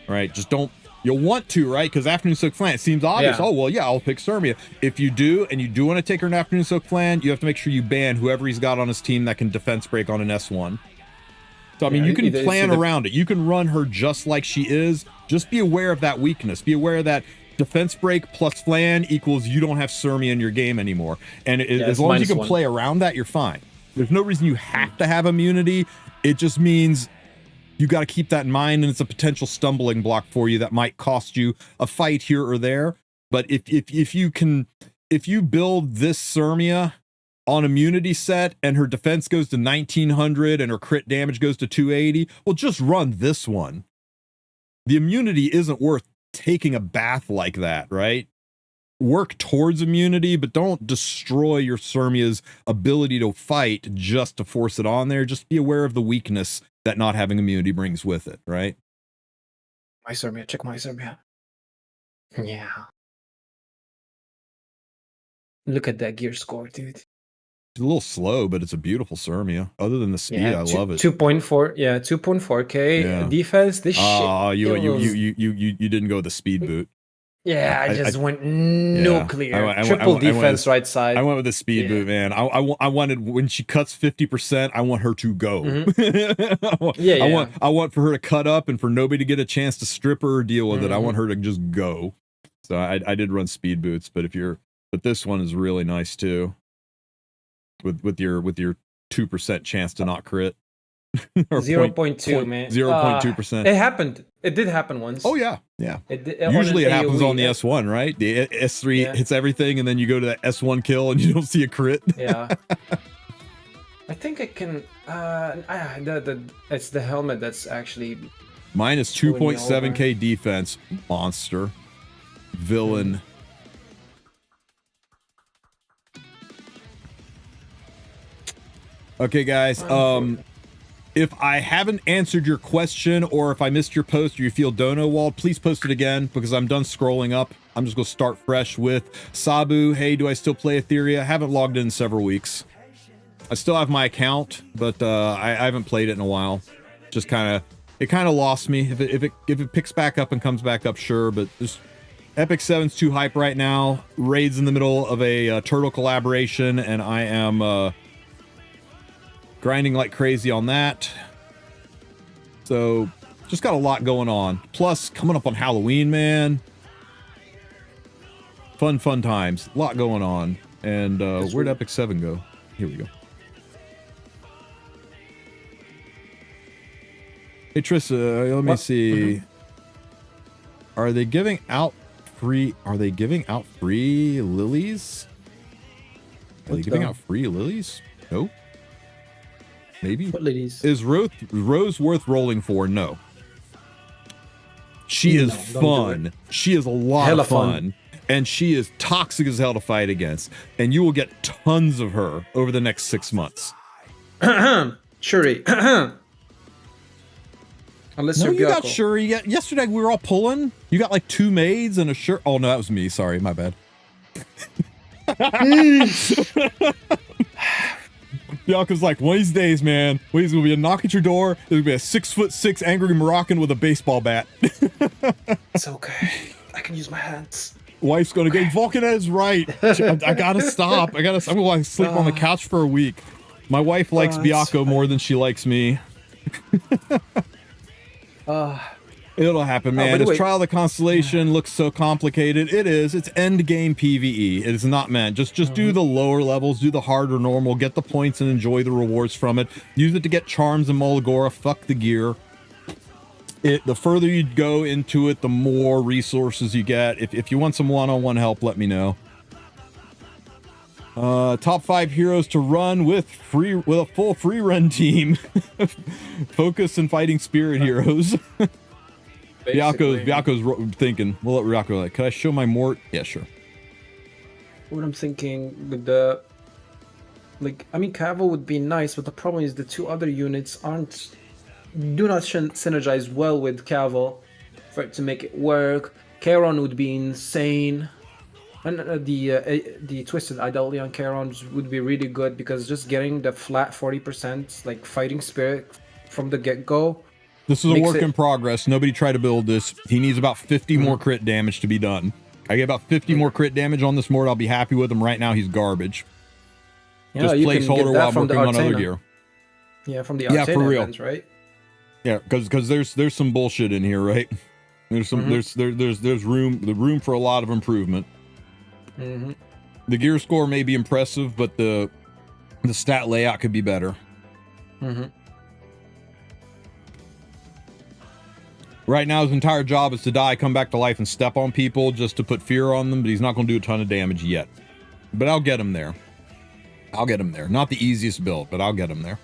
Right? Just don't. You'll want to, right? Because Afternoon Soak Plan, it seems obvious. Oh, well, yeah, I'll pick Sirmia. If you do, and you do want to take her in Afternoon Soak Plan, you have to make sure you ban whoever he's got on his team that can defense break on an S1. So, I mean, you can plan around it. You can run her just like she is. Just be aware of that weakness. Be aware that defense break plus flan equals you don't have Sirmia in your game anymore. And as long as you can play around that, you're fine. There's no reason you have to have immunity. It just means you got to keep that in mind, and it's a potential stumbling block for you that might cost you a fight here or there. But if you build this Sirmia on immunity set and her defense goes to 1900 and her crit damage goes to 280, well, just run this one. The immunity isn't worth taking a bath like that, right? Work towards immunity, but don't destroy your Sirmia's ability to fight just to force it on there. Just be aware of the weakness that not having immunity brings with it, right? My Sirmia, check my Sirmia. Yeah. Look at that gear score, dude. It's a little slow, but it's a beautiful Sirmia. Other than the speed, I love it. 2.4, 2.4k defense. This shit. Oh, you didn't go with the speed boot. Yeah, I just went nuclear. Triple defense, right side. I went with the speed boot, man. I wanted, when she cuts 50%, I want her to go. I want for her to cut up and for nobody to get a chance to strip her or deal with it. I want her to just go. So I did run speed boots, but this one is really nice too. With your 2% chance to not crit. 0.2, man. 0.2%. It happened. It did happen once. Oh yeah. Usually it happens on the S1, right? The S3 hits everything, and then you go to that S1 kill and you don't see a crit. Yeah. I think I can. It's the helmet that's actually minus 2.7k defense. Monster, villain. Okay, guys. If I haven't answered your question, or if I missed your post, or you feel dono walled, please post it again, because I'm done scrolling up. I'm just going to start fresh with Sabu. Hey, do I still play Etheria? I haven't logged in several weeks. I still have my account, but I haven't played it in a while. Just kind of It kind of lost me. If it picks back up and comes back up, sure, but just Epic 7's too hype right now. Raid's in the middle of a turtle collaboration, and I am grinding like crazy on that. So just got a lot going on. Plus, coming up on Halloween, man. Fun times. A lot going on. And where'd Epic 7 go? Here we go. Hey, Trista, let me see. Are they giving out free lilies? Are they giving out free lilies? Nope. Maybe. What lilies? Is Rose worth rolling for? No. She is fun. She is a lot of fun. And she is toxic as hell to fight against. And you will get tons of her over the next 6 months. Shuri. Unless no, you're you got Shuri. Yesterday we were all pulling. You got like 2 maids and a shirt. Oh no, that was me. Sorry, my bad. Bianca's like, one of these days, man, he's gonna be a knock at your door. There's gonna be a 6'6" angry Moroccan with a baseball bat. It's okay. I can use my hands. Wife's gonna get Vulcan is right. I gotta stop. I'm gonna sleep on the couch for a week. My wife likes Biako more than she likes me. It'll happen, man. This Trial of the Constellation looks so complicated. It is. It's end game PvE. It is not meant. Just do the lower levels, do the harder normal, get the points and enjoy the rewards from it. Use it to get charms and Mulgora. Fuck the gear. The further you go into it, the more resources you get. If you want some one-on-one help, let me know. Top 5 heroes to run with a full Frieren team. Focus and fighting spirit heroes. Biako's thinking. We'll let Biako like, could I show my Mort? Yeah, sure. What I'm thinking with the, like, I mean, Cavill would be nice, but the problem is the 2 other units do not synergize well with Cavill for it to make it work. Charon would be insane. And the Twisted Idolatry on Charon would be really good because just getting the flat 40% like fighting spirit from the get-go. This is a work in progress. Nobody tried to build this. He needs about 50 more crit damage to be done. I get about 50 more crit damage on this Mort. I'll be happy with him. Right now, he's garbage. Yeah, just placeholder while I'm working on other gear. Yeah, from the Artana for real. events, right? Yeah, because there's some bullshit in here, right? There's some there's room for a lot of improvement. The gear score may be impressive, but the stat layout could be better. Right now, his entire job is to die, come back to life, and step on people just to put fear on them, but he's not going to do a ton of damage yet. But I'll get him there. Not the easiest build, but I'll get him there.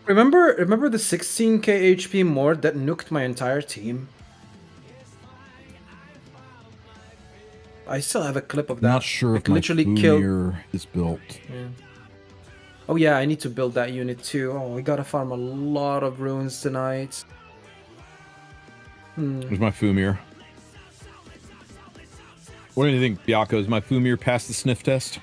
Remember the 16k HP Mort that nuked my entire team? I still have a clip of that. Not sure if literally my killed is built. Yeah. Oh yeah, I need to build that unit too. Oh, we gotta farm a lot of runes tonight. There's my Fumir. What do you think, Biako? Is my Fumir past the sniff test?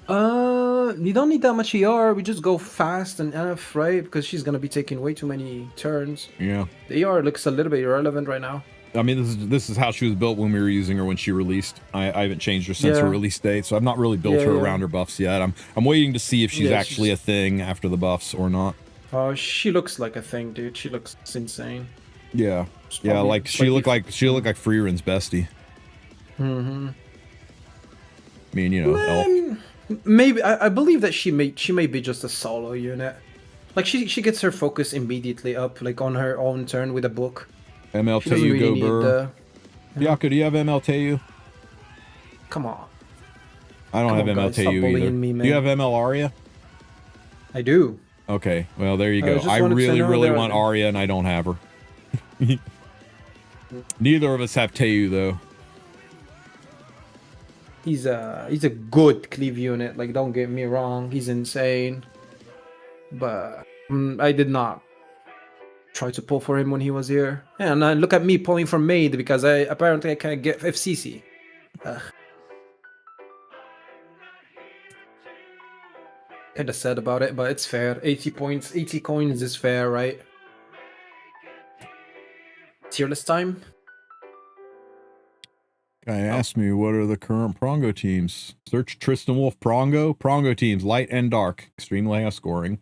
You don't need that much ER. We just go fast and enough, right? Because she's gonna be taking way too many turns. Yeah. The ER looks a little bit irrelevant right now. I mean, this is how she was built when we were using her when she released. I haven't changed her since her release date, so I've not really built her around her buffs yet. I'm waiting to see if she's actually a thing after the buffs or not. Oh, she looks like a thing, dude. She looks insane. Yeah, yeah, like she looked like Frieren's bestie. I mean, you know, elf. Maybe I believe that she may be just a solo unit. Like she gets her focus immediately up, like on her own turn with a book. ML Teu really Gober. Biako, do you have ML Teu? Come on. I don't have ML Teu either. Do you have ML Arya? I do. Okay, well there you go. I really want Arya and I don't have her. Neither of us have Teu though. He's a good cleave unit, like don't get me wrong, he's insane. But I did not try to pull for him when he was here. Yeah, and look at me pulling for Maid because I can't get FCC. Kinda sad about it, but it's fair. 80 points, 80 coins is fair, right? Tier list time? Guy asked me what are the current Prongo teams. Search Tristen Wulf Prongo. Prongo teams, light and dark. Extremely high scoring.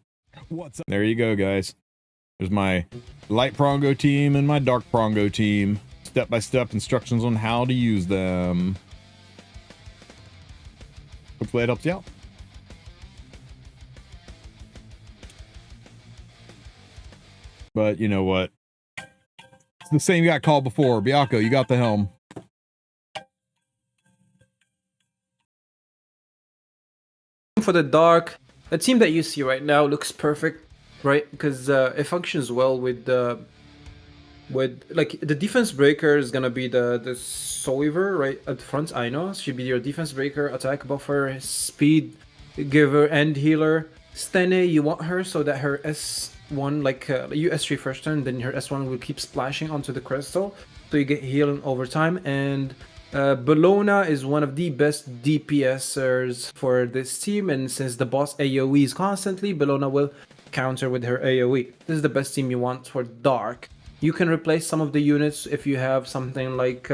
What's up? There you go, guys. There's my light Prongo team and my dark Prongo team. Step-by-step instructions on how to use them. Hopefully it helps you out. But you know what? It's the same got called before. Biako, you got the helm. For the dark, the team that you see right now looks perfect, right? Because it functions well with like the defense breaker is gonna be the Soiver right at front. I know should be your defense breaker, attack buffer, speed giver, and healer. Stene, you want her so that her S1 like you S3 first turn, then her S1 will keep splashing onto the crystal, so you get healing over time. And Bologna is one of the best DPSers for this team, and since the boss AoEs constantly, Bologna will counter with her AoE. This is the best team you want for dark. You can replace some of the units if you have something like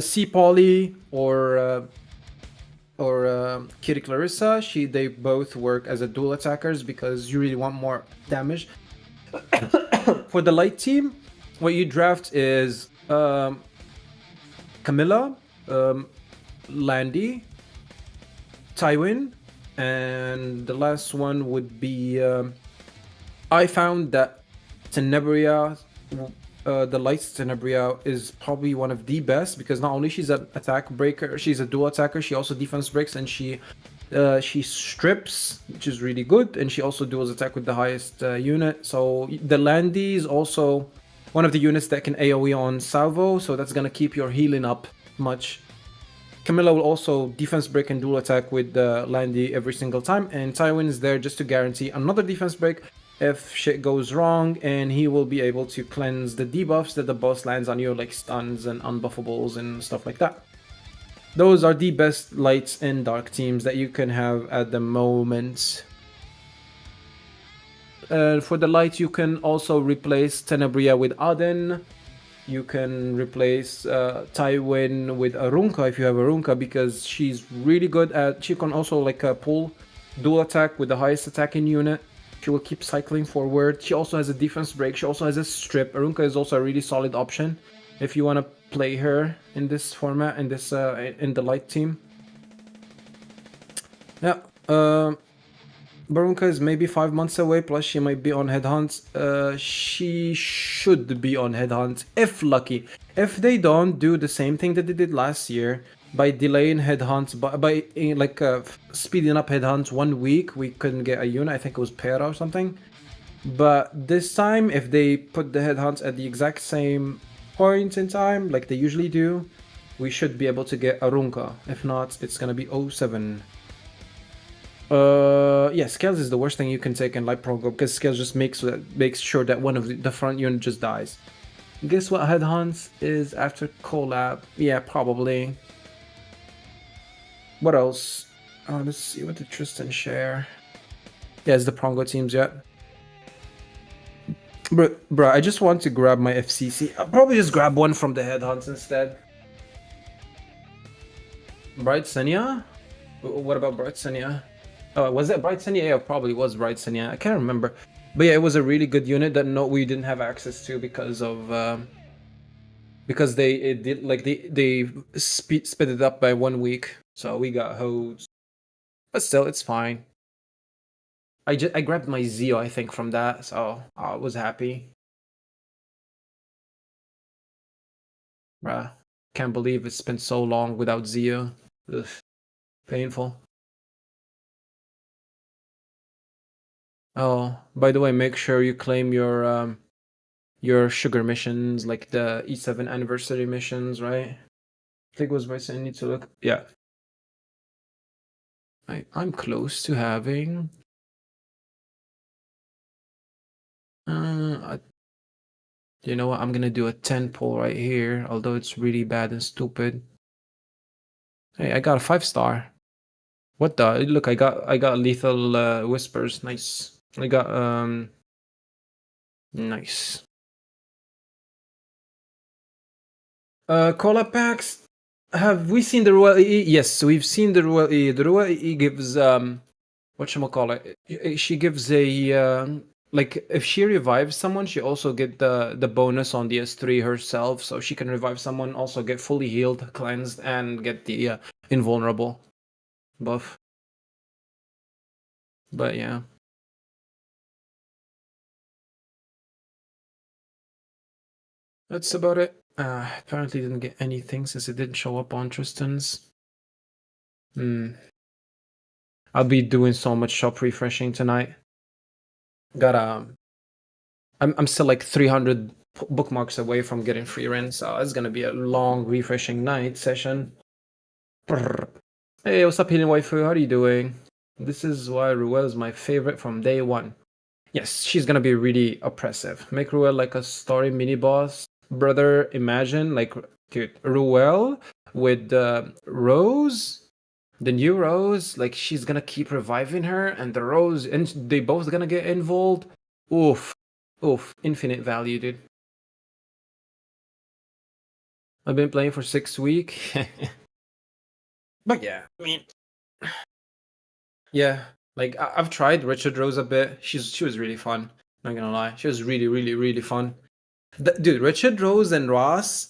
C Poly or Kitty Clarissa. They both work as a dual attackers because you really want more damage. For the light team, what you draft is Camilla, Landy, Tywin, and the last one would be I found that Tenebria, the light Tenebria is probably one of the best because not only she's an attack breaker, she's a dual attacker, she also defense breaks, and she strips, which is really good, and she also duals attack with the highest unit. So the Landy is also one of the units that can AoE on Salvo, so that's gonna keep your healing up much. Camilla will also defense break and dual attack with Landy every single time, and Tywin is there just to guarantee another defense break if shit goes wrong, and he will be able to cleanse the debuffs that the boss lands on you, like stuns and unbuffables and stuff like that. Those are the best lights and dark teams that you can have at the moment. For the light, you can also replace Tenebria with Aden. You can replace Tywin with Arunka if you have Arunka, because she's really good at... She can also like pull dual attack with the highest attacking unit. She will keep cycling forward. She also has a defense break. She also has a strip. Arunka is also a really solid option if you want to play her in this format, in this in the light team. Yeah, Barunka is maybe 5 months away, plus she might be on headhunt. She should be on headhunt, if lucky. If they don't do the same thing that they did last year, by delaying headhunts, by speeding up headhunts 1 week, we couldn't get a unit. I think it was Pera or something. But this time, if they put the headhunts at the exact same point in time, like they usually do, we should be able to get Arunka. If not, it's gonna be 07. Yeah, Scales is the worst thing you can take in Light Progo, because Scales just makes sure that one of the front unit just dies. Guess what headhunts is after Collab? Yeah, probably. What else? Let's see what did Tristen share. Yeah, it's the Prongo teams yet. Bruh, I just want to grab my FCC. I'll probably just grab one from the headhunts instead. Bright Senya? What about Bright Senya? Oh, was that Bright Senya? Yeah, it probably was Bright Senya. I can't remember. But yeah, it was a really good unit that we didn't have access to because of because they sped it up by 1 week, so we got hosed. But still, it's fine. I grabbed my Zeo, I think, from that, so I was happy. Bruh, can't believe it's been so long without Zeo. Ugh, painful. Oh, by the way, make sure you claim your sugar missions, like the E7 anniversary missions, right? I think it was right, so I need to look. Yeah. I'm close to having... you know what? I'm gonna do a 10 pull right here, although it's really bad and stupid. Hey, I got a 5-star. What the? Look, I got lethal whispers. Nice. I got nice. Collab packs. Have we seen the Ruel EE? Yes, we've seen the Ruel EE. The Ruel EE gives whatchamacallit? She gives a like if she revives someone, she also get the bonus on the S3 herself, so she can revive someone, also get fully healed, cleansed, and get the invulnerable buff. But yeah. That's about it. Apparently didn't get anything since it didn't show up on Tristan's. I'll be doing so much shop refreshing tonight. Got I'm still like 300 bookmarks away from getting Frieren, so it's gonna be a long refreshing night session. Brr. Hey, what's up, Healing Waifu? How are you doing? This is why Ruel is my favorite from day one. Yes, she's gonna be really oppressive. Make Ruel like a story mini boss. Brother, imagine like, dude, Ruel with Rose, the new Rose, like she's gonna keep reviving her, and the Rose, and they both gonna get involved. Oof, infinite value, dude. I've been playing for 6 weeks, but yeah, I mean, yeah, like I've tried Richard Rose a bit. She was really fun. Not gonna lie, she was really fun. Dude, Richard Rose and Ross.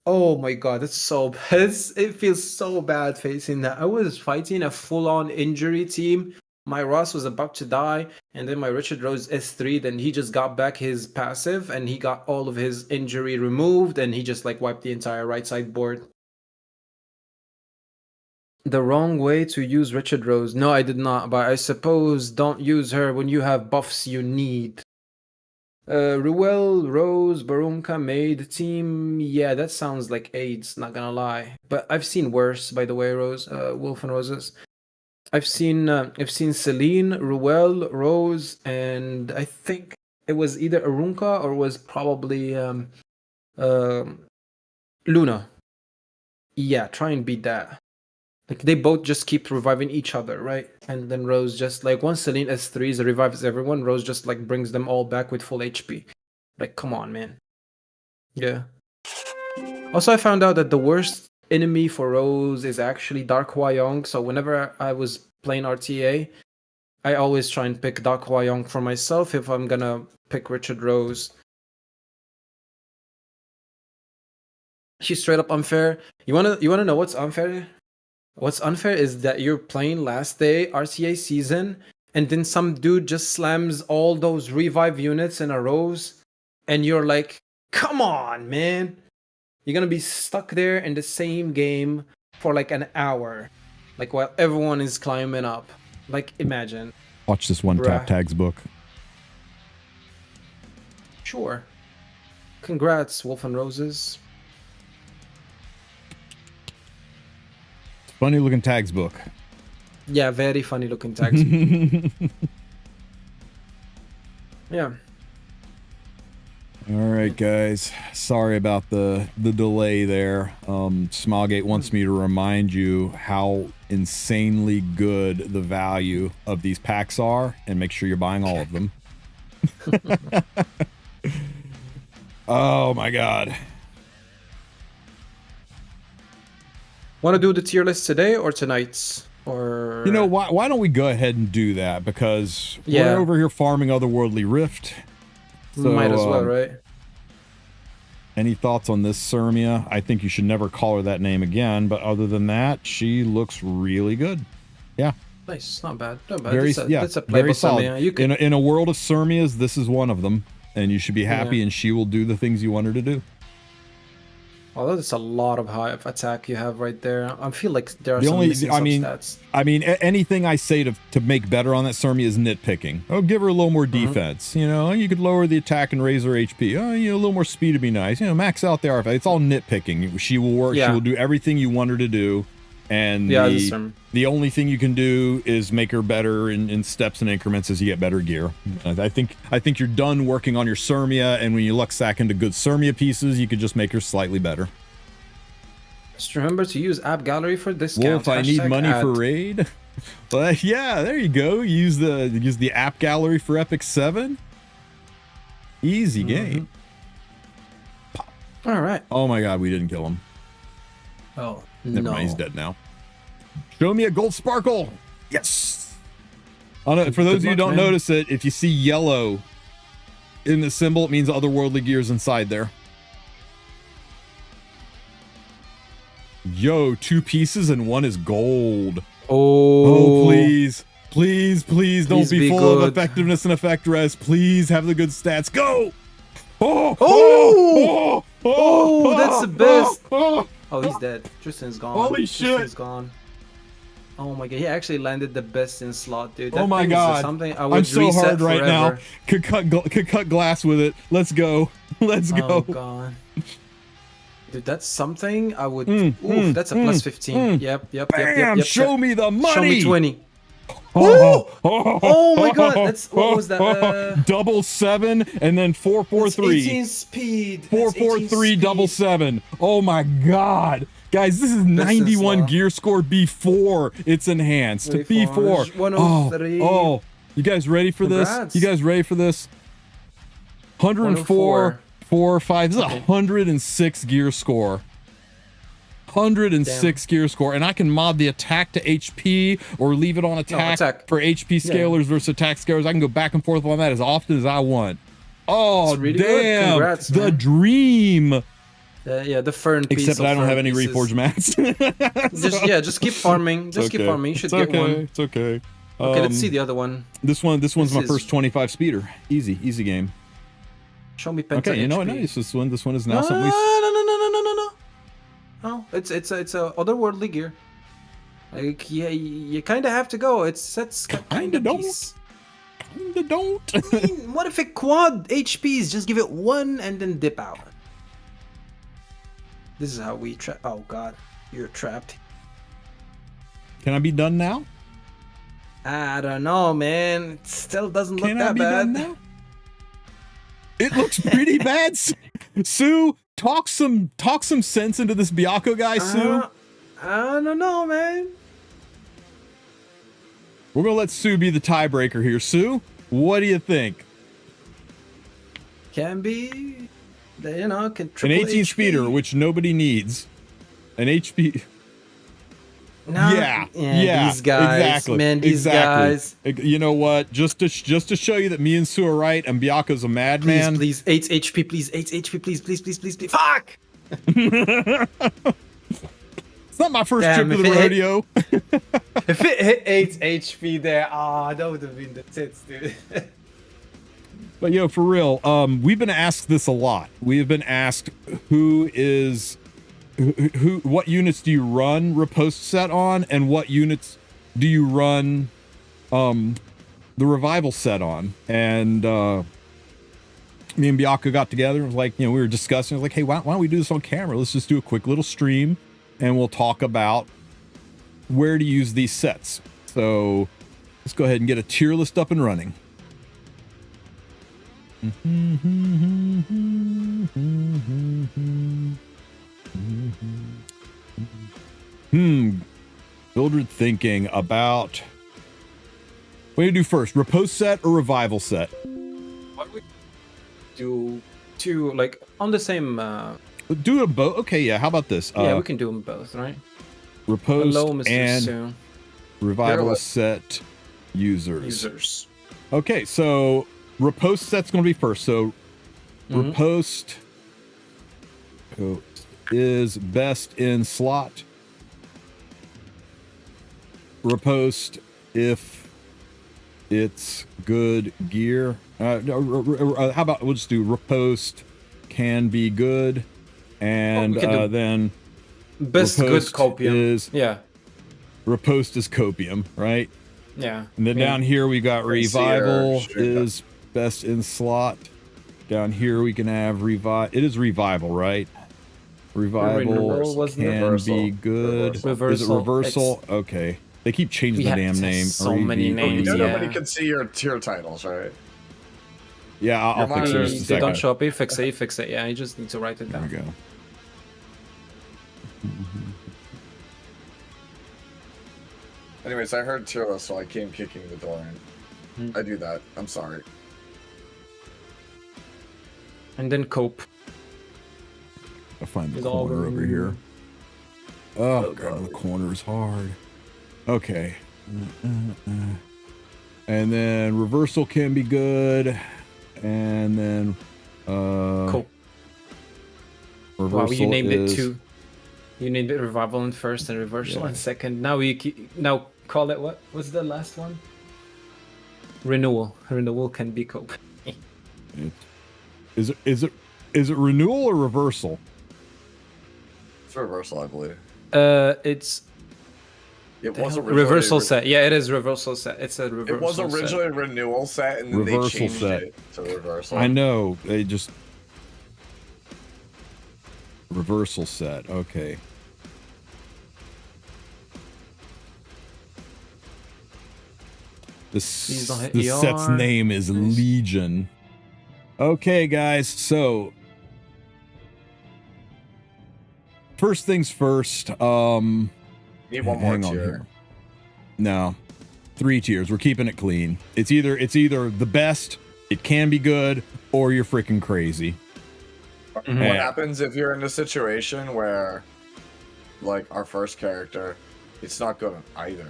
Oh my god, it's so bad. It feels so bad facing that. I was fighting a full-on injury team. My Ross was about to die, and then my Richard Rose S3, then he just got back his passive, and he got all of his injury removed, and he just like wiped the entire right side board. The wrong way to use Richard Rose. No, I did not, but I suppose don't use her when you have buffs you need. Ruel, Rose, Barunka, Maid, team. Yeah, that sounds like AIDS, not gonna lie. But I've seen worse, by the way, Rose, Wulf and Roses. I've seen Celine, Ruel, Rose, and I think it was either Arunka or was probably Luna. Yeah, try and beat that. Like they both just keep reviving each other, right? And then Rose just like once Celine S3s revives everyone, Rose just like brings them all back with full HP. Like, come on, man. Yeah. Also, I found out that the worst enemy for Rose is actually Dark Hwa-Young. So whenever I was playing RTA, I always try and pick Dark Hwa-Young for myself if I'm gonna pick Richard Rose. She's straight up unfair. You wanna know what's unfair? What's unfair is that you're playing last day RTA season, and then some dude just slams all those revive units in a row, and you're like, come on, man. You're gonna be stuck there in the same game for like an hour, like while everyone is climbing up. Like, imagine. Watch this one tap tags book. Sure. Congrats, Wolf and Roses. Funny looking tags book. Yeah, very funny looking tags. Yeah. All right, guys. Sorry about the delay there. Smallgate wants me to remind you how insanely good the value of these packs are, and make sure you're buying all of them. Oh my god. Want to do the tier list today or tonight? Or you know, why don't we go ahead and do that? Because we're over here farming Otherworldly Rift. So, might as well, right? Any thoughts on this Sirmia? I think you should never call her that name again, but other than that, she looks really good. Yeah. Nice, not bad. Not bad. Very, that's a very solid. Sirmia. You can... in a world of Sirmias, this is one of them, and you should be happy, and she will do the things you want her to do. Although that's a lot of high attack you have right there. I feel like there are some missing stats. I mean, anything I say to make better on that Sirmia is nitpicking. Oh, give her a little more defense. You know, you could lower the attack and raise her HP. Oh, you know, a little more speed would be nice. You know, max out the RFA. It's all nitpicking. She will work. She will do everything you want her to do. And the only thing you can do is make her better in steps and increments as you get better gear. I think you're done working on your Sirmia, and when you luck sack into good Sirmia pieces, you could just make her slightly better. Just remember to use App Gallery for discounts. Wolf, I need money for raid. But yeah, there you go. Use the app gallery for Epic 7. Easy game. All right. Oh my god, we didn't kill him. Oh, Never mind, he's dead now. Show me a gold sparkle. Yes. For those of you who don't notice it, if you see yellow in the symbol, it means otherworldly gears inside there. Yo, 2 pieces and 1 is gold. Oh, please. Please don't be full good. of effectiveness and effect res. Please have the good stats. Go! Oh, that's the best. Oh, he's dead. Tristan's gone. Holy shit. Tristan's gone. Oh my god, he actually landed the best in slot, dude. That Oh my thing is god. something I would I'm so reset hard right now. forever. Could cut glass with it. Let's go. Let's go. Oh god. Dude, that's something I would... Oof, that's a plus 15. Yep. Bam! Show me the money! Show me 20. Oh my god, that's... What was that? Double 7 and then 443. 18 speed. 443 double 7. Oh my god. Guys, this is 91 gear score before it's enhanced. Before. 103. Oh, you guys ready for Congrats. this? You guys ready for this? 104. 4, 5. This is 106 gear score. 106 gear score, and I can mod the attack to HP or leave it on attack for HP scalers versus attack scalers. I can go back and forth on that as often as I want. Oh, really damn! Congrats, the dream. Yeah, the Fern piece. Except that I don't have any Reforged mats. Just keep farming. Just keep farming. You should get one. It's okay. Okay, let's see the other one. This one's my first 25 speeder. Easy game. Show me penta. Okay, you know what? Nice. This one is now something. No, it's a otherworldly gear. Like, yeah, you kind of have to go. That's kind of don't. Kinda don't. I mean, what if it quad HPs? Just give it 1 and then dip out. This is how we trap. Oh god, you're trapped. Can I be done now? I don't know, man. It still doesn't look that bad. Done now? It looks pretty bad. Sue, talk some sense into this Byakko guy, Sue. I don't know, man. We're gonna let Sue be the tiebreaker here. Sue, what do you think? Can be, can an triple 18 HP. speeder, which nobody needs. An HP. No, yeah, these guys, exactly, man, these guys. You know what? Just to show you that me and Sue are right, and Byakko's a madman. Please, 8 HP, please, 8 HP, please. Fuck! It's not my first trip to the rodeo. If it hit 8 HP there, that would have been the tits, dude. But yo, for real, we've been asked this a lot. We have been asked what units do you run Riposte set on, and what units do you run the Revival set on? And me and Byakko got together and was like, we were discussing. I was like, hey, why don't we do this on camera? Let's just do a quick little stream and we'll talk about where to use these sets. So let's go ahead and get a tier list up and running. Mildred thinking about what do you do first, Riposte set or Revival set? Why don't we do two, like, on the same do them both. Okay, yeah, how about this? Yeah, we can do them both, right? Riposte Hello, Mr. and Sue. Revival set users. Mm-hmm. Okay, so Riposte set's going to be first. So Riposte is best in slot. Riposte if it's good gear. How about we'll just do Riposte can be good, and then best Riposte good copium is Riposte is copium, right? Yeah. And then down here we got Revival is best in slot. Down here we can have It is Revival, right? Revival can be good. Is it Reversal? Okay. They keep changing the damn name. So many names. Nobody can see your tier titles, right? Yeah, I'll fix it in just a They second. don't show up. You fix it. Yeah, you just need to write it down. There we go. Anyways, I heard tier list, so I came kicking the door in. I do that. I'm sorry. And then cope. I'll find the With all corner the- over here. Oh, God, the corner is hard. Okay. And then reversal can be good. And then Cope. reversal Wow, you named is, it too. You named it revival in first and reversal in second. Now now call it what? What's the last one? Renewal. Renewal can be cope. Is it renewal or reversal? It's reversal, I believe. It's It was originally reversal set. Yeah, it is reversal set. It's a reversal. It was set. originally a renewal set, and then they Reversal changed set. it to reversal. I know. They just reversal set. Okay. Please don't hit The set's ER. name is Legion. Okay, guys. So first things first. Need one more hang on tier. here. No, 3 tiers. We're keeping it clean. It's either the best, it can be good, or you're freaking crazy. What Yeah. happens if you're in a situation where, like, our first character, it's not good on either?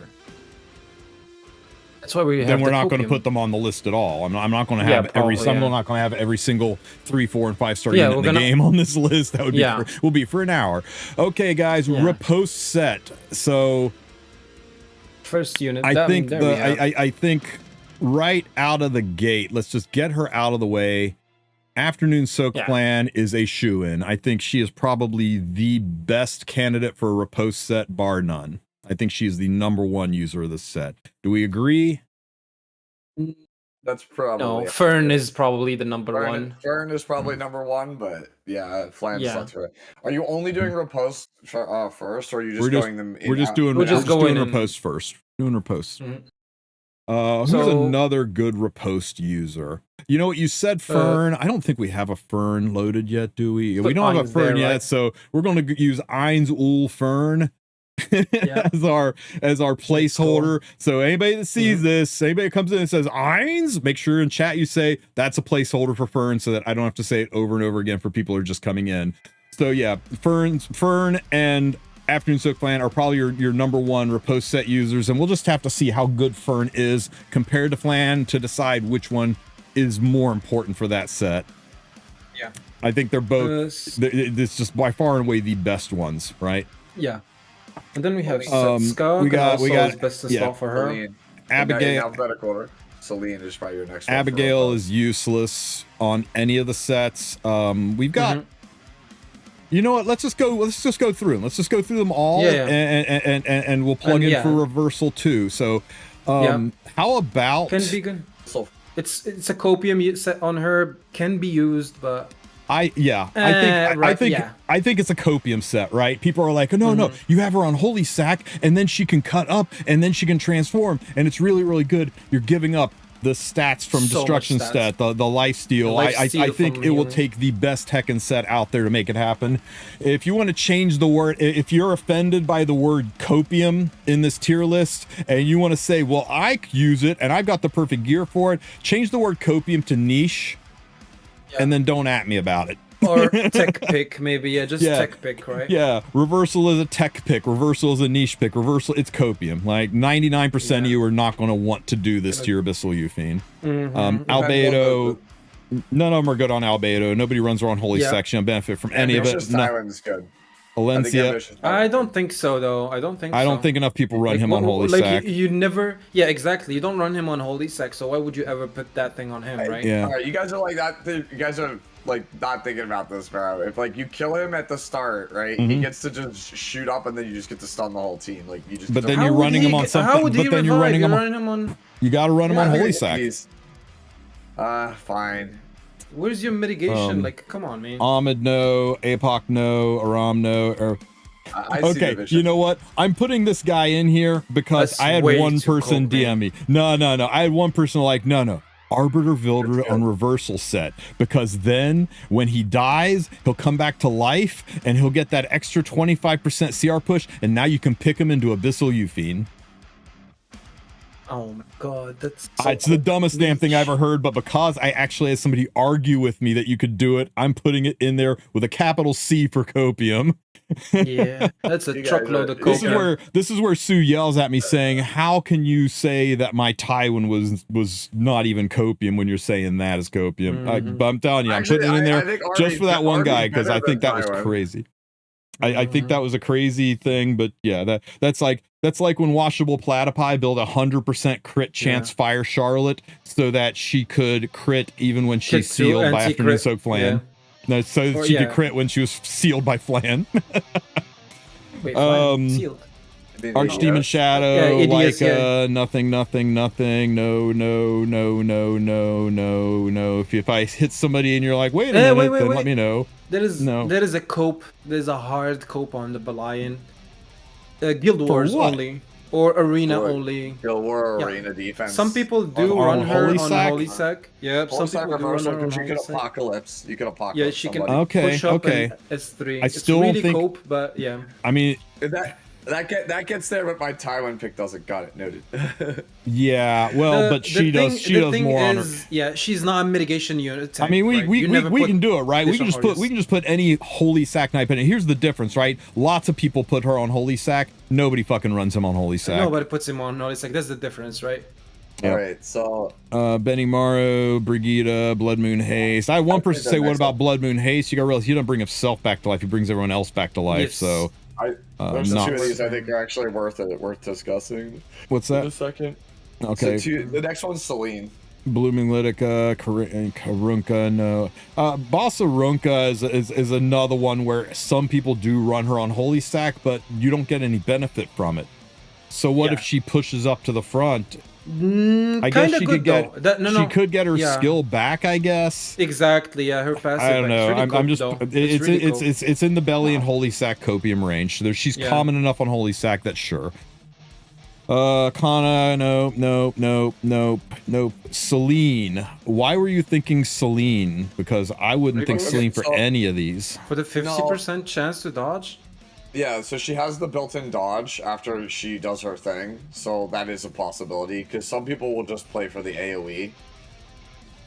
That's why we have. Then we're the not going to copium. put them on the list at all. I'm not going to Yeah, have every. probably, I'm yeah. not going to have every single 3, 4, and 5 star Yeah, unit in we're the gonna- game on this list. That would be Yeah. will be for an hour. Okay, guys, Yeah. riposte set. So First unit. I think there we have. I think right out of the gate, let's just get her out of the way. Afternoon Soak Yeah. Clan is a shoo-in. I think she is probably the best candidate for a riposte set, bar none. I think she is the #1 user of this set. Do we agree? That's probably No, Fern is probably the number one. Fern is probably #1, but yeah, Flan's Yeah. not to. Are you only doing riposte first, or are you just We're just- going them? We're just doing We're just doing going in. riposte first. Doing riposte. Mhm. Who's So- another good riposte user? You know what you said, Fern. I don't think we have a Fern loaded yet, do we? We Put don't have a Eins Fern there, yet, right? so we're going to use Eins Ul Fern Yeah. as our placeholder. So anybody that sees Mhm. this, anybody that comes in and says Eins, make sure in chat you say that's a placeholder for Fern, so that I don't have to say it over and over again for people who are just coming in. So yeah, Fern and Afternoon Soak Clan are probably your #1 riposte set users, and we'll just have to see how good Fern is compared to Flan to decide which one is more important for that set. Yeah. I think they're both. It's just by far and away the best ones, right? Yeah. And then we have we Skunk. and got- also got- it's best to yeah. start for her. Celine. In Abigail. alphabetical order. Celine is probably your next one. for Abigail riposte. is useless on any of the sets. We've got. Mhm. You know what? Let's just go through them. Let's just go through them all, Yeah, and we'll plug And in yeah. for reversal too. So, how about? Can be good. So, It's a copium set on her. Can be used, but I think yeah. I think it's a copium set, right? People are like, no, you have her on Holy Sack, and then she can cut up, and then she can transform, and it's really, really good. You're giving up the stats from So Destruction much stat, the life steal. The life I steal think from it will healing. take the best Tekken set out there to make it happen. If you want to change the word, if you're offended by the word copium in this tier list, and you want to say, well, I use it, and I've got the perfect gear for it, change the word copium to niche, and then don't at me about it. or tech pick maybe. Yeah, just Yeah. tech pick, right? Yeah, reversal is a tech pick. Reversal is a niche pick. Reversal, it's copium. Like 99% of you are not going to want to do this to your Abyssal Euphine. Albedo, none of them are good on Albedo. Nobody runs around Holy Yeah. Section. Benefit from any of it. Ambitious Tyrant's good. I think Valencia. Ambitious I Tyrant- don't think so, though. I don't think. I so. don't think enough people run him on what- Holy like Sack. you never. Yeah, exactly. You don't run him on Holy Sack, so why would you ever put that thing on him, right? Yeah. All right, you guys are like that. You guys are like not thinking about this, bro. If like you kill him at the start, right, he gets to just shoot up, and then you just get to stun the whole team. Like you just. But get then to- you're would running him on How something- would but he then you're revive? running You're him on- running him on. You got to run him on Holy Please. Sack. Fine. Where's your mitigation? Like, come on, man. Ahmed no, Apoc no, Aram no. Or I see the okay, vision. you know what? I'm putting this guy in here because That's I had way one too person cold, man. DM me. No. I had one person like, no. Arbiter Vilder on reversal set, because then when he dies, he'll come back to life and he'll get that extra 25% CR push, and now you can pick him into Abyssal Euphine. Oh my god, that's It's the dumbest damn thing I ever heard, but because I actually had somebody argue with me that you could do it, I'm putting it in there with a capital C for copium. Yeah, that's a You guys truckload are- of This coke. is where Sue yells at me saying, "How can you say that my Tywin was not even copium when you're saying that is copium?" But I'm telling you, I'm Actually, putting it in I there think just for that one Arby's guy because I better think than that was Tywin. crazy. I think that was a crazy thing, but yeah, that's like when Washable Platypi built 100% crit chance fire Charlotte so that she could crit even when she's Crit through sealed by anti-crit, Afternoon Soak Flan. yeah. No, so Or, she yeah. could crit when she was sealed by Flan. Wait, fine, sealed. Archdemon Shadow, Yeah, like Idios, yeah. nothing, no. If I hit somebody and you're like, wait a minute, then let me know. There is a cope. There's a hard cope on the Belian. Guild Wars what? only or arena Or only. Guild War Yeah. Arena defense. Some people do On run her Holy on Sack? Holy Sack. Yep, Holy some Sack people do run reversal her on because you Holy can Sack. apocalypse. You can apocalypse. Yeah, she can somebody. Okay, push up okay. and S3. I It's still really think- cope, but yeah. I mean, That gets there, but my Tywin pick doesn't. Got it. Noted. yeah, well, but she does more on her. Yeah, she's not a mitigation unit. Tank, I mean, right? we You never put can do it, right? We this can on just put any Holy Sack Knight in it. Here's the difference, right? Lots of people put her on Holy Sack. Nobody fucking runs him on Holy Sack. Nobody puts him on. No, it's like that's the difference, right? Yep. All right, so Benny Morrow, Brigida, Blood Moon Haste. I had one person say, "What about Blood Moon Haste?" You got to realize he doesn't bring himself back to life; he brings everyone else back to life. Yes. So, there's not- two of these I think are actually worth discussing. what's In a that? second. Okay, So the next one's Celine. Blooming Litica, Karunka, no. Bossa Runka is another one where some people do run her on Holy Sack, but you don't get any benefit from it. So what if she pushes up to the front? I guess she could get she could get her skill back, I guess. Exactly, yeah, her passive. I don't know. I'm just it's in the belly and Holy Sack copium range. So she's common enough on Holy Sack that sure. Kana, nope. Celine. Why were you thinking Celine? Because I wouldn't think Celine for any of these. For the 50% chance to dodge? Yeah, so she has the built-in dodge after she does her thing, so that is a possibility, because some people will just play for the AoE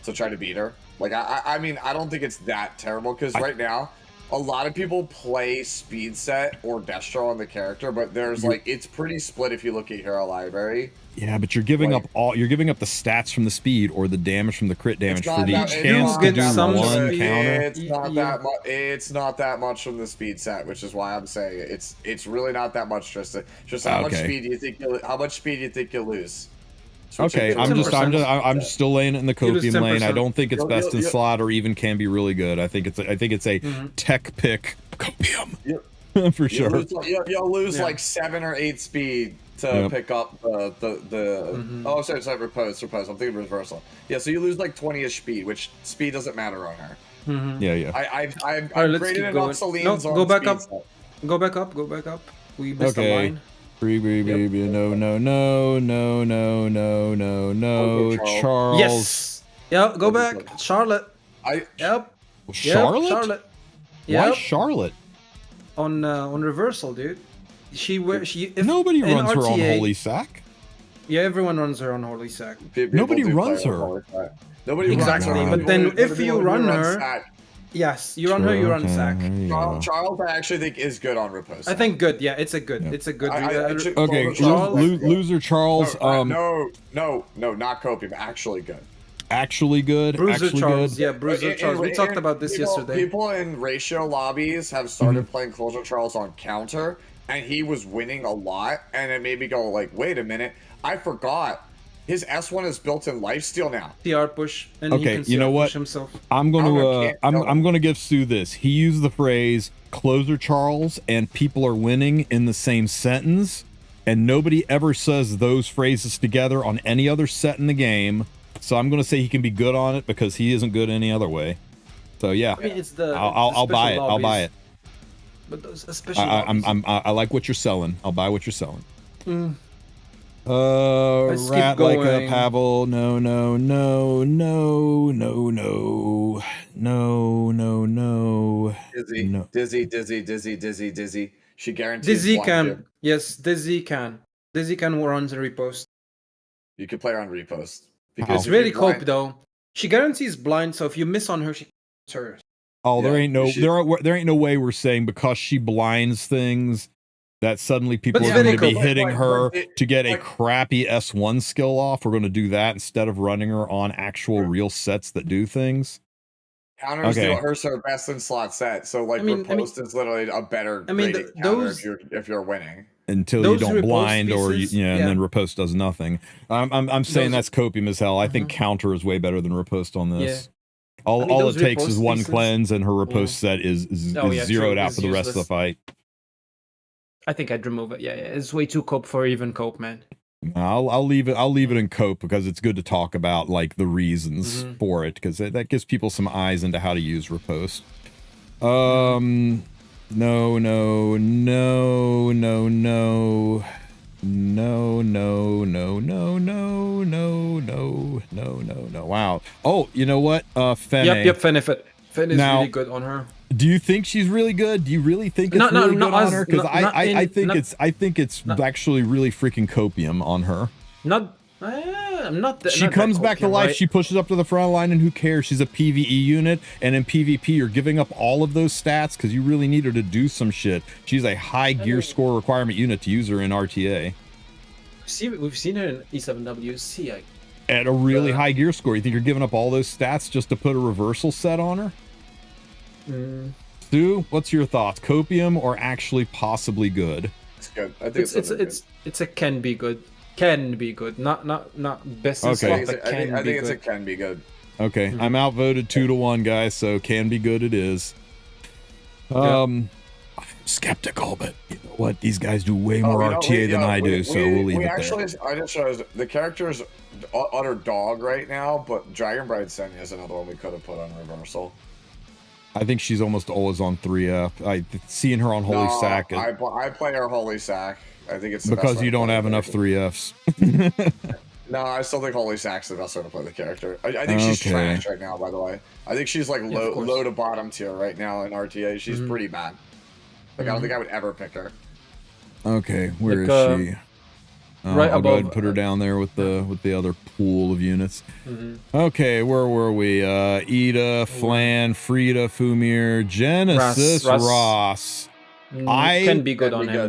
to try to beat her. Like, I mean, I don't think it's that terrible, because right now, a lot of people play speed set or Destro on the character, but there's like, it's pretty split if you look at Hero Library. Yeah, but you're giving up the stats from the speed or the damage from the crit damage for the chance to do one counter. It's not that much from the speed set, which is why I'm saying it's really not that much, Tristen. Just how much speed do you think you'll lose? Okay, I'm just still laying it in the copium lane. I don't think it's best in slot or even can be really good. I think it's a tech pick copium for sure. You'll lose like 7 or 8 speed to pick up oh sorry, it's not repose. I'm thinking reversal. Yeah, so you lose like 20ish speed, which speed doesn't matter on her. Yeah. I've All right, let's graded keep enough going. Celine's No, on go back up. speed set. Go back up. We missed the line. Baby, no, Charles. Yes. Yep, go back. Charlotte. Charlotte? Yep. Why Charlotte? On reversal, dude. Nobody runs her on Holy Sack. Yeah, everyone runs her on Holy Sack. Nobody runs her. Nobody exactly, runs her. but then if you run her, yes, you run her, you run Sack. Charles, I actually think is good on repose. I think good. Yeah, it's a good. It's a good. Okay, loser Charles. No, not copium. Actually good. Actually good. Bruiser actually Charles. good. Yeah, Bruiser Charles. We talked about this yesterday. People in ratio lobbies have started playing Closure Charles on counter, and he was winning a lot, and it made me go like, wait a minute, I forgot. His S1 is built in lifesteal now. CR push. And okay, he can you know CR what? Push himself. I'm gonna give Stu this. He used the phrase "Closer Charles" and "people are winning" in the same sentence, and nobody ever says those phrases together on any other set in the game. So I'm gonna say he can be good on it because he isn't good any other way. So yeah, I mean, it's the. I'll buy it. I'll buy it. But those especially. I like what you're selling. I'll buy what you're selling. Let's Rat keep like going. a Pavel. No. Dizzy. She guarantees. Dizzy can. Yes, Dizzy can. Dizzy can run the repost. You could play her on repost. It's if really you blind- cope though. She guarantees blind, so if you miss on her, she her. Oh, there Yeah, ain't no you should- there ain't no way we're saying because she blinds things that suddenly people But are going to be Finico- hitting her but to get a like- crappy S1 skill off. We're going to do that instead of running her on actual real sets that do things. Counters Okay. do her best in slot set, so like ripost is literally a better rated counter if you're winning. Until you those don't riposte blind or pieces, and then riposte does nothing. I'm saying that's copium as hell. I think counter is way better than riposte on this. All those it takes riposte is one pieces- cleanse and her riposte set is zeroed out It's for the rest of the useless. fight. I think I'd remove it. Yeah, it's way too cope for even cope, man. I'll leave it in cope because it's good to talk about like the reasons for it because that gives people some eyes into how to use riposte. No. Wow. Oh, you know what? Fenne. Yep. Fenne is Now, really good on her. Do you think she's really good? Do you really think it's really good on her? Because I think it's actually really freaking copium on her. She comes back to life. Right? She pushes up to the front line, and who cares? She's a PvE unit, and in PvP, you're giving up all of those stats because you really need her to do some shit. She's a high gear score requirement unit to use her in RTA. We've seen her in E7WC. At a really high gear score. You think you're giving up all those stats just to put a reversal set on her? Stu, what's your thoughts? Copium or actually possibly good? It's good. I think it's a can be good. Can be good. Not best in slot, but can be good. I think it can be good. Okay, I'm outvoted 2-1, guys, so can be good it is. I'm skeptical, but you know what? These guys do way more RTA than I do, so we'll leave it there. I just realized the character is utter dog right now, but Dragon Bride Senya is another one we could have put on reversal. I think she's almost always on 3F. Seeing her on Holy Sack. I play her Holy Sack. I think it's the because best you don't have enough 3Fs. No, I still think Holy Sack's the best way to play the character. I think she's trash right now, by the way. I think she's like low to bottom tier right now in RTA. She's pretty bad. Like I don't think I would ever pick her. Okay, where is she? Right I'll above, go ahead and put her down there with the other pool of units. Okay, where were we? Ida, Flan, Frida, Fumir, Genesis, Ross. I can be good on him.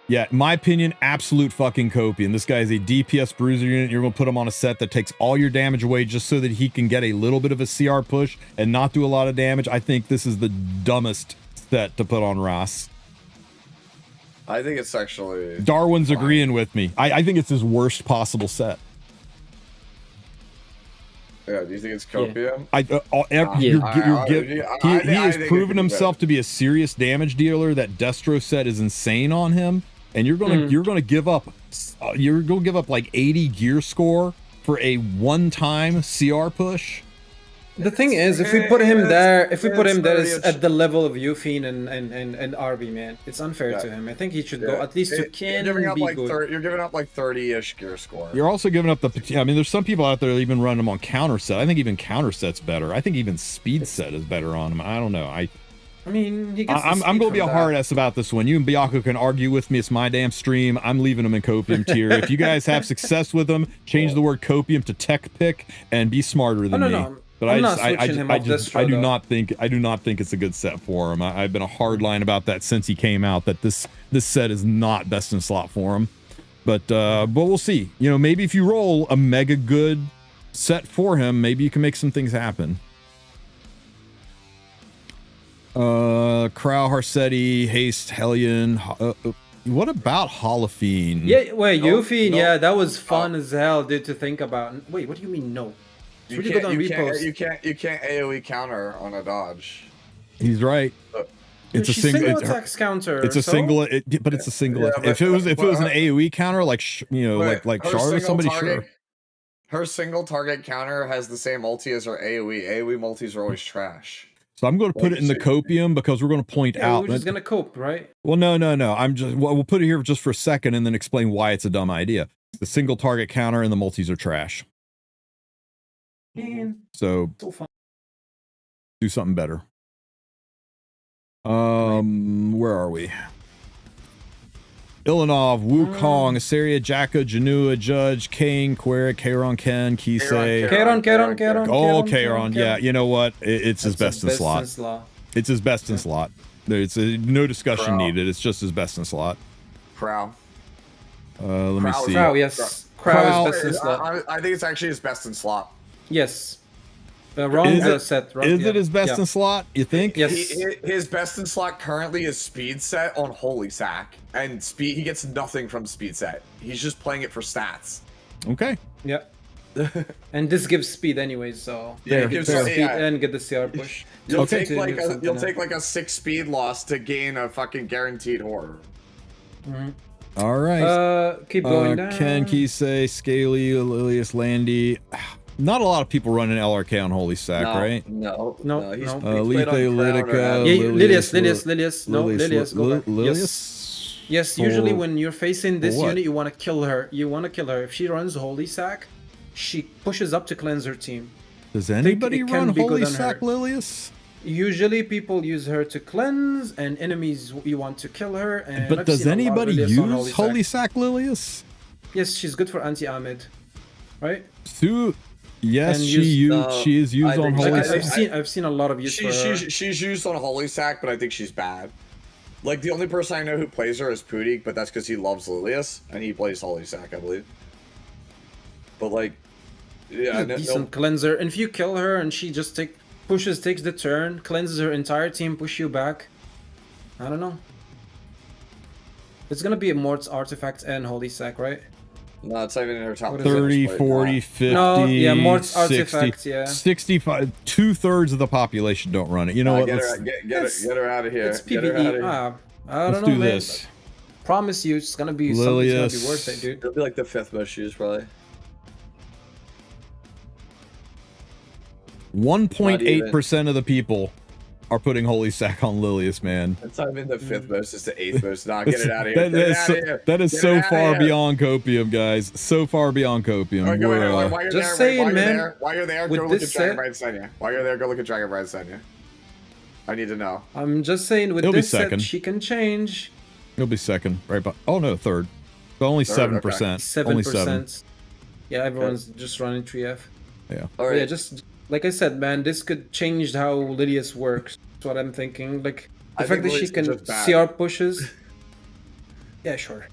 In my opinion, absolute fucking copium. This guy is a DPS bruiser unit. You're going to put him on a set that takes all your damage away just so that he can get a little bit of a CR push and not do a lot of damage. I think this is the dumbest set to put on Ross. I think it's actually... Darwin's agreeing with me. I think it's his worst possible set. Yeah, do you think it's copium? He has proven himself to be a serious damage dealer. That Destro set is insane on him, and you're gonna give up like 80 gear score for a one-time CR push. The thing is, if we put him there, at the level of Ufine and RB, man, it's unfair to him. I think he should go at least to can be good. You're giving up like 30-ish gear score. You're also giving up I mean, there's some people out there that even run him on counter set. I think even counter set's better. I think even speed set is better on him. I don't know. I mean, I'm going to be a hard ass about this one. You and Byaku can argue with me. It's my damn stream. I'm leaving them in copium tier. If you guys have success with them, change the word copium to tech pick and be smarter than me. No. But I do not think it's a good set for him. I've been a hard line about that since he came out. That this set is not best in slot for him. But we'll see. You know, maybe if you roll a mega good set for him, maybe you can make some things happen. Crow, Harsetti, Haste, Hellion. What about Holofene? Yeah, wait, Ufine. Yeah, that was fun as hell, dude, to think about. Wait, what do you mean no? You can't AoE counter on a dodge. He's right. It's a single attacks counter. It's a single, but it's a single. Yeah, if it was an AoE counter, like like Charlotte or somebody, sure. Her single target counter has the same ulti as her AoE. AoE multis are always trash. So I'm going to put it in the copium because we're going to point out. We're just going to cope, right? Well, no. We'll put it here just for a second and then explain why it's a dumb idea. The single target counter and the multis are trash. So do something better. Where are we? Ilanov, Wukong, Asaria, Jacko, Janua, Judge, Kane, Queric, Kairon, Ken, Kisei. Kairon. Oh, Kairon. Yeah, you know what? It's his best in slot. It's his best in slot. It's no discussion needed. It's just his best in slot. Crow. Let me see. Crow, yes. Crow is best in slot. I think it's actually his best in slot. Yes. Wrong set, right? Is it his best in slot, you think? Yes. His best in slot currently is speed set on Holy Sack. And he gets nothing from speed set. He's just playing it for stats. Okay. Yeah. And this gives speed anyway, so yeah, it gives speed and get the CR push. You'll take like a 6 speed loss to gain a fucking guaranteed horror. All right. Keep going down. Ken, Kisei, Scaly, Lilius, Landy. Not a lot of people running LRK on Holy Sack, right? No. Lethe, Litica, Lilius. No, Lilius. Go back. Lilius? Yes, usually when you're facing this unit, you want to kill her. If she runs Holy Sack, she pushes up to cleanse her team. Does anybody run Holy Sack Lilius? Usually people use her to cleanse, and enemies you want to kill her. And but does anybody use Holy Sack Lilius? Yes, she's good for anti-Ahmed, right? Yes, she is used on Holy Sack. I've seen a lot of use for her. She's used on Holy Sack, but I think she's bad. Like, the only person I know who plays her is Pudik, but that's because he loves Lilius, and he plays Holy Sack, I believe. But, like, yeah. Decent cleanser. And if you kill her and she just takes the turn, cleanses her entire team, push you back. I don't know. It's gonna be a Mort's Artifact and Holy Sack, right? No, it's not even in her top 30, 40, 50, no, yeah, Mort's 60, Artifact, yeah. 65, 2/3 of the population don't run it. You know what? Get her out of here. It's PvE. I don't know, man. This. Promise you, it's gonna be something that's gonna be worth it, dude. It'll be like the 5th most used, probably. 1.8% of the people are putting Holy Sack on Lilius, man. That's not even the 5th most, it's the 8th most. Nah, get it out of here. That is so far beyond copium, guys. So far beyond copium. Just saying, man. While you're there, go look at Dragon Bride Senya. While you're there, go look at Dragon Bride Senya. I need to know. I'm just saying, with this set, she can change. It'll be second, right? But oh no, third. But only 7%. 7%. Only 7. Yeah, everyone's just running 3F. Yeah. All right. Yeah, just like I said, man, this could change how Lilius works. That's what I'm thinking. Like the fact that she can CR pushes. Yeah, sure.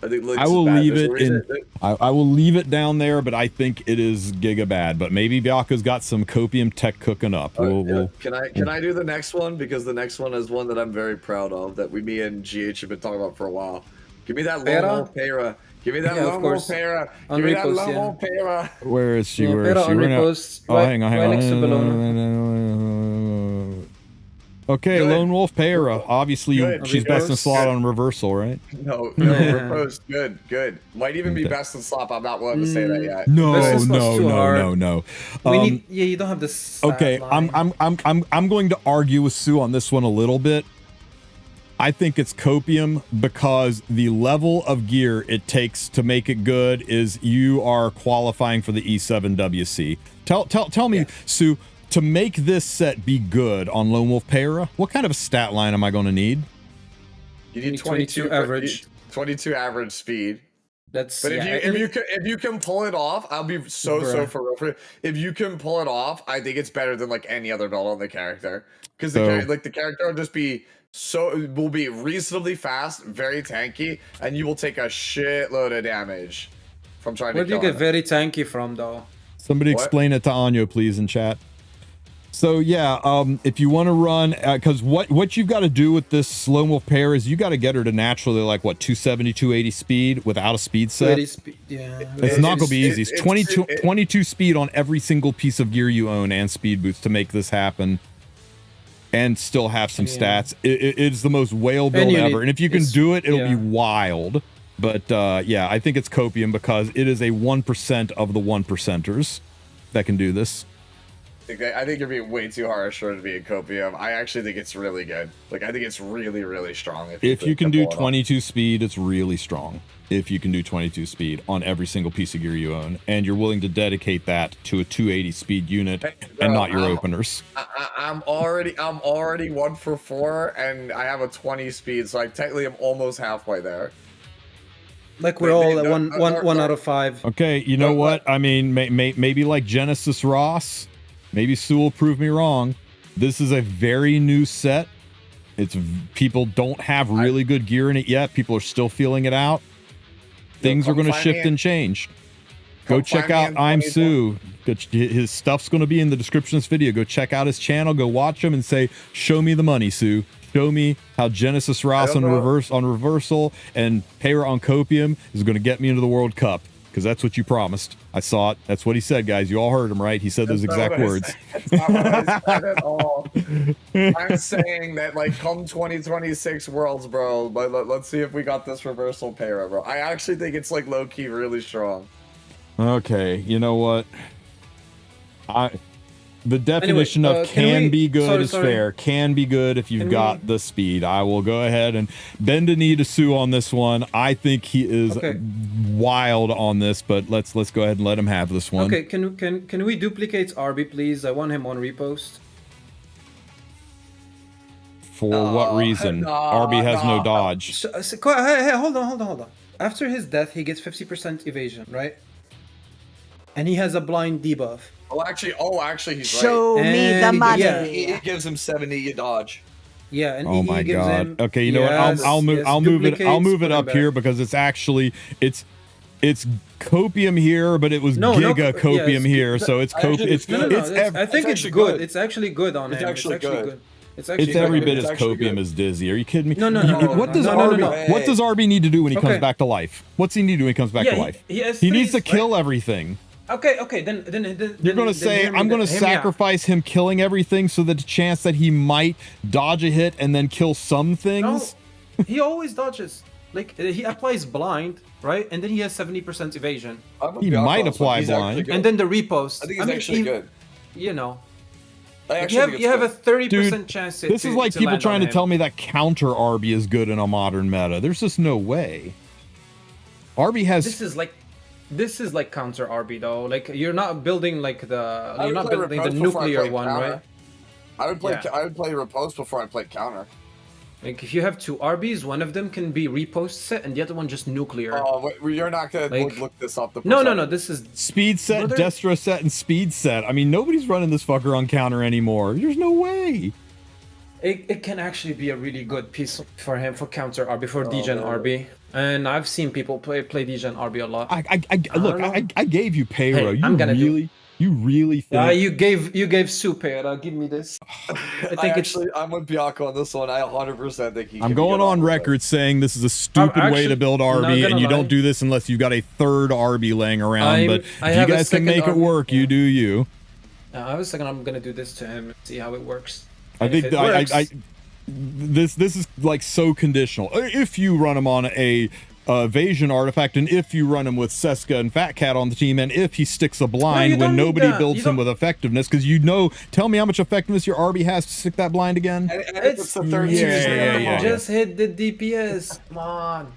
I will leave it in. I will leave it down there, but I think it is giga bad. But maybe Biaka's got some copium tech cooking up. Can I do the next one, because the next one is one that I'm very proud of, that me and GH have been talking about for a while. Give me that Lone Wolf Para. Give me that Lone Wolf Para. Give me that Lone Wolf Para. Where is she? Where is she? Hang on. Okay, good. Lone Wolf Para. Obviously, she's best in slot on reversal, right? No, Repose. Good. Might even be best in slot. I'm not willing to say that yet. No. We need. Yeah, you don't have this. Okay, I'm going to argue with Sue on this one a little bit. I think it's copium because the level of gear it takes to make it good is you are qualifying for the E7 WC. Tell me, Sue. To make this set be good on Lone Wolf Para, what kind of a stat line am I going to need? You need 22 average. 22 average speed. But if you can pull it off, I'll be so for real. If you can pull it off, I think it's better than like any other build on the character, because the character will just be will be reasonably fast, very tanky, and you will take a shitload of damage from trying to kill him. Where do you get very tanky from, though? Somebody explain it to Anyo, please, in chat. So yeah, if you want to run, because what you've got to do with this Lone Wolf Para is you got to get her to naturally like what 270, 280 speed without a speed set. It's not gonna be easy. It's 22 speed on every single piece of gear you own and speed boots to make this happen, and still have some stats. It's the most whale build ever, and if you can do it, it'll be wild. But yeah, I think it's copium because it is a 1% of the 1%ers that can do this. I think you're being way too harsh for it to be a copium. I actually think it's really good. Like, I think it's really, really strong. If you can do 22 speed, it's really strong. If you can do 22 speed on every single piece of gear you own, and you're willing to dedicate that to a 280 speed unit and not your openers. I'm already 1 for 4, and I have a 20 speed, so technically I'm almost halfway there. Like we're all at one out of 5. Okay, you know what? I mean, maybe like Genesis Ross. Maybe Sue will prove me wrong. This is a very new set. It's people don't have really good gear in it yet. People are still feeling it out. Things are going to shift and change. Go check out I'm Sue. His stuff's going to be in the description of this video. Go check out his channel. Go watch him and say, "Show me the money, Sue. Show me how Genesis Ross on reversal and Payra on copium is going to get me into the World Cup." Because that's what you promised. I saw it. That's what he said, guys. You all heard him, right? He said those exact words. That's not what I said at all. I'm saying that, like, come 2026 Worlds, bro, let's see if we got this reversal Payra, bro. I actually think it's, like, low-key really strong. Okay, you know what? The definition of can be good is fair. Can be good if you've got the speed. I will go ahead and bend a knee to Sue on this one. I think he is wild on this, but let's go ahead and let him have this one. Okay, can we duplicate Arby, please? I want him on repost. For what reason? Arby has no dodge. Hey, hold on. After his death, he gets 50% evasion, right? And he has a blind debuff. Oh, actually, he's Show right. me the money. It gives him 70 dodge. Yeah, and oh my god. Okay, you know what? I'll move it up here because it's actually it's copium here, but it was giga copium here, so it's copium. I think it's good. It's actually good on him. It's actually good. It's every bit as copium as Dizzy. Are you kidding me? No. What does What does Arby need to do when he comes back to life? What's he need to do when he comes back to life? He needs to kill everything. Okay. Then you're gonna say I'm gonna sacrifice him killing everything so that the chance that he might dodge a hit and then kill some things. No, he always dodges. Like he applies blind, right? And then he has 70% evasion. He might apply blind, and then the repost. I think he's actually good. You know. You have a 30% chance. This is like people trying to tell me that counter Arby is good in a modern meta. There's just no way. Arby has. This is like counter Arby though. Like you're not building like the nuclear one, right? I would play riposte before I played counter. Like if you have 2 Arby's, one of them can be repost set and the other one just nuclear. Oh, you're not gonna look this up. No. This is speed set, destro set, and speed set. I mean, nobody's running this fucker on counter anymore. There's no way. It can actually be a really good piece for him for counter RB, for Degen RB. And I've seen people play Degen RB a lot. I gave you Payra. Hey, you really think? You gave Sue Payra. Give me this. I'm with Bianco on this one. I 100% think he. I'm going on record saying this is a stupid way to build RB, and you don't do this unless you've got a third RB laying around. But if you guys can make it work, you do you. I was thinking I'm gonna do this to him and see how it works. I think this is like so conditional. If you run him on a evasion artifact, and if you run him with Seska and Fat Cat on the team, and if he sticks a blind when nobody builds him with effectiveness, because tell me how much effectiveness your RB has to stick that blind again. It's the third Just hit the DPS. Come on.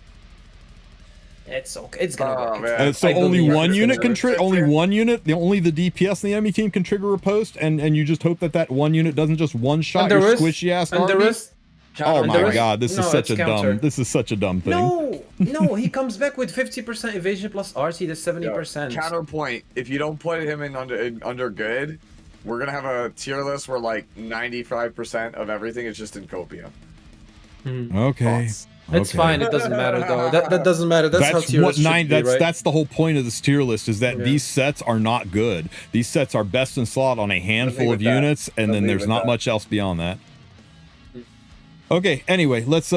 It's okay. It's gonna work. So only one unit can trigger. Only one unit. Only the DPS in the enemy team can trigger a post, and you just hope that one unit doesn't just one shot your squishy ass RB. Oh my god, this is such a dumb. This is such a dumb thing. No, he comes back with 50% evasion plus RT to 70%. Counterpoint: if you don't put him in under good, we're gonna have a tier list where like 95% of everything is just in copium. Okay. It's fine. It doesn't matter though. That doesn't matter. That's how tier list should be, right? That's the whole point of this tier list, is that these sets are not good. These sets are best in slot on a handful of units, and then there's not much else beyond that. Okay. Anyway, let's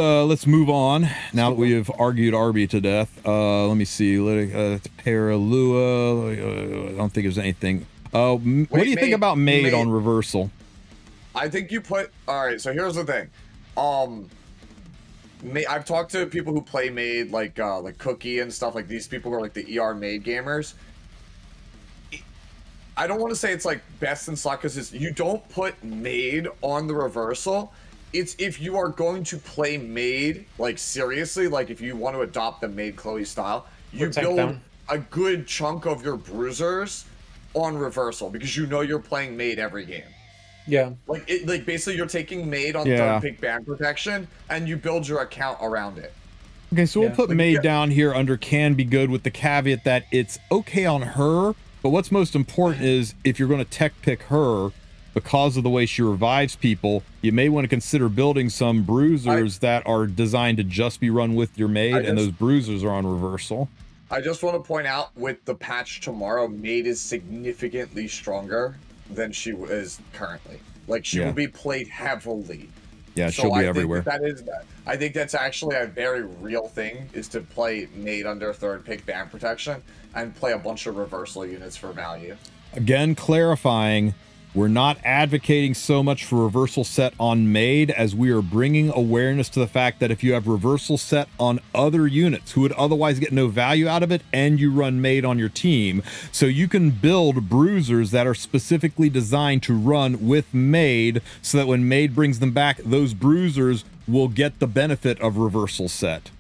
move on. Now that we have argued Arby to death, let me see. Paralua. I don't think there's anything. What do you think about Maid on reversal? I think you put. All right. So here's the thing. I've talked to people who play Maid, like Cookie and stuff. Like these people who are like the ER Maid gamers. I don't want to say it's like best in slot because you don't put Maid on the reversal. It's if you are going to play Maid like seriously, like if you want to adopt the Maid Chloe style, you build a good chunk of your bruisers on reversal because you know you're playing Maid every game. Yeah. Like basically you're taking Maid on third pick ban protection and you build your account around it. Okay, so we'll Yeah. put Maid down here under can be good with the caveat that it's okay on her, but what's most important is if you're going to tech pick her, because of the way she revives people, you may want to consider building some bruisers that are designed to just be run with your Maid, and those bruisers are on reversal. I just want to point out with the patch tomorrow, Maid is significantly stronger than she is currently. Like, she will be played heavily. Yeah, she'll be everywhere. I think that's actually a very real thing, is to play Maid under third pick band protection and play a bunch of reversal units for value. Again, clarifying, we're not advocating so much for reversal set on Maid as we are bringing awareness to the fact that if you have reversal set on other units who would otherwise get no value out of it and you run Maid on your team, so you can build bruisers that are specifically designed to run with Maid so that when Maid brings them back, those bruisers will get the benefit of reversal set.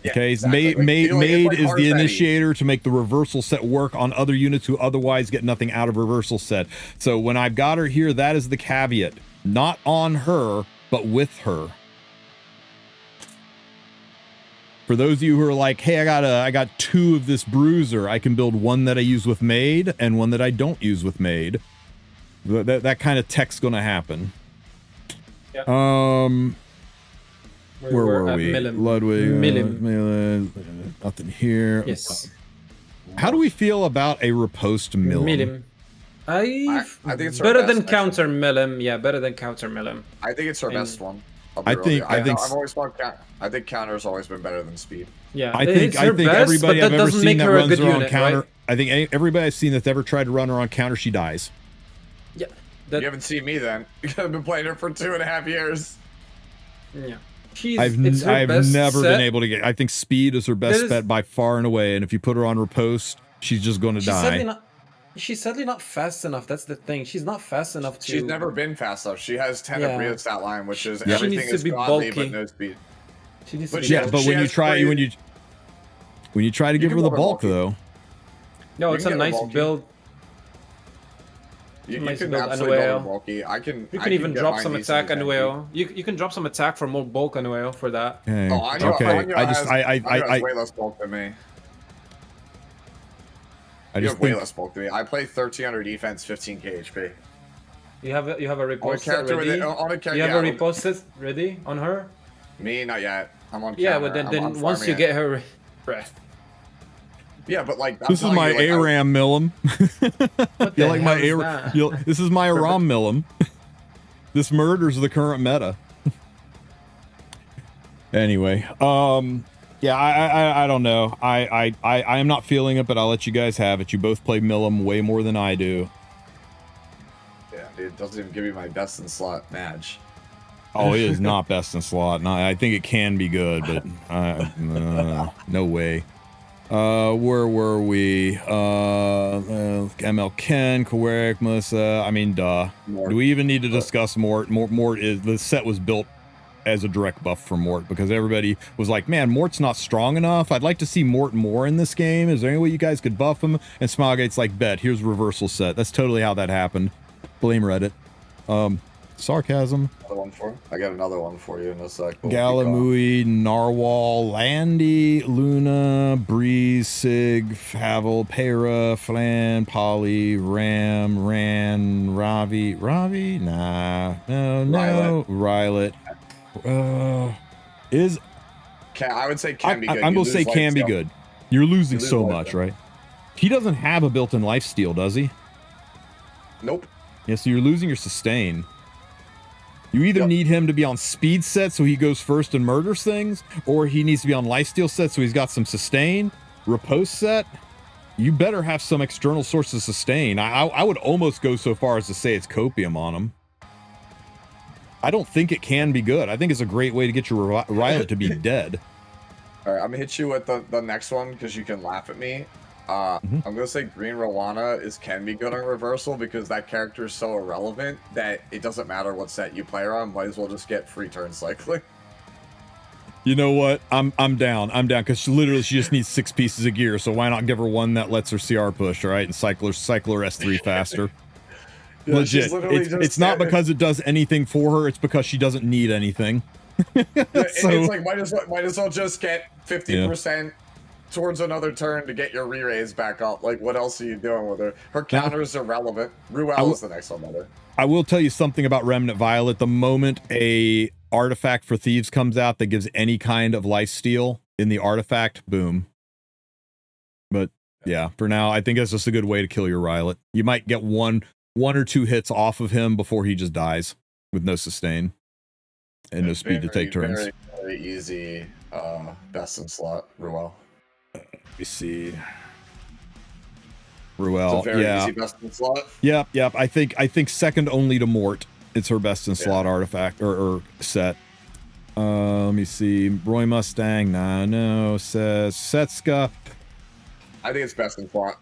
Yeah, okay, exactly. Maid Like is the initiator to make the reversal set work on other units who otherwise get nothing out of reversal set. So when I've got her here, that is the caveat. Not on her, but with her. For those of you who are like, hey, I got two of this bruiser, I can build one that I use with Maid and one that I don't use with Maid. That kind of tech's going to happen. Yeah. Where were we? Ludwig. Milim. Nothing here. Yes. How do we feel a riposte Milim? Milim. I think it's better than counter Milim. Yeah, better than counter Milim. I think it's her best one. I've always thought I think counter's always been better than speed. Yeah, I think everybody I've ever seen that runs her on counter. Right? I think everybody I've seen that's ever tried to run her on counter, she dies. Yeah. You haven't seen me then. I've been playing her for 2.5 years. Yeah. I've never been able to get. I think speed is her best bet by far and away, and if you put her on riposte, she's just going to die. She's sadly not fast enough. That's the thing. She's not fast enough to. She's never been fast enough. She has 10 of Rio's stat line, which is she everything needs to is be godly bulky. but no speed. She needs but to be but when you try to give her the bulk though. No, it's a nice build. You can absolutely build her bulky. You can even drop some attack anyway. You can drop some attack for more bulk anyway for that. Okay. Oh, I have way less bulk than me. You have way less bulk than me. I play 1300 defense, 15k HP. You have a riposte set ready? You have a riposte set ready on her? Me, not yet. I'm on. Yeah, but then once you get her, right. Yeah, but like this is my ARAM Milim. You like my ARAM? This is my ARAM Milim. This murders the current meta. Anyway, yeah, I don't know. I am not feeling it, but I'll let you guys have it. You both play Milim way more than I do. Yeah, dude, it doesn't even give me my best in slot match. Oh, it is not best in slot. No, I think it can be good, but no way. Where were we? ML Ken, Kawarik, Melissa. I mean, duh. Mort. Do we even need to discuss Mort? Mort is the set was built as a direct buff for Mort because everybody was like, man, Mort's not strong enough. I'd like to see Mort more in this game. Is there any way you guys could buff him? And Smilegate's like, bet, here's reversal set. That's totally how that happened. Blame Reddit. Sarcasm. I got another one for you in a sec. Galamui, Narwhal, Landy, Luna, Breeze, Sig, Favel, Pera, Flan, Polly, Ram, Ran, Ravi, nah, no, Rylet. I would say can be good. I'm gonna say can be good. You're losing so much, right? He doesn't have a built-in lifesteal, does he? Nope. Yeah, so you're losing your sustain. You either need him to be on speed set so he goes first and murders things, or he needs to be on lifesteal set so he's got some sustain. Riposte set, you better have some external source of sustain. I would almost go so far as to say it's copium on him. I don't think it can be good. I think it's a great way to get your Rylet to be dead. All right, I'm gonna hit you with the next one because you can laugh at me. I'm gonna say Green Rowana can be good on reversal because that character is so irrelevant that it doesn't matter what set you play her on. Might as well just get free turn cycling. You know what? I'm down. I'm down because literally she just needs 6 pieces of gear. So why not give her one that lets her CR push, right? And cycle her S3 faster. Yeah, legit. It's not because it does anything for her. It's because she doesn't need anything. It's like might as well just get 50% towards another turn to get your re-raise back up. Like, what else are you doing with her? Her counters are relevant. Ruel is the next one better. I will tell you something about Remnant Violet. The moment a artifact for thieves comes out that gives any kind of lifesteal in the artifact, boom. But yeah, for now, I think that's just a good way to kill your Violet. You might get one or two hits off of him before he just dies with no sustain and no speed to take turns. Very, very easy best in slot, Ruel. Let me see. Ruel, easy best in slot. Yep. I think second only to Mort. It's her best in slot artifact or set. Let me see. Roy Mustang. Nah, no. Says Setska. I think it's best in slot.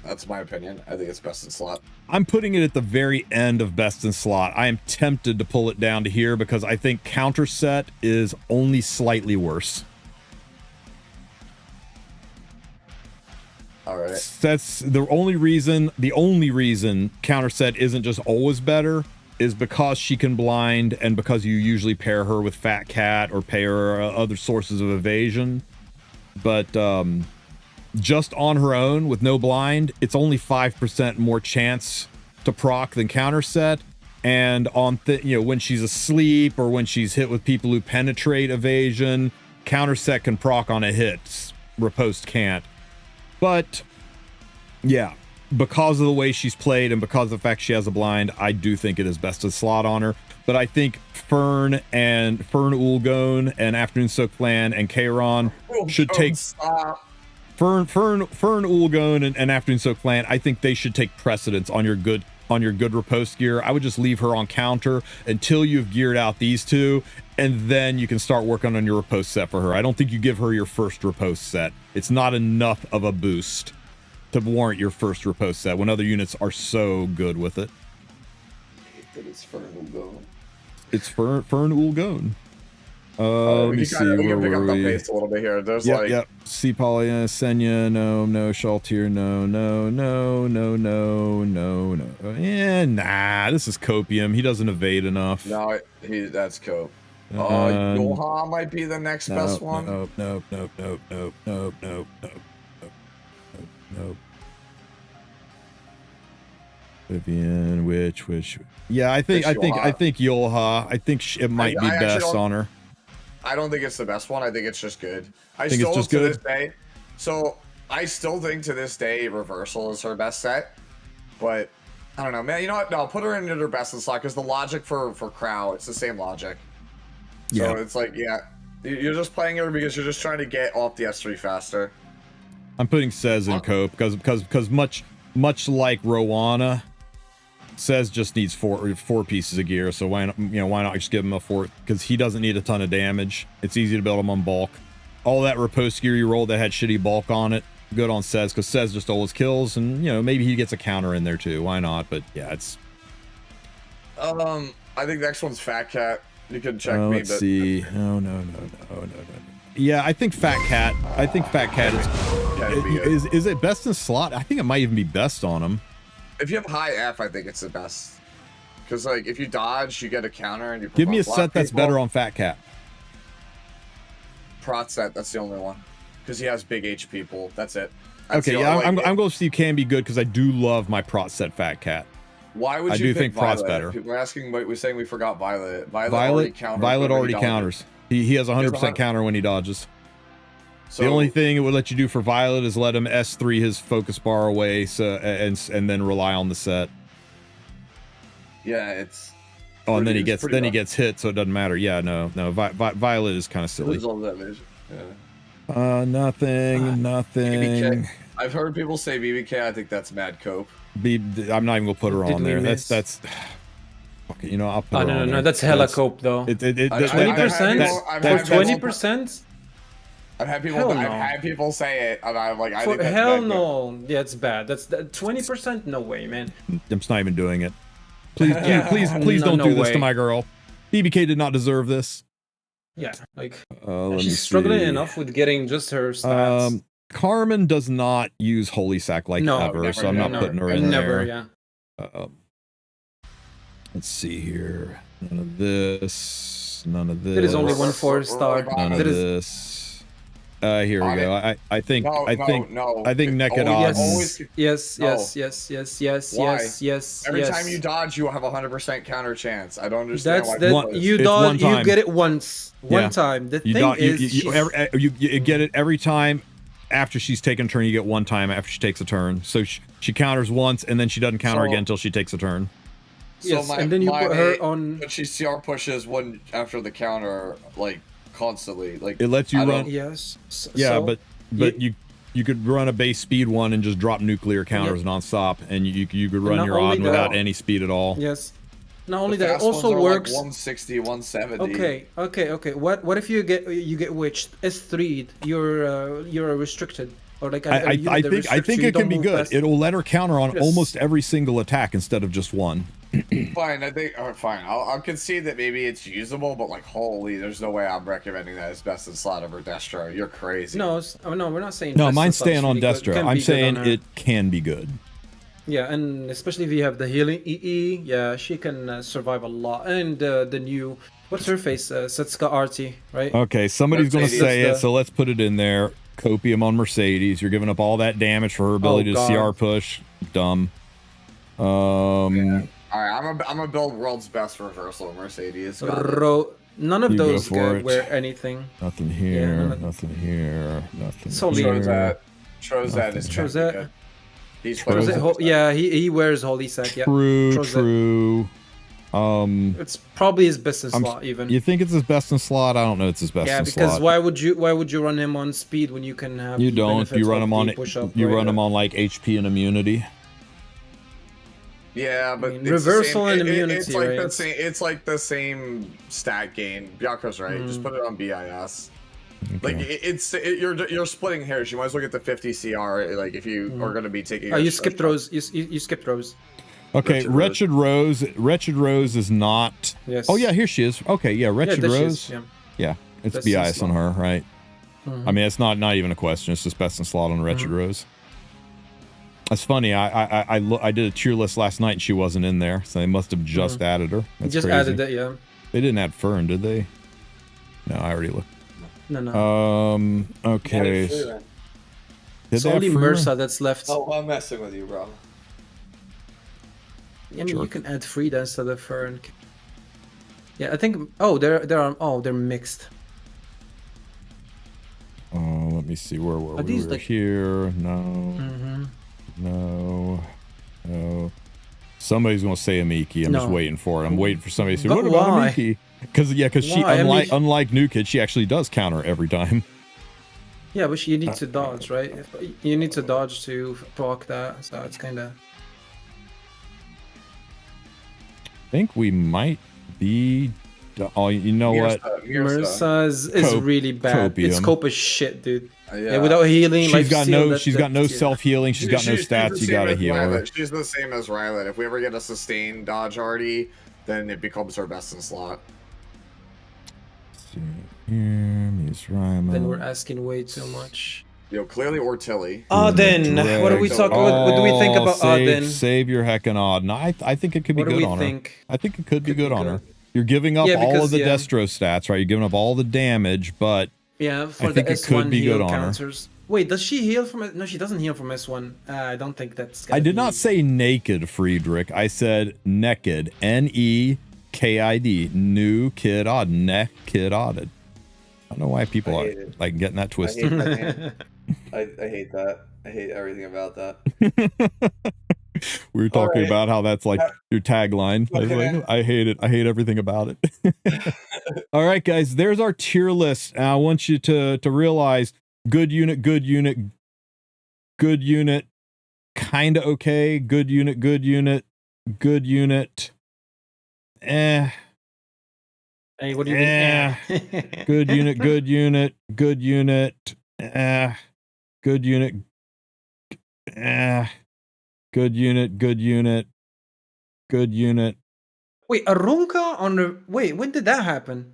That's my opinion. I think it's best in slot. I'm putting it at the very end of best in slot. I am tempted to pull it down to here because I think counter set is only slightly worse. All right. That's the only reason. The only reason counter set isn't just always better is because she can blind and because you usually pair her with Fat Cat or pair her other sources of evasion. But just on her own with no blind, it's only 5% more chance to proc than counter set. And on when she's asleep or when she's hit with people who penetrate evasion, counter set can proc on a hit. Riposte can't. But yeah, because of the way she's played and because of the fact she has a blind, I do think it is best to slot on her. But I think Fern Ulgone and Afternoon Soak Clan and Kairon should take Fern Ulgone and Afternoon Soak Clan. I think they should take precedence on your good riposte gear. I would just leave her on counter until you've geared out these two, and then you can start working on your riposte set for her. I don't think you give her your first riposte set. It's not enough of a boost to warrant your first riposte set when other units are so good with it. It's Fern Ulgone. It's Fern Ulgone. Let me see. We can pick up the pace a little bit here. There's C Polia, Senya, no, Shaltir, no. Nah, this is Copium. He doesn't evade enough. No, that's Cope. Yoha might be the next best one. Nope. Vivian, which? Yeah, I think Yoha. I think it might be best on her. I don't think it's the best one. I think it's just good. I think still it's just to good? this day. So I still think to this day Reversal is her best set. But I don't know, man. You know what? No, put her into her best in slot because the logic for Crow, it's the same logic. So it's like, you're just playing her because you're just trying to get off the S3 faster. I'm putting Sez in Cope because much like Rowana, Sez just needs four pieces of gear, so why not just give him a fourth? Because he doesn't need a ton of damage. It's easy to build him on bulk. All that riposte gear you rolled that had shitty bulk on it, good on Sez, because Sez just always kills, and maybe he gets a counter in there too. Why not? But yeah, it's. I think next one's Fat Cat. You can check me. Let's see. No. Yeah, I think Fat Cat. Is it best in slot? I think it might even be best on him. If you have high F, I think it's the best. Because like if you dodge, you get a counter, and you give me a set that's better on Fat Cat. Prot set, that's the only one. Because he has big HP pool. That's it. Okay, yeah, I'm going to see if can be good because I do love my Prot set Fat Cat. Why would you? I do think Prot's better. People are asking, we're saying we forgot Violet. Violet already counters. He has 100% counter when he dodges. So, the only thing it would let you do for Violet is let him S3 his focus bar away, and then rely on the set. Yeah, it's. Oh, and then he gets hit, so it doesn't matter. Yeah, no. Violet is kind of silly. Yeah. Nothing. BBK. I've heard people say BBK. I think that's mad cope. I'm not even gonna put her on there. That's. I'll put her on no. there. That's hella cope though. 20%. 20%. I've had people say it, and I'm like, I think that's hell no. Yeah, it's bad. That's 20%. No way, man. I'm just not even doing it. Please don't do this to my girl. BBK did not deserve this. Yeah, like she's struggling enough with getting just her stats. Carmen does not use Holy Sack ever, never, so I'm not putting her in there. Yeah. Let's see here. None of this. this. None of this. There is only one 4-star. None of There is this. Here we go. I think naked oh, odds. yes. No. Yes. Why? Yes. Every yes. time you dodge, you have a 100% counter chance. I don't understand That's why. that people- you It's dodge. one You time. get it once. One Yeah. time. The You, thing don't, is, you get it every time after she's taken a turn. You get one time after she takes a turn. So she counters once, and then she doesn't counter again until she takes a turn. yes, and then you put her on. But she CR pushes one after the counter, like constantly. Like It lets you I run. don't- Yes. Yeah, so, but you could run a base speed one and just drop nuclear counters nonstop, and you could run not your only odd that- without any speed at all. Yes. Not only the that, it fast ones also are works. Like 160, 170. Okay. What if you get witched? S3, you're restricted, or like I think it can be good. It'll let her counter on Yes. almost every single attack instead of just one. Fine, I think. Fine, I'll concede that maybe it's usable, but like, holy, there's no way I'm recommending that as best in slot over Destro. You're crazy. No, we're not saying. No, best mine's in slot staying on should be good. Destro. Can I'm be good saying on her. it can be good. Yeah, and especially if you have the healing EE, yeah, she can survive a lot. And the new, what's her face? Setsuka Artie, right? Okay, somebody's going to Mercedes. say it, so let's put it in there. Copium on Mercedes. You're giving up all that damage for her ability to God. CR push. Dumb. Yeah. All right, I'm gonna build world's best reversal Mercedes. Got it. None of You go those for it. wear anything. Nothing here. Yeah, nothing here. Nothing It's only- here. Trozat is Trozat. good. He's Or is it Trozat. yeah, he wears Holy Sack. Yeah, True. Trozat. True. It's probably his best in I'm- slot even. You think it's his best in slot? I don't know. It's his best Yeah, in because slot. why would you run him on speed when you can have? You the don't. benefits You run of him on. the push-up, You right? run him on like HP and immunity. Yeah, but I mean, it's the reversal same- and immunity, It's like right? the same. It's like the same stat gain. Byaku's right. Just put it on BIS. Like you're splitting hairs. You might as well get the 50 CR. Like if you are going to be taking. Oh, you skipped those. You skipped those. Okay, Wretched Rose. Wretched Rose is not. Yes. Oh yeah, here she is. Okay, yeah, Wretched there she Rose. is, yeah. Yeah, it's Best BIS in on slot. her, right? I mean, it's not even a question. It's just best in slot on Wretched Rose. That's funny. I did a tier list last night and she wasn't in there, so they must have just added her. That's Just crazy. added that, yeah. They didn't add Fern, did they? No, I already looked. No. Okay. Did Did It's they have only Frieren? Mursa that's left. Oh, I'm messing with you, bro. I mean, you can add Frida instead of Fern. Yeah, I think. Oh, they're mixed. Oh, let me see where were we? these We were like- here. No. Somebody's gonna say Amiki. I'm just No. waiting for it. I'm waiting for somebody to say, But what about why? Amiki? Because she Why? unlike New Kid, she actually does counter every time. Yeah, but you need to dodge, right? You need to dodge to proc that, so it's kind of. I think we might be. Oh, you know what? Mursa is Cop- really bad. Its copium. cope is shit, dude. Yeah. Yeah, without healing, She's life got steal, no. that- She's got no that- yeah. self healing. She's got no the stats. You same gotta as heal her. Rylet. She's the same as Rylet. If we ever get a sustained dodge already, then it becomes her best in slot. See here, Miss Rima. Then we're asking way too much. Clearly Ortilli. Auden, what do we talk? What do we think about Auden? Save your heckin' odd. No, I think it could be What do good we on think? her. I think it could be good on her. You're giving up Yeah, all because, of the yeah. Destro stats, right? You're giving up all the damage, but Yeah, for I think the it could S1 be heal good on her. counters. Wait, does she heal from it? No, she doesn't heal from S1. I don't think that's. I did not say naked, Friedrich. I said naked. Nekid. New kid odd. Nekid odded. I don't know why people I are hate it. like getting that I twisted. hate that. I hate everything about that. We were talking Alright. about how that's like your tagline. I was Okay. like, I hate it. I hate everything about it. All right, guys, there's our tier list. I want you to realize good unit, good unit, good unit, kind of okay, good unit, good unit, good unit. Hey, what do you Eh. mean? Good unit, good unit, good unit, good unit, good unit, good unit, good unit. Wait, Arunka on the. Wait, when did that happen?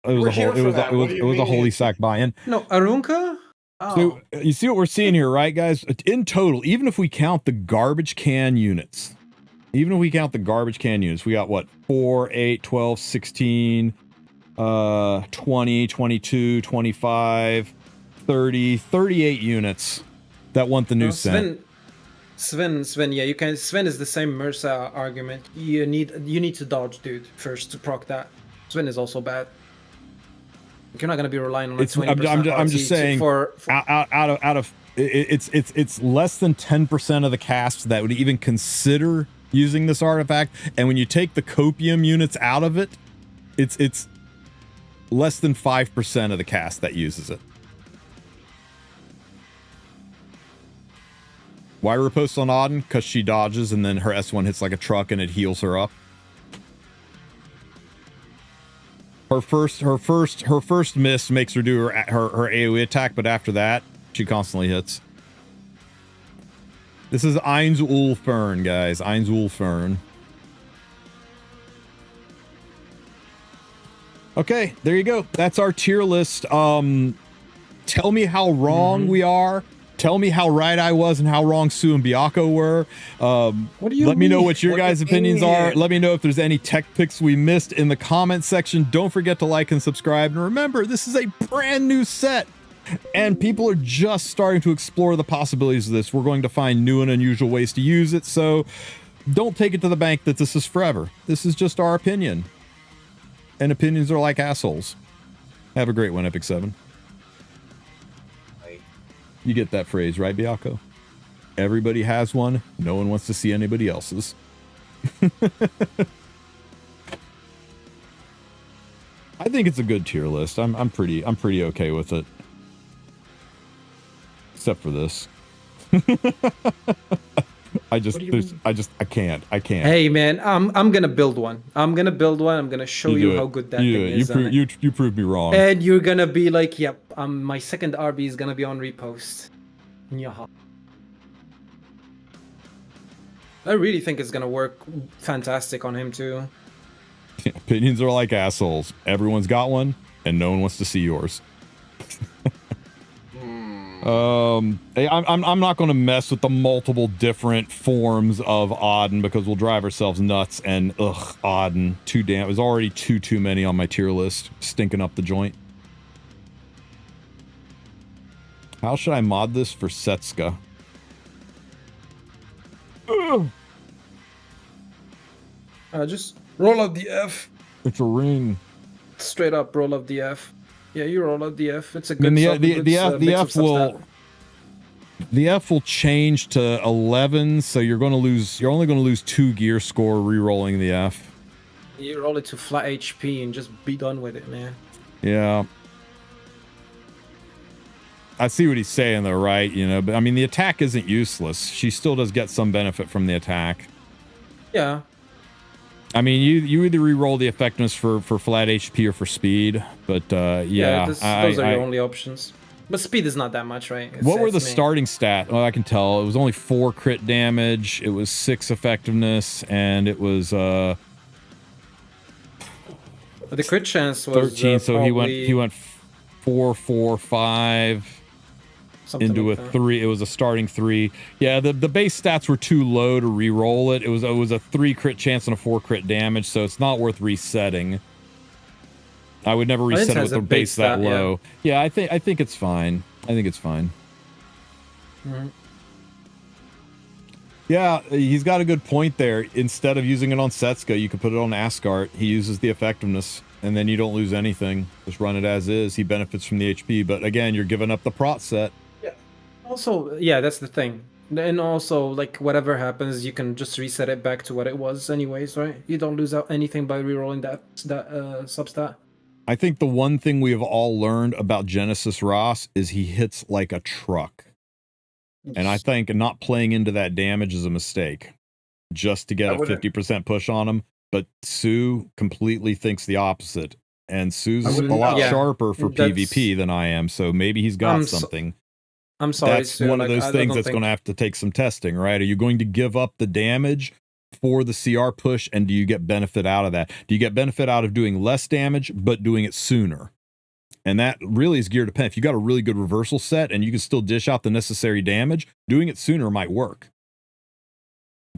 It was We're a whole, here it for was that. a, it What was, do it you was a mean? holy sack buy-in. No, Arunka? Oh. So you see what we're seeing here, right, guys? In total, even if we count the garbage can units, we got what, 4, 8, 12, 16, 20, 22, 25, 30, 38 units that want the new scent. Sven, yeah, you can. Sven is the same Mersa argument. You need to dodge, dude, first to proc that. Sven is also bad. You're not gonna be relying on a 20%. I'm just saying. It's less than 10% of the cast that would even consider using this artifact, and when you take the copium units out of it, it's less than 5% of the cast that uses it. Why riposte on Auden? Because she dodges and then her S1 hits like a truck and it heals her up. Her first miss makes her do her AoE attack, but after that, she constantly hits. This is Fern, guys. Fern. Okay, there you go. That's our tier list. Tell me how wrong we are. Tell me how right I was and how wrong Sue and Biako were. Let me know what your guys' opinions are. Let me know if there's any tech picks we missed in the comment section. Don't forget to like and subscribe. And remember, this is a brand new set. And people are just starting to explore the possibilities of this. We're going to find new and unusual ways to use it. So don't take it to the bank that this is forever. This is just our opinion. And opinions are like assholes. Have a great one, Epic 7. You get that phrase, right, Biako? Everybody has one. No one wants to see anybody else's. I think it's a good tier list. I'm pretty okay with it. Except for this. I can't. Hey man, I'm gonna build one. I'm gonna show you how good that thing is. You proved me wrong. And you're gonna be like, yep, my second RB is gonna be on repost. Yeah. I really think it's gonna work fantastic on him too. Opinions are like assholes. Everyone's got one, and no one wants to see yours. Hey, I'm not going to mess with the multiple different forms of Auden because we'll drive ourselves nuts. And Auden, there's already too many on my tier list, stinking up the joint. How should I mod this for Setska? Just roll out the F. It's a ring. Straight up roll up the F. Yeah, you roll out the F. It's a good. The F will change to 11, so you're only going to lose 2 gear score re-rolling the F. You roll it to flat HP and just be done with it, man. Yeah. I see what he's saying though, right? You know, but I mean the attack isn't useless. She still does get some benefit from the attack. Yeah. I mean, you either re-roll the effectiveness for flat HP or for speed, but yeah. Those are your only options. But speed is not that much, right? What were the starting stat? Well, I can tell. It was only 4 crit damage, it was 6 effectiveness, and it was the crit chance was 13, so he went 4, 4, 5 something into like a 3. It was a starting 3. Yeah, the base stats were too low to re-roll it. It was a 3 crit chance and a 4 crit damage, so it's not worth resetting. I would never reset it with a base that low. Yeah, I think it's fine. I think it's fine. Mm-hmm. Yeah, he's got a good point there. Instead of using it on Setska, you could put it on Asgard. He uses the effectiveness, and then you don't lose anything. Just run it as is. He benefits from the HP, but again, you're giving up the prot set. Yeah. Also, yeah, that's the thing. And also, like, whatever happens, you can just reset it back to what it was anyways, right? You don't lose out anything by rerolling that substat. I think the one thing we have all learned about Genesis Ross is he hits like a truck. And I think not playing into that damage is a mistake just to get a 50% push on him. But Sue completely thinks the opposite. And Sue's a lot sharper for PvP than I am. So maybe he's got something. I'm sorry, That's Sue, one of those things that's going to have to take some testing, right? Are you going to give up the damage for the CR push, and do you get benefit out of that? Do you get benefit out of doing less damage but doing it sooner? And that really is geared to pen. If you got a really good reversal set and you can still dish out the necessary damage, doing it sooner might work.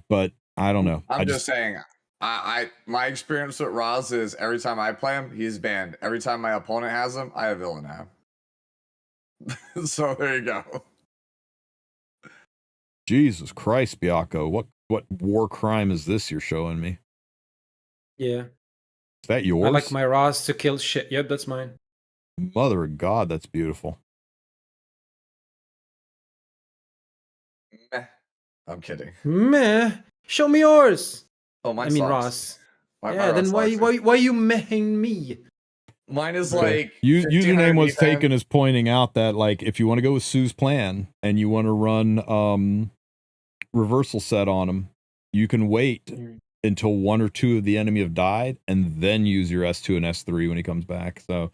But I don't know. I'm just saying, My experience with Roz is every time I play him, he's banned. Every time my opponent has him, I have villain now. So there you go. Jesus Christ, Biako, what war crime is this you're showing me? Yeah. Is that yours? I like my Ross to kill shit. Yep, that's mine. Mother of God, that's beautiful. Meh. I'm kidding. Meh. Show me yours. Oh, mine I mean sucks. Ross. My Yeah, then Ross sucks. why you mehing me? Mine is Okay. like Username was defense. taken as pointing out that, like, if you want to go with Sue's plan and you want to run reversal set on him, you can wait until 1 or 2 of the enemy have died and then use your S2 and S3 when he comes back. So,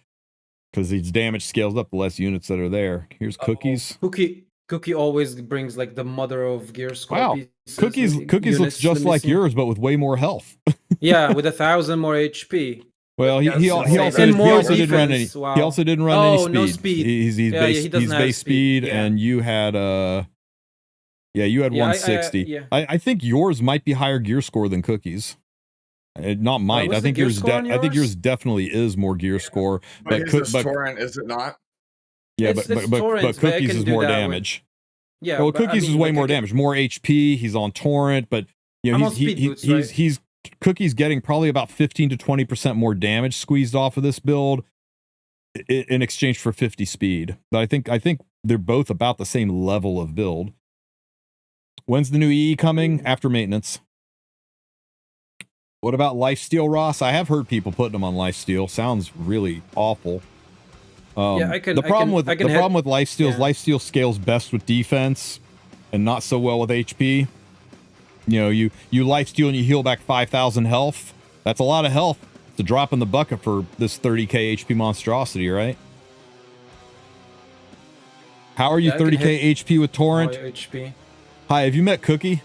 because his damage scales up the less units that are there. Here's Cookies. Cookie always brings like the mother of gear score. Wow, pieces, Cookies looks just like missing. yours, but with way more health. Yeah, with 1,000 more HP. Well, he also more didn't run any. defense, wow. He also didn't run any speed. No speed. He's he doesn't he's have base speed, yeah. and you had you had 160. I think yours might be higher gear score than Cookies. Not might. I think yours. I think yours definitely is more gear score. But Torrent, is it not? Yeah, it's Torrent, but Cookies is more damage. Yeah. Well, Cookies is way more damage, more HP. He's on Torrent, but you know he's Cookies getting probably about 15 to 20% more damage squeezed off of this build in exchange for 50 speed. But I think they're both about the same level of build. When's the new EE coming? After maintenance. What about Lifesteal, Ross? I have heard people putting them on Lifesteal. Sounds really awful. The problem with Lifesteal is Lifesteal scales best with defense and not so well with HP. You know, you Lifesteal and you heal back 5,000 health. That's a lot of health. It's a drop in the bucket for this 30k HP monstrosity, right? How are you 30k HP with Torrent? HP. Hi, have you met Cookie?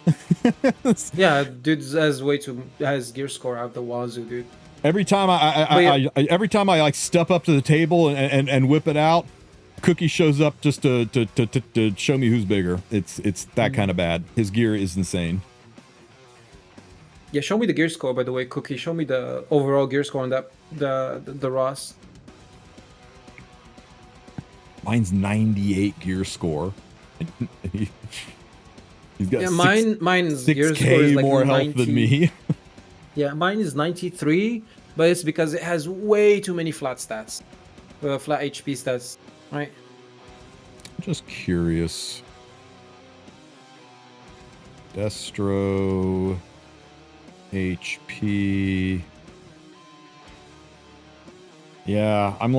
Yeah, dude has gear score out the wazoo, dude. Every time I like step up to the table and whip it out, Cookie shows up just to show me who's bigger. It's that kind of bad. His gear is insane. Yeah, show me the gear score, by the way, Cookie. Show me the overall gear score on that the Ross. Mine's 98 gear score. He's got mine's gear score is like more 90. health than me. Yeah, mine is 93, but it's because it has way too many flat stats, flat HP stats, right? Just curious. Destro, HP. Yeah, I'm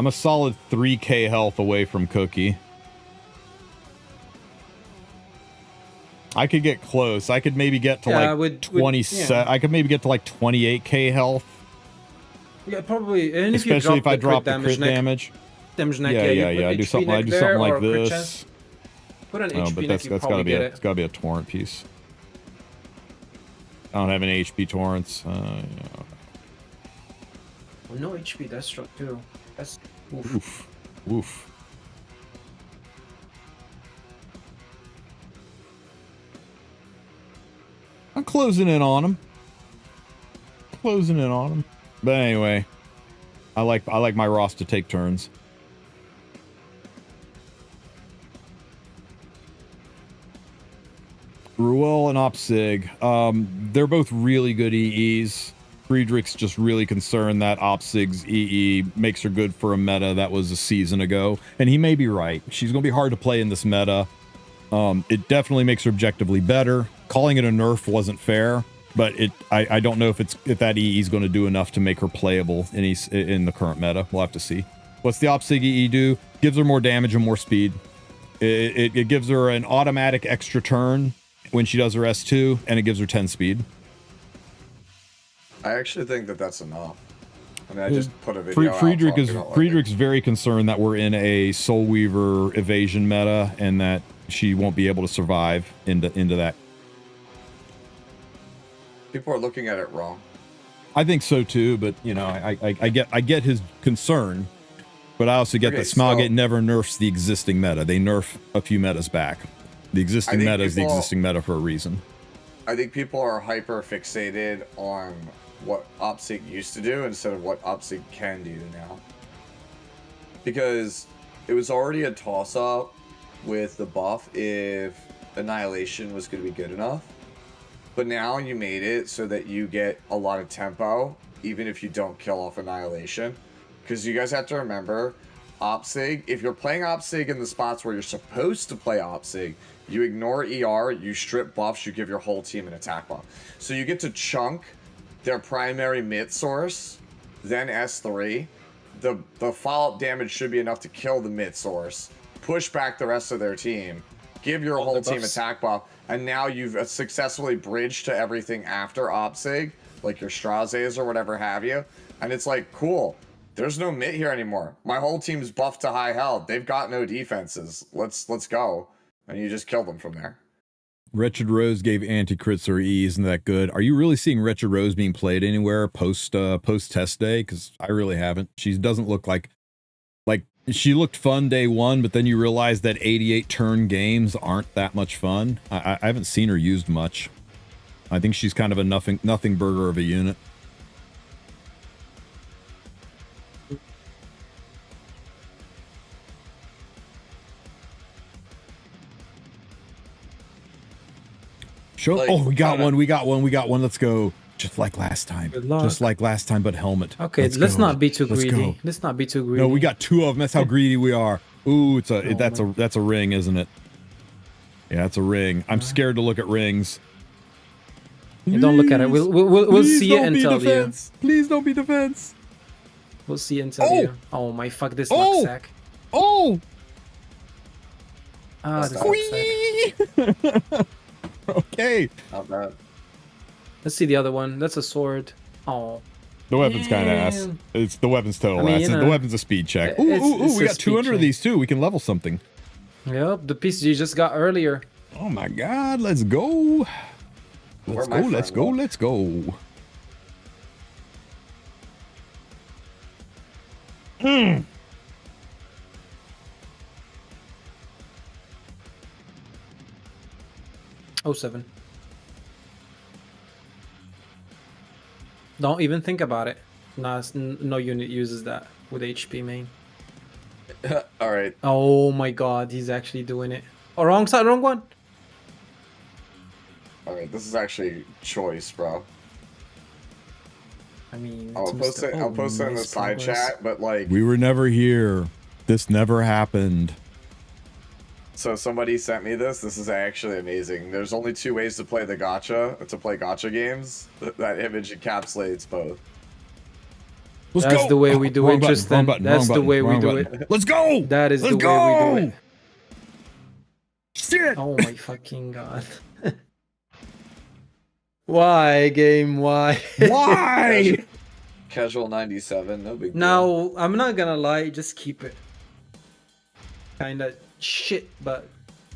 a solid 3k health away from Cookie. I could get close. I could maybe get to I could maybe get to like 28k health. Yeah, probably. And especially if I drop the crit damage. Yeah. I do something like this. Put an HP but that's gotta be a torrent piece. I don't have any HP torrents. Well, no HP Deathstroke too. That's oof. Oof. I'm closing in on him. But anyway, I like my Ross to take turns. Ruel and Opsig, they're both really good EEs. Friedrich's just really concerned that Opsig's EE makes her good for a meta that was a season ago, and he may be right. She's going to be hard to play in this meta. It definitely makes her objectively better. Calling it a nerf wasn't fair, but I don't know if that EE is going to do enough to make her playable in the current meta. We'll have to see. What's the Opsig EE do? Gives her more damage and more speed. It gives her an automatic extra turn when she does her S2, and it gives her 10 speed. I actually think that's enough. I mean, I just put a video Friedrich's very concerned that we're in a Soul Weaver evasion meta, and that she won't be able to survive into that. People are looking at it wrong. I think so too, but you know, I get his concern, but I also get that Smaugate never nerfs the existing meta. They nerf a few metas back. The existing meta is the existing meta for a reason. I think people are hyper fixated on what OpSig used to do instead of what OpSig can do now. Because it was already a toss-up with the buff if Annihilation was going to be good enough. But now you made it so that you get a lot of tempo, even if you don't kill off Annihilation. Because you guys have to remember, OpSig, if you're playing OpSig in the spots where you're supposed to play OpSig, you ignore ER, you strip buffs, you give your whole team an attack buff. So you get to chunk their primary mid source, then S3. The follow-up damage should be enough to kill the mid source, push back the rest of their team, give your whole team attack buff, and now you've successfully bridged to everything after OpSig, like your Strazes or whatever have you. And it's like, cool, there's no mid here anymore. My whole team's buffed to high health. They've got no defenses. Let's go. And you just kill them from there. Wretched Rose gave anti-crits or E. Isn't that good? Are you really seeing Wretched Rose being played anywhere post test day? Because I really haven't. She doesn't look like she looked fun day one, but then you realize that 88 turn games aren't that much fun. I haven't seen her used much. I think she's kind of a nothing burger of a unit. Sure. Like, oh, we got one. Let's go. Just like last time. Just like last time, but helmet. Okay, let's not be too greedy. Let's not be too greedy. No, we got two of them. That's how greedy we are. Ooh, that's a ring, isn't it? Yeah, it's a ring. I'm scared to look at rings. Yeah, don't look at it. We'll see it and tell you. Please don't be defense. We'll see it and tell you. Oh my fuck! This luck sack. Oh. Ah, this luck sack. Okay. Not bad. Let's see the other one. That's a sword. Oh. The weapon's kind of ass. It's the weapon's total ass. The weapon's a speed check. Ooh, we got 200 of these too. We can level something. Yep, the piece you just got earlier. Oh my god, let's go. Let's go. Hmm. Oh, 7. Don't even think about it. No unit uses that with HP main. All right. Oh my god, he's actually doing it. Oh, wrong side, wrong one. All right, this is actually choice, bro. I mean, I'll post it in the side chat, but like, we were never here. This never happened. So somebody sent me this. This is actually amazing. There's only 2 ways to play the gacha games. That image encapsulates both. That's the way we do it, Tristen. That's the way we do it. Let's go! That is the way we do it. Shit! Oh my fucking god. Why, game? Why? Why? Casual 97, no big deal. Now, I'm not gonna lie, just keep it. Kinda shit, but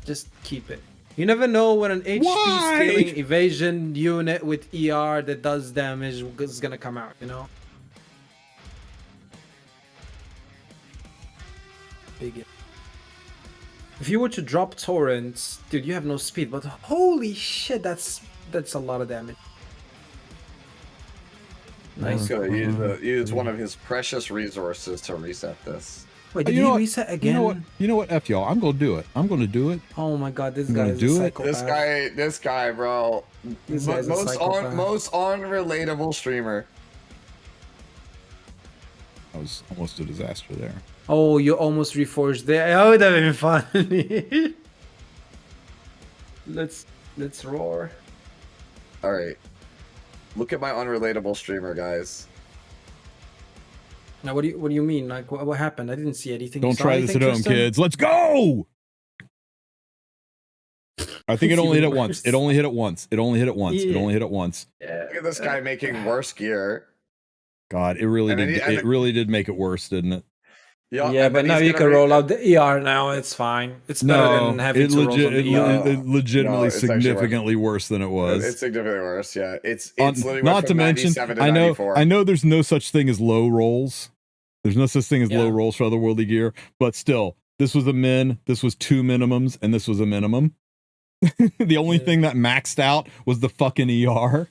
just keep it. You never know when an HP scaling evasion unit with ER that does damage is gonna come out, you know? Big. If you were to drop torrents, dude, you have no speed, but holy shit, that's a lot of damage. Nice. He's gonna use one of his precious resources to reset this. Wait, did he reset again? You know what? F y'all. I'm gonna do it. Oh my god, this guy is a psychopath. This guy, bro. Most unrelatable streamer. That was almost a disaster there. Oh, you almost reforged there. That would have been funny. Let's roar. All right. Look at my unrelatable streamer, guys. Now, what do you mean? Like, what happened? I didn't see anything. Don't try this at home, kids. Let's go! I think it only hit it once. It only hit it once. Yeah. Look at this guy making worse gear. God, it really did. It really did make it worse, didn't it? Yeah, but now you can roll out the ER now. It's fine. It's better than having to roll out the ER. It legitimately significantly worse than it was. It's significantly worse. Yeah, it's literally not to mention. I know there's no such thing as low rolls. There's no such thing as low rolls for otherworldly gear. But still, this was a min. This was 2 minimums, and this was a minimum. The only thing that maxed out was the fucking ER.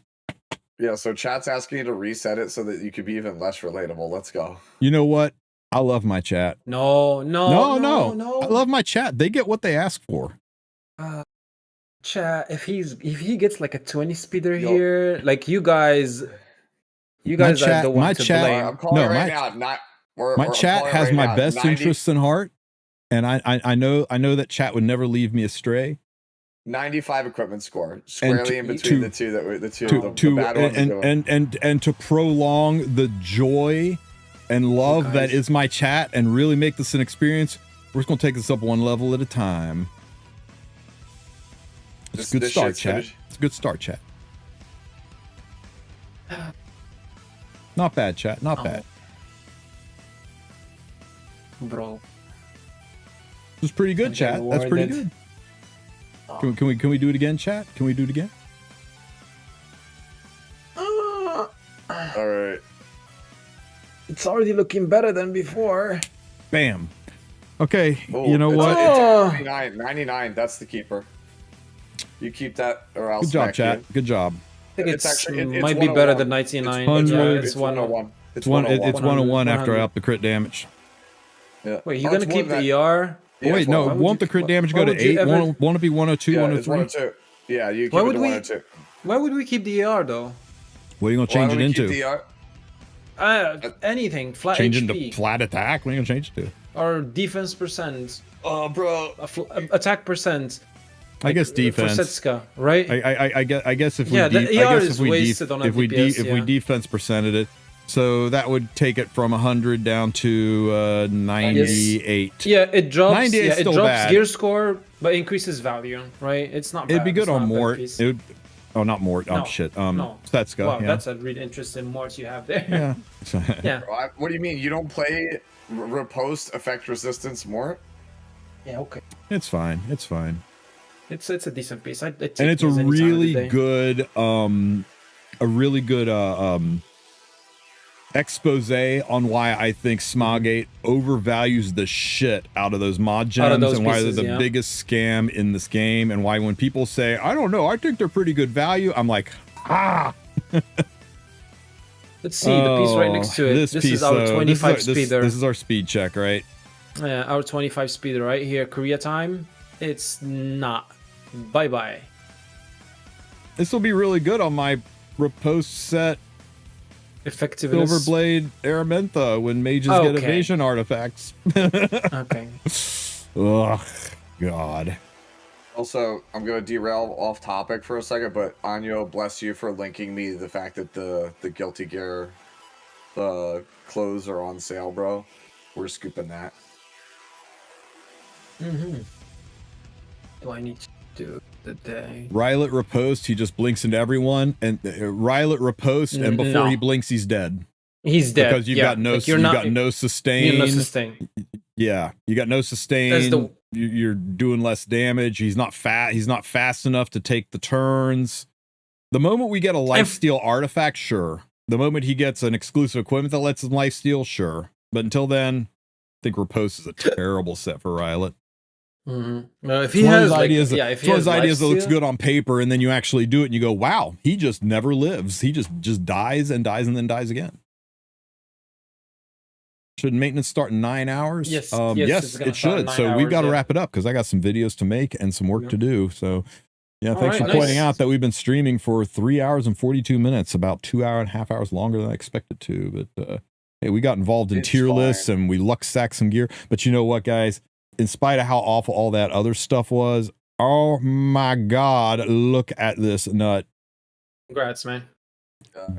Yeah, so chat's asking you to reset it so that you could be even less relatable. Let's go. You know what? I love my chat. No. I love my chat. They get what they ask for. Chat. If he gets like a 20 speeder here, like you guys are the one to blame. I'm calling right now. My chat has my best interests in heart, and I know that chat would never leave me astray. 95 equipment score, squarely in between the bad ones. And to prolong the joy and love that is my chat and really make this an experience, we're just gonna take this up one level at a time. It's a good start, chat. It's a good start, chat. Not bad, chat. Not bad. Bro. This is pretty good, chat. That's pretty good. Can we do it again, chat? Can we do it again? All right. It's already looking better than before. Bam. Okay, Ooh, you know what? It's 99. That's the keeper. You keep that, or else. Good job, chat. Good job. I think it might be better than 99. It's 101. It's 101 after I up the crit damage. Yeah. Wait, you're gonna keep the ER? Oh, wait, no. Won't the crit damage go to 8? Won't it be 102, 103? It's 102. Yeah, you keep it to 102. Why would we keep the ER though? What are you gonna change it into? Anything. Flat change HP. into flat attack? What are you gonna change it to? Or defense percent. Oh, bro. Attack percent. I guess defense. For Setska, right? I guess if we defense percented it, so that would take it from 100 down to 98. Yeah, it drops. 98 yeah, still it drops bad. Gear score, but increases value, right? It's not. It'd be good it's on not a bad Mort. piece. It would. Oh, not Mort. No, oh shit. No. Setska. Wow, yeah. that's a really interesting Mort you have there. Yeah. Yeah. What do you mean? You don't play riposte effect resistance more? Yeah. Okay. It's fine. It's fine. It's a decent piece. And it's a really good expose on why I think Smogate overvalues the shit out of those mod gems and why they're the biggest scam in this game, and why when people say, I don't know, I think they're pretty good value, I'm like, Let's see the piece right next to it. This piece, is our 25 speeder. This is our speed check, right? Yeah, our 25 speeder right here. Korea time. It's not. Bye-bye. This will be really good on my riposte set. Effectiveness. Silverblade Aramentha when mages get evasion artifacts. Okay. Ugh, God. Also, I'm going to derail off topic for a second, but Anyo, bless you for linking me to the fact that the Guilty Gear clothes are on sale, bro. We're scooping that. Do I need to do the day? Rylet riposte, he just blinks into everyone, and Rylet riposte, and before he blinks, he's dead. He's dead because you've got no, like you've got no sustain. You have no sustain. Yeah, you got no sustain. You're doing less damage. He's not fat. He's not fast enough to take the turns. The moment we get a lifesteal artifact, sure. The moment he gets an exclusive equipment that lets him lifesteal, sure. But until then, I think riposte is a terrible set for Rylet. Well, if he has ideas, if he has ideas that looks good on paper, and then you actually do it, and you go, "Wow, he just never lives. He just dies and dies and then dies again." Should maintenance start in 9 hours? Yes, yes, it should. So we've got to wrap it up because I got some videos to make and some work to do. So, yeah, thanks for pointing out that we've been streaming for 3 hours and 42 minutes, about 2.5 hours longer than I expected to. But hey, we got involved in tier lists and we luck sacked some gear. But you know what, guys? In spite of how awful all that other stuff was, oh my God, look at this nut. Congrats, man.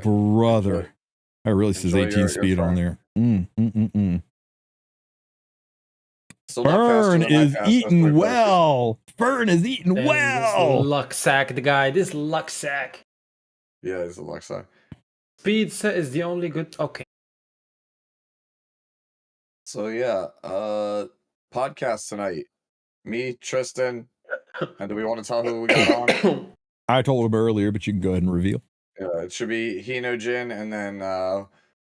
Brother. I really says 18 speed on there. Fern is eating well. Fern is eating well. This luck sack, the guy. This luck sack. Yeah, it's a luck sack. Speed set is the only good. Okay. So yeah, podcast tonight. Me, Tristen, and do we want to tell who we got on? I told him earlier, but you can go ahead and reveal. Yeah, it should be Hinojin, and then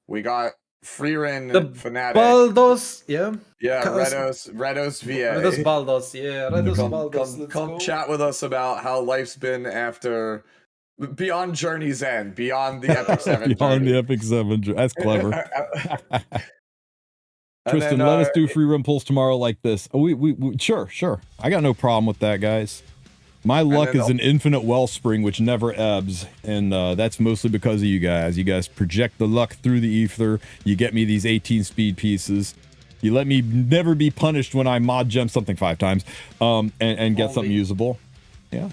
we got Frieren The fanatic. Baldos, yeah. Yeah, Redos VA. Redos Baldos, yeah. Redos Baldos. Come chat with us about how life's been after beyond Journey's End, beyond the Epic 7 Beyond journey. the Epic 7. That's clever. And Tristan, then, let us do free run pulls tomorrow like this. Oh, we sure. I got no problem with that, guys. My luck is an infinite wellspring which never ebbs, and that's mostly because of you guys. You guys project the luck through the ether. You get me these 18 speed pieces. You let me never be punished when I mod gem something 5 times, and get something usable. Yeah.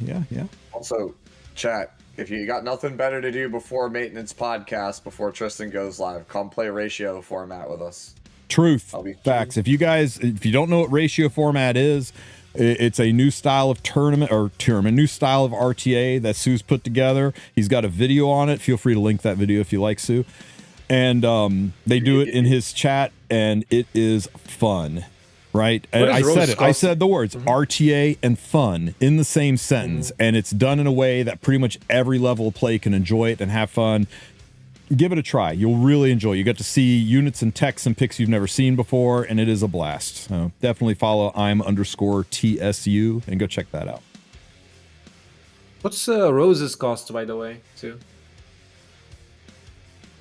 Also, chat, if you got nothing better to do before maintenance podcast, before Tristan goes live, come play ratio format with us. Truth. Facts. If you don't know what ratio format is, it's a new style of new style of RTA that Sue's put together. He's got a video on it. Feel free to link that video if you like, Sue. And they do it in his chat, and it is fun, right? And I said the words RTA and fun in the same sentence, and it's done in a way that pretty much every level of play can enjoy it and have fun. Give it a try. You'll really enjoy it. You get to see units and techs and picks you've never seen before, and it is a blast. So definitely follow I'm_TSU and go check that out. What's Rose's cost, by the way, too?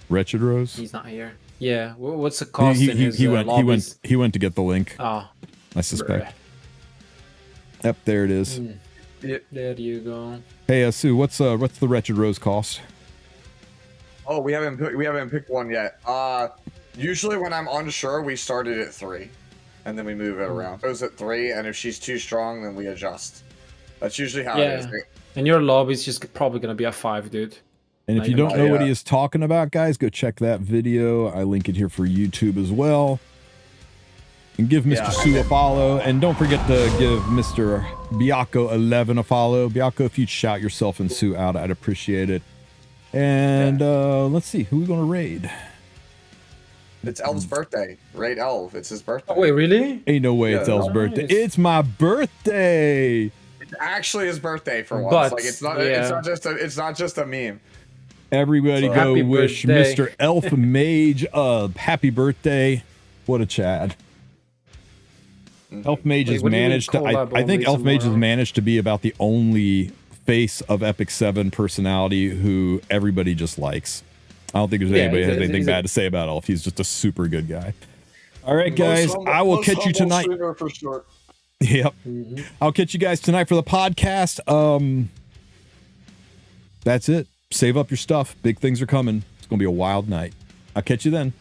Wretched Rose? He's not here. Yeah, what's the cost in his he went to get the link. Oh. I suspect. Yep, there it is. There you go. Hey, Sue, what's the Wretched Rose cost? Oh, we haven't picked one yet. Usually when I'm unsure, we started at 3, and then we move it around. It goes at 3, and if she's too strong, then we adjust. That's usually how it is. And your lobby's just probably gonna be a 5, dude. And if you don't know what he is talking about, guys, go check that video. I link it here for YouTube as well. And give Mr. Sue a follow. And don't forget to give Mr. Biako11 a follow. Biako, if you'd shout yourself and Sue out, I'd appreciate it. And let's see, who are we going to raid? It's Elv's birthday. Raid Elv. It's his birthday. Oh, wait, really? Ain't no way it's Elv's birthday. Nice. It's my birthday. It's actually his birthday for once. But, like it's not just a meme. Everybody go wish Mr. Elf Mage a happy birthday. What a Chad. Elf Mage has managed to I think Elf Mage has managed to be about the only face of Epic 7 personality who everybody just likes. I don't think there's anybody that has anything bad to say about Elf. He's just a super good guy. All right, guys, I will catch you tonight. For sure. Yep. I'll catch you guys tonight for the podcast. That's it. Save up your stuff. Big things are coming. It's going to be a wild night. I'll catch you then.